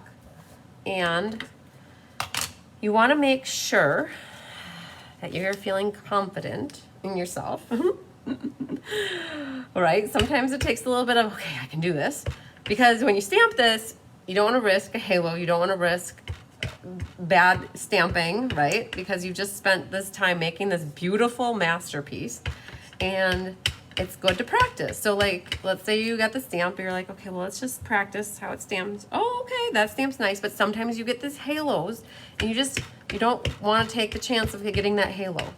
And you wanna make sure that you're feeling confident in yourself. All right, sometimes it takes a little bit of, okay, I can do this. Because when you stamp this, you don't wanna risk a halo, you don't wanna risk bad stamping, right? Because you just spent this time making this beautiful masterpiece and it's good to practice. So like, let's say you got the stamp, you're like, okay, well, let's just practice how it stamps. Oh, okay, that stamp's nice, but sometimes you get these halos and you don't want to take the chance of getting that halo.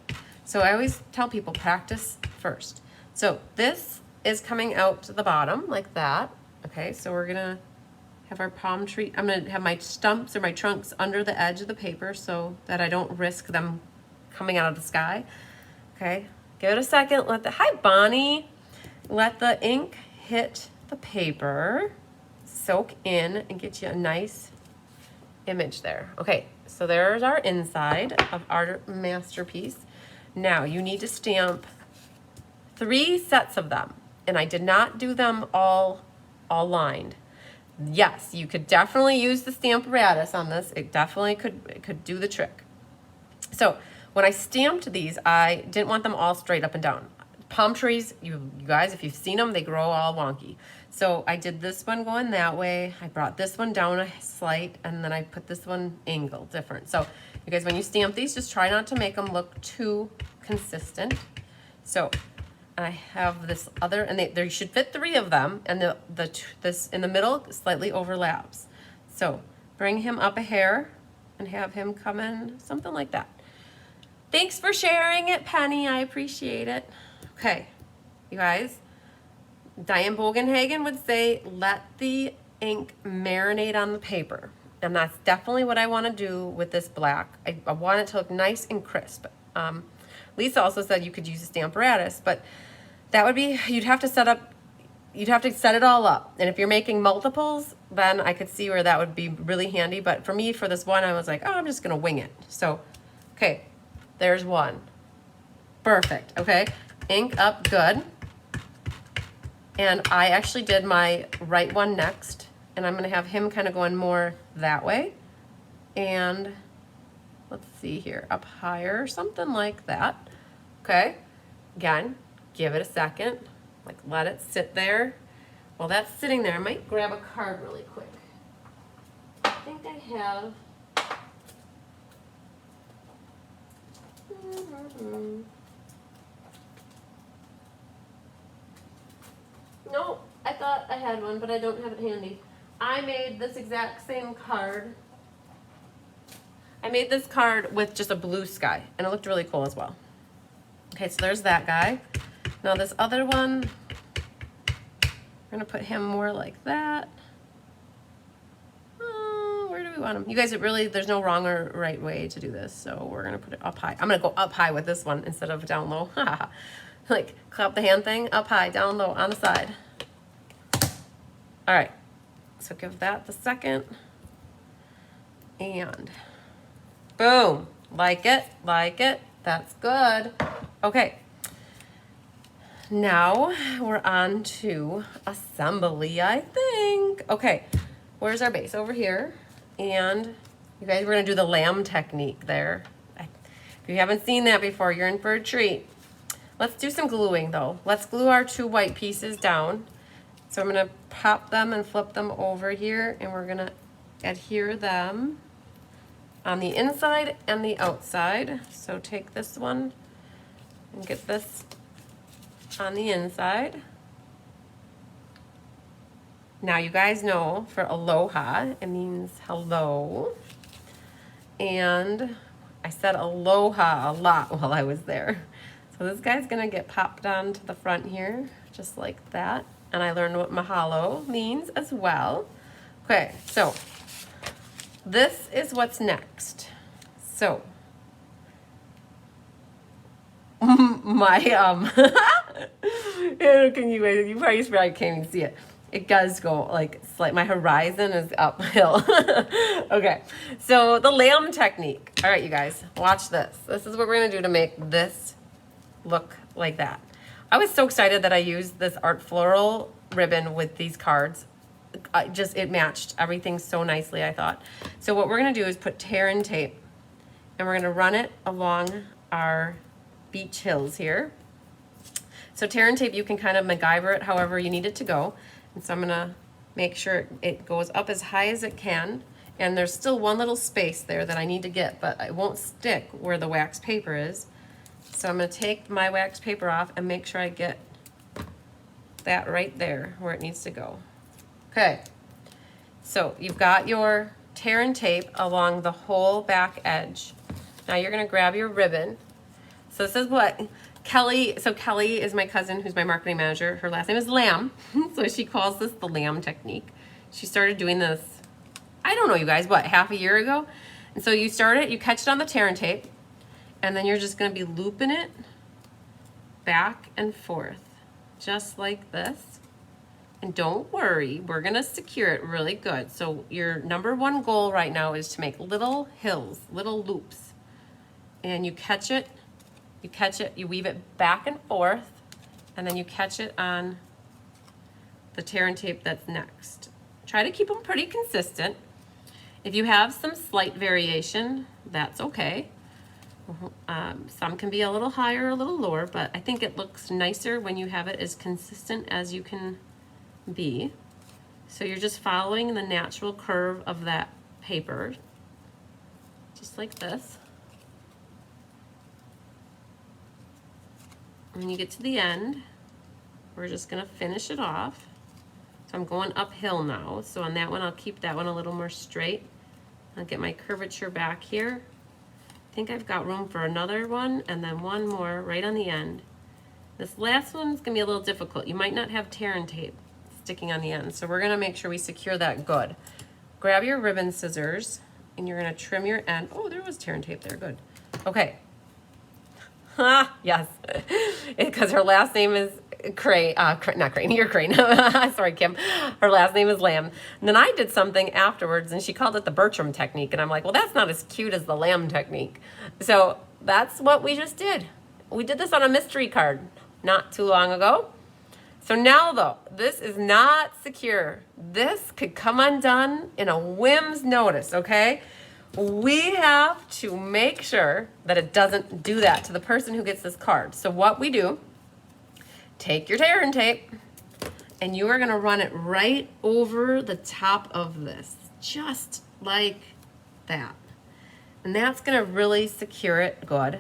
So I always tell people practice first. So this is coming out to the bottom like that. Okay, so we're gonna have our palm tree. I'm gonna have my stumps or my trunks under the edge of the paper so that I don't risk them coming out of the sky. Okay, give it a second. Hi Bonnie. Let the ink hit the paper, soak in, and get you a nice image there. Okay, so there's our inside of our masterpiece. Now you need to stamp 3 sets of them, and I did not do them all lined. Yes, you could definitely use the stamp apparatus on this. It definitely could do the trick. So when I stamped these, I didn't want them all straight up and down. Palm trees, you guys, if you've seen them, they grow all wonky. So I did this one going that way. I brought this one down a slight, and then I put this one angled different. So you guys, when you stamp these, just try not to make them look too consistent. So I have this other, and there should fit 3 of them, and this in the middle slightly overlaps. So bring him up a hair and have him come in something like that. Thanks for sharing it, Penny. I appreciate it. Okay, you guys, Diane Bogenhagen would say, let the ink marinate on the paper. And that's definitely what I want to do with this black. I want it to look nice and crisp. Lisa also said you could use a stamp apparatus, but that would be, you'd have to set it all up. And if you're making multiples, then I could see where that would be really handy. But for me, for this one, I was like, oh, I'm just gonna wing it. So, okay, there's one. Perfect, okay. Ink up good. And I actually did my right one next, and I'm gonna have him kind of going more that way. And let's see here, up higher, something like that. Okay, again, give it a second, like let it sit there. While that's sitting there, I might grab a card really quick. I think I have, no, I thought I had one, but I don't have it handy. I made this exact same card. I made this card with just a blue sky, and it looked really cool as well. Okay, so there's that guy. Now this other one, we're gonna put him more like that. Where do we want him? You guys, there's no wrong or right way to do this, so we're gonna put it up high. I'm gonna go up high with this one instead of down low. Like, clap the hand thing, up high, down low, on the side. All right, so give that the second. And boom, like it, that's good. Okay, now we're on to assembly, I think. Okay, where's our base? Over here. And you guys, we're gonna do the lamb technique there. If you haven't seen that before, you're in for a treat. Let's do some gluing though. Let's glue our 2 white pieces down. So I'm gonna pop them and flip them over here, and we're gonna adhere them on the inside and the outside. So take this one and get this on the inside. Now you guys know for aloha, it means hello. And I said aloha a lot while I was there. So this guy's gonna get popped onto the front here, just like that. And I learned what mahalo means as well. Okay, so this is what's next. So my can you probably can't even see it. It does go like it's like my horizon is uphill. Okay, so the lamb technique. All right, you guys, watch this. This is what we're gonna do to make this look like that. I was so excited that I used this art floral ribbon with these cards. It matched everything so nicely, I thought. So what we're gonna do is put tear and tape, and we're gonna run it along our beach hills here. So tear and tape, you can kind of MacGyver it however you need it to go. And so I'm gonna make sure it goes up as high as it can. And there's still one little space there that I need to get, but it won't stick where the wax paper is. So I'm gonna take my wax paper off and make sure I get that right there where it needs to go. Okay, so you've got your tear and tape along the whole back edge. Now you're gonna grab your ribbon. So this is what Kelly is my cousin who's my marketing manager. Her last name is Lamb, so she calls this the lamb technique. She started doing this, I don't know you guys, what, half a year ago? And so you catch it on the tear and tape, and then you're just gonna be looping it back and forth, just like this. And don't worry, we're gonna secure it really good. So your #1 goal right now is to make little hills, little loops. And you catch it, you weave it back and forth, and then you catch it on the tear and tape that's next. Try to keep them pretty consistent. If you have some slight variation, that's okay. Some can be a little higher, a little lower, but I think it looks nicer when you have it as consistent as you can be. So you're just following the natural curve of that paper, just like this. When you get to the end, we're just gonna finish it off. So I'm going uphill now. So on that one, I'll keep that one a little more straight. I'll get my curvature back here. I think I've got room for another one and then one more right on the end. This last one's gonna be a little difficult. You might not have tear and tape sticking on the end. So we're gonna make sure we secure that good. Grab your ribbon scissors and you're gonna trim your end. Oh, there was tear and tape there, good. Okay. Yes, because her last name is Crane, not Crane, you're Crane. Sorry, Kim. Her last name is Lamb. And then I did something afterwards and she called it the Bertram technique. And I'm like, well, that's not as cute as the lamb technique. So that's what we just did. We did this on a mystery card not too long ago. So now though, this is not secure. This could come undone in a whim's notice, okay? We have to make sure that it doesn't do that to the person who gets this card. So what we do, take your tear and tape, and you are gonna run it right over the top of this, just like that. And that's gonna really secure it good.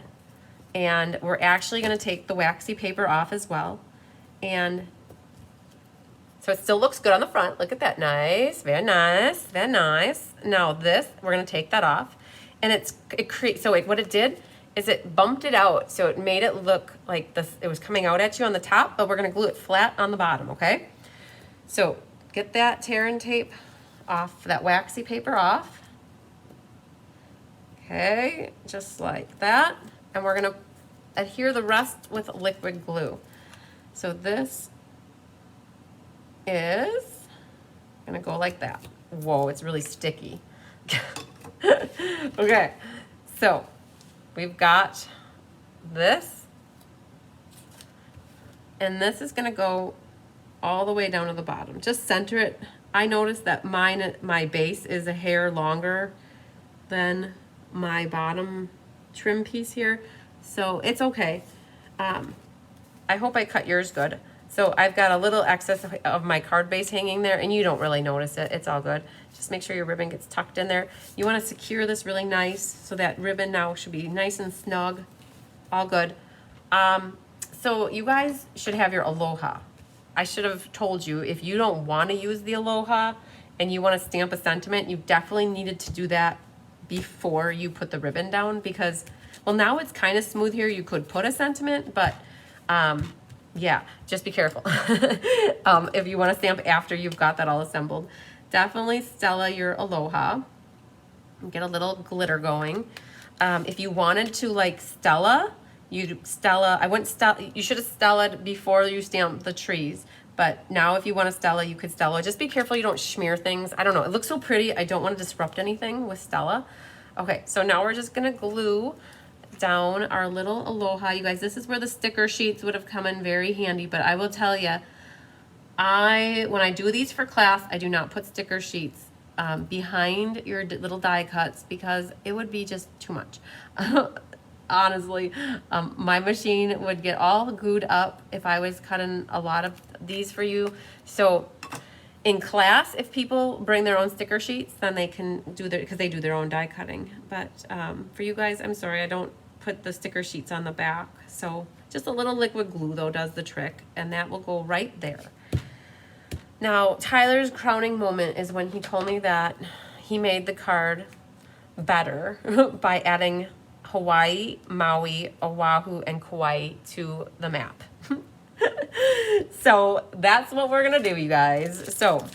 And we're actually gonna take the waxy paper off as well. And so it still looks good on the front. Look at that, nice, very nice, very nice. Now this, we're gonna take that off. And what it did is it bumped it out. So it made it look like this, it was coming out at you on the top, but we're gonna glue it flat on the bottom, okay? So get that tear and tape off, that waxy paper off. Okay, just like that. And we're gonna adhere the rest with liquid glue. So this is gonna go like that. Whoa, it's really sticky. Okay, so we've got this, and this is gonna go all the way down to the bottom. Just center it. I noticed that my base is a hair longer than my bottom trim piece here, so it's okay. I hope I cut yours good. So I've got a little excess of my card base hanging there, and you don't really notice it. It's all good. Just make sure your ribbon gets tucked in there. You want to secure this really nice, so that ribbon now should be nice and snug. All good. So you guys should have your Aloha. I should have told you, if you don't want to use the Aloha and you want to stamp a sentiment, you definitely needed to do that before you put the ribbon down, because, well, now it's kind of smooth here. You could put a sentiment, but yeah, just be careful. If you want to stamp after you've got that all assembled, definitely Stella your Aloha. Get a little glitter going. If you wanted to like Stella, you should have Stellaed before you stamped the trees. But now if you want to Stella, you could Stella. Just be careful you don't smear things. I don't know, it looks so pretty. I don't want to disrupt anything with Stella. Okay, so now we're just gonna glue down our little Aloha. You guys, this is where the sticker sheets would have come in very handy, but I will tell you, when I do these for class, I do not put sticker sheets behind your little die cuts, because it would be just too much. Honestly, my machine would get all gooed up if I was cutting a lot of these for you. So in class, if people bring their own sticker sheets, then they can because they do their own die cutting. But for you guys, I'm sorry, I don't put the sticker sheets on the back. So just a little liquid glue though does the trick, and that will go right there. Now, Tyler's crowning moment is when he told me that he made the card better by adding Hawaii, Maui, Oahu, and Kauai to the map. So that's what we're gonna do, you guys. So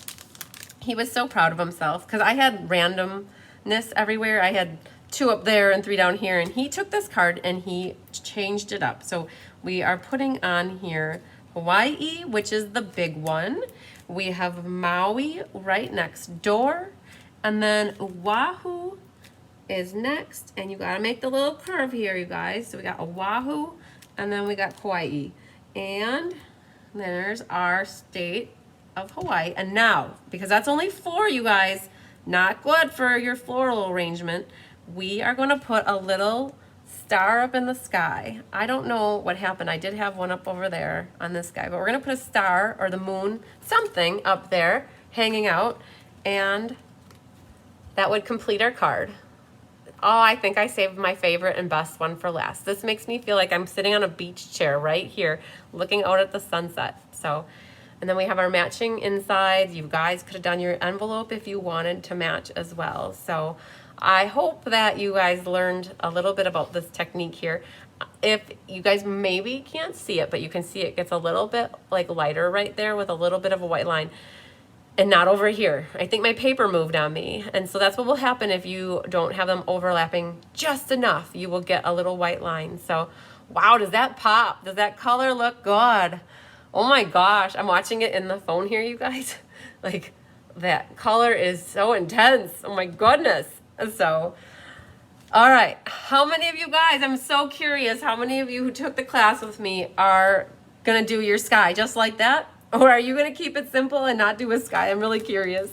he was so proud of himself, because I had randomness everywhere. I had 2 up there and 3 down here, and he took this card and he changed it up. So we are putting on here Hawaii, which is the big one. We have Maui right next door, and then Oahu is next, and you gotta make the little curve here, you guys. So we got Oahu, and then we got Kauai, and there's our state of Hawaii. And now, because that's only 4, you guys, not good for your floral arrangement, we are gonna put a little star up in the sky. I don't know what happened. I did have one up over there on this guy, but we're gonna put a star or the moon, something up there hanging out, and that would complete our card. Oh, I think I saved my favorite and best one for last. This makes me feel like I'm sitting on a beach chair right here looking out at the sunset. So, and then we have our matching inside. You guys could have done your envelope if you wanted to match as well. So I hope that you guys learned a little bit about this technique here. If you guys maybe can't see it, but you can see it gets a little bit like lighter right there with a little bit of a white line. And not over here. I think my paper moved on me. And so that's what will happen if you don't have them overlapping just enough. You will get a little white line. So, wow, does that pop? Does that color look good? Oh my gosh, I'm watching it in the phone here, you guys. Like, that color is so intense. Oh my goodness. So, all right, how many of you guys, I'm so curious, how many of you who took the class with me are gonna do your sky just like that? Or are you going to keep it simple and not do a sky? I'm really curious.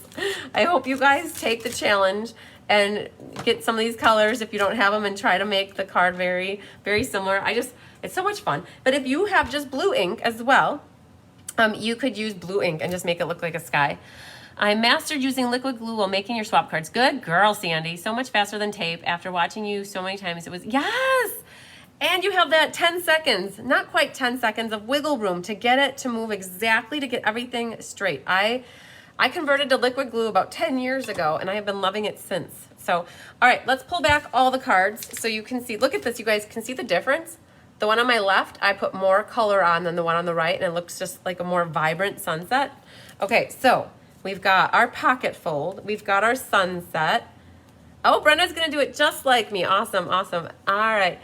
I hope you guys take the challenge and get some of these colors if you don't have them and try to make the card very, very similar. It's so much fun. But if you have just blue ink as well, you could use blue ink and just make it look like a sky. I mastered using liquid glue while making your swap cards. Good girl, Sandy. So much faster than tape. After watching you so many times, it was, yes! And you have that 10 seconds, not quite 10 seconds of wiggle room to get it to move exactly, to get everything straight. I converted to liquid glue about 10 years ago, and I have been loving it since. So, all right, let's pull back all the cards so you can see. Look at this, you guys can see the difference. The one on my left, I put more color on than the one on the right, and it looks just like a more vibrant sunset. Okay, so we've got our pocket fold. We've got our sunset. Oh, Brenda's going to do it just like me. Awesome, awesome. All right.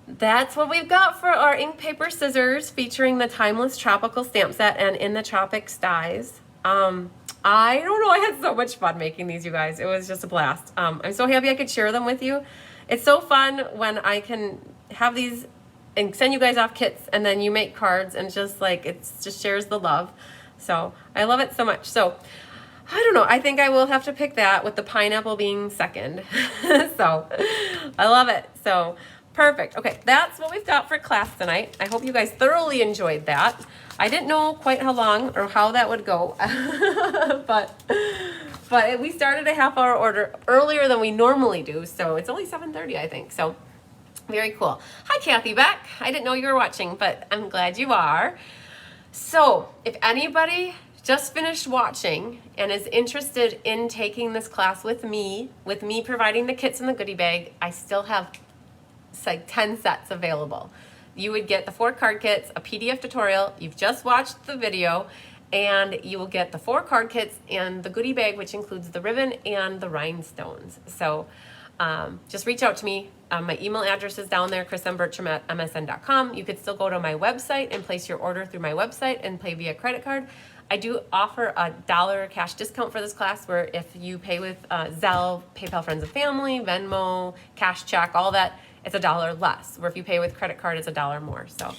That's what we've got for our ink, paper, scissors featuring the Timeless Tropical stamp set and In the Tropics dies. I don't know, I had so much fun making these, you guys. It was just a blast. I'm so happy I could share them with you. It's so fun when I can have these and send you guys off kits and then you make cards and just like, it just shares the love. So I love it so much. So I don't know, I think I will have to pick that with the pineapple being second. So I love it. So perfect. Okay, that's what we've got for class tonight. I hope you guys thoroughly enjoyed that. I didn't know quite how long or how that would go, but we started a half-hour order earlier than we normally do, so it's only 7:30, I think. So very cool. Hi, Kathy Beck. I didn't know you were watching, but I'm glad you are. So if anybody just finished watching and is interested in taking this class with me providing the kits in the goodie bag, I still have like 10 sets available. You would get the 4 card kits, a PDF tutorial, you've just watched the video, and you will get the 4 card kits and the goodie bag, which includes the ribbon and the rhinestones. So just reach out to me. My email address is down there, chrismbertram@msn.com. You could still go to my website and place your order through my website and pay via credit card. I do offer a $1 cash discount for this class where if you pay with Zelle, PayPal Friends and Family, Venmo, cash check, all that, it's $1 less. Where if you pay with credit card, it's $1 more. So,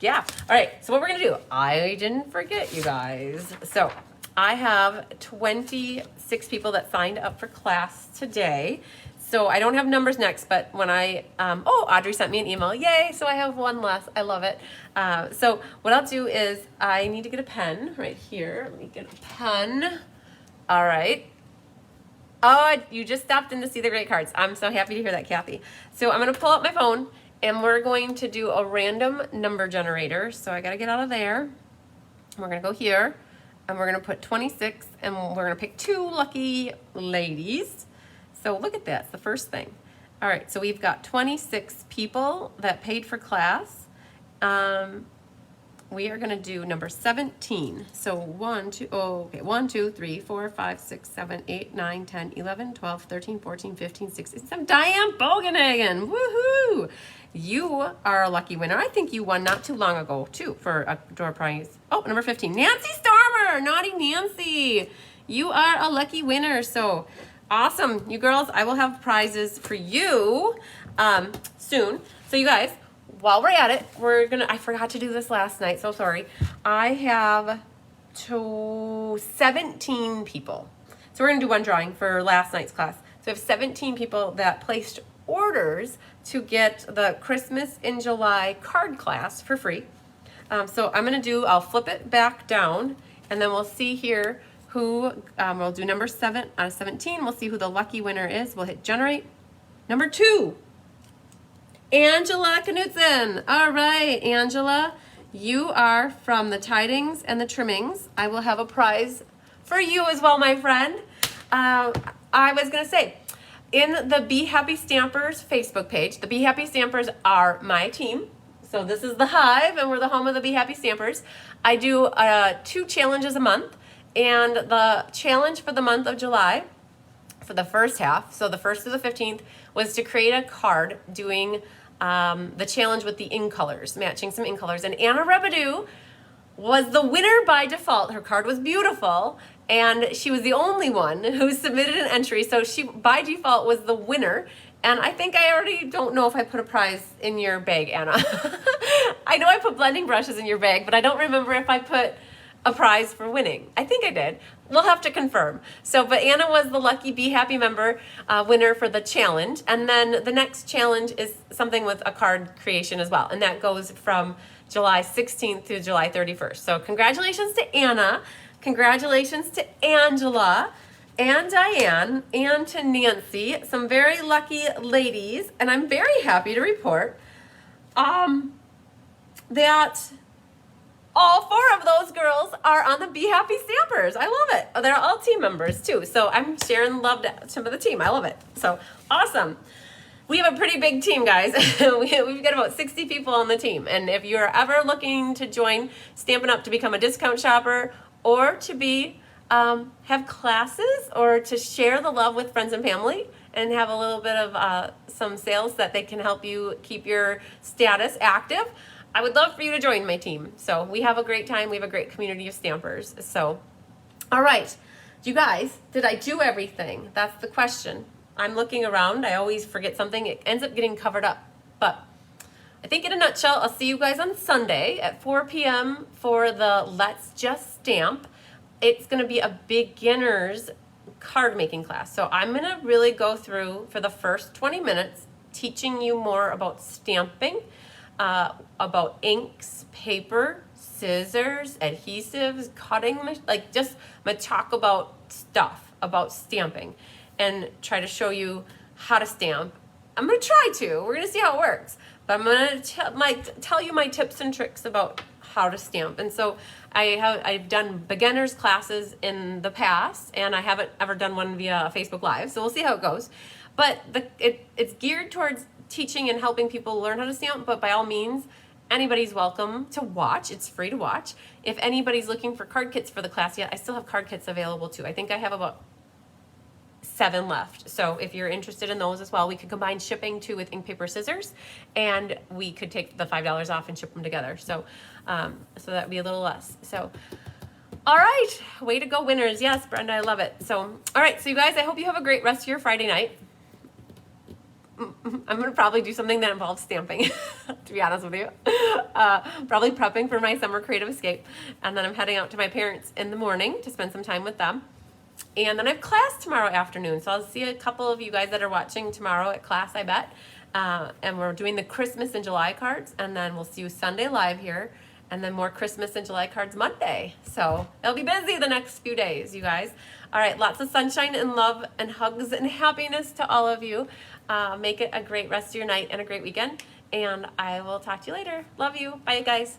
yeah. All right. So what we're gonna do? I didn't forget, you guys. So I have 26 people that signed up for class today. So I don't have numbers next, but when Audrey sent me an email. Yay! So I have one less. I love it. So what I'll do is I need to get a pen right here. Let me get a pen. All right. Oh, you just stopped in to see the great cards. I'm so happy to hear that, Kathy. So I'm going to pull out my phone, and we're going to do a random number generator. So I got to get out of there. We're going to go here, and we're going to put 26, and we're going to pick 2 lucky ladies. So look at that. It's the first thing. All right, so we've got 26 people that paid for class. We are going to do number 17. So 1, 2, 3, 4, 5, 6, 7, 8, 9, 10, 11, 12, 13, 14, 15, 16, 17. Diane Bogenhagen. Woohoo! You are a lucky winner. I think you won not too long ago, too, for a door prize. Oh, number 15. Nancy Stormer. Naughty Nancy. You are a lucky winner. So awesome. You girls, I will have prizes for you soon. So you guys, while we're at it, I forgot to do this last night, so sorry. I have 17 people. So we're gonna do one drawing for last night's class. So we have 17 people that placed orders to get the Christmas in July card class for free. So I'll flip it back down, and then we'll see here who, we'll do number 7 out of 17. We'll see who the lucky winner is. We'll hit generate. Number 2. Angela Knutson. All right, Angela, you are from the Tidings and the Trimmings. I will have a prize for you as well, my friend. I was going to say, in the Be Happy Stampers Facebook page, the Be Happy Stampers are my team. So this is the Hive, and we're the home of the Be Happy Stampers. I do 2 challenges a month, and the challenge for the month of July, for the first half, so the 1st to the 15th, was to create a card doing the challenge with the ink colors, matching some ink colors. And Anna Rebedu was the winner by default. Her card was beautiful, and she was the only one who submitted an entry, so she by default was the winner. And I think I already don't know if I put a prize in your bag, Anna. I know I put blending brushes in your bag, but I don't remember if I put a prize for winning. I think I did. We'll have to confirm. So, but Anna was the lucky Be Happy member winner for the challenge. And then the next challenge is something with a card creation as well. And that goes from July 16th through July 31st. So congratulations to Anna. Congratulations to Angela and Diane and to Nancy. Some very lucky ladies. And I'm very happy to report that all 4 of those girls are on the Be Happy Stampers. I love it. They're all team members too. So I'm sharing love to some of the team. I love it. So awesome. We have a pretty big team, guys. We've got about 60 people on the team. And if you're ever looking to join Stampin' Up! To become a discount shopper or to be have classes or to share the love with friends and family and have a little bit of some sales that they can help you keep your status active, I would love for you to join my team. So we have a great time. We have a great community of stampers. So, all right, you guys, did I do everything? That's the question. I'm looking around. I always forget something. It ends up getting covered up. But I think in a nutshell, I'll see you guys on Sunday at 4 p.m. for the Let's Just Stamp. It's going to be a beginner's card making class. So I'm going to really go through for the first 20 minutes teaching you more about stamping, about inks, paper, scissors, adhesives, cutting, like just I'm gonna talk about stuff, about stamping and try to show you how to stamp. I'm gonna try to, we're gonna see how it works, but I'm gonna tell you my tips and tricks about how to stamp. And so I've done beginners classes in the past and I haven't ever done one via Facebook Live, so we'll see how it goes. But it's geared towards teaching and helping people learn how to stamp, but by all means, anybody's welcome to watch. It's free to watch. If anybody's looking for card kits for the class yet, I still have card kits available too. I think I have about 7 left. So if you're interested in those as well, we could combine shipping too with ink, paper, scissors, and we could take the $5 off and ship them together. So, so that'd be a little less. So, all right, way to go winners. Yes, Brenda, I love it. So, all right, so you guys, I hope you have a great rest of your Friday night. I'm going to probably do something that involves stamping, to be honest with you. Probably prepping for my summer creative escape. And then I'm heading out to my parents in the morning to spend some time with them. And then I have class tomorrow afternoon. So I'll see a couple of you guys that are watching tomorrow at class, I bet. And we're doing the Christmas and July cards. And then we'll see you Sunday live here. And then more Christmas and July cards Monday. So it'll be busy the next few days, you guys. All right, lots of sunshine and love and hugs and happiness to all of you. Make it a great rest of your night and a great weekend. And I will talk to you later. Love you. Bye, guys.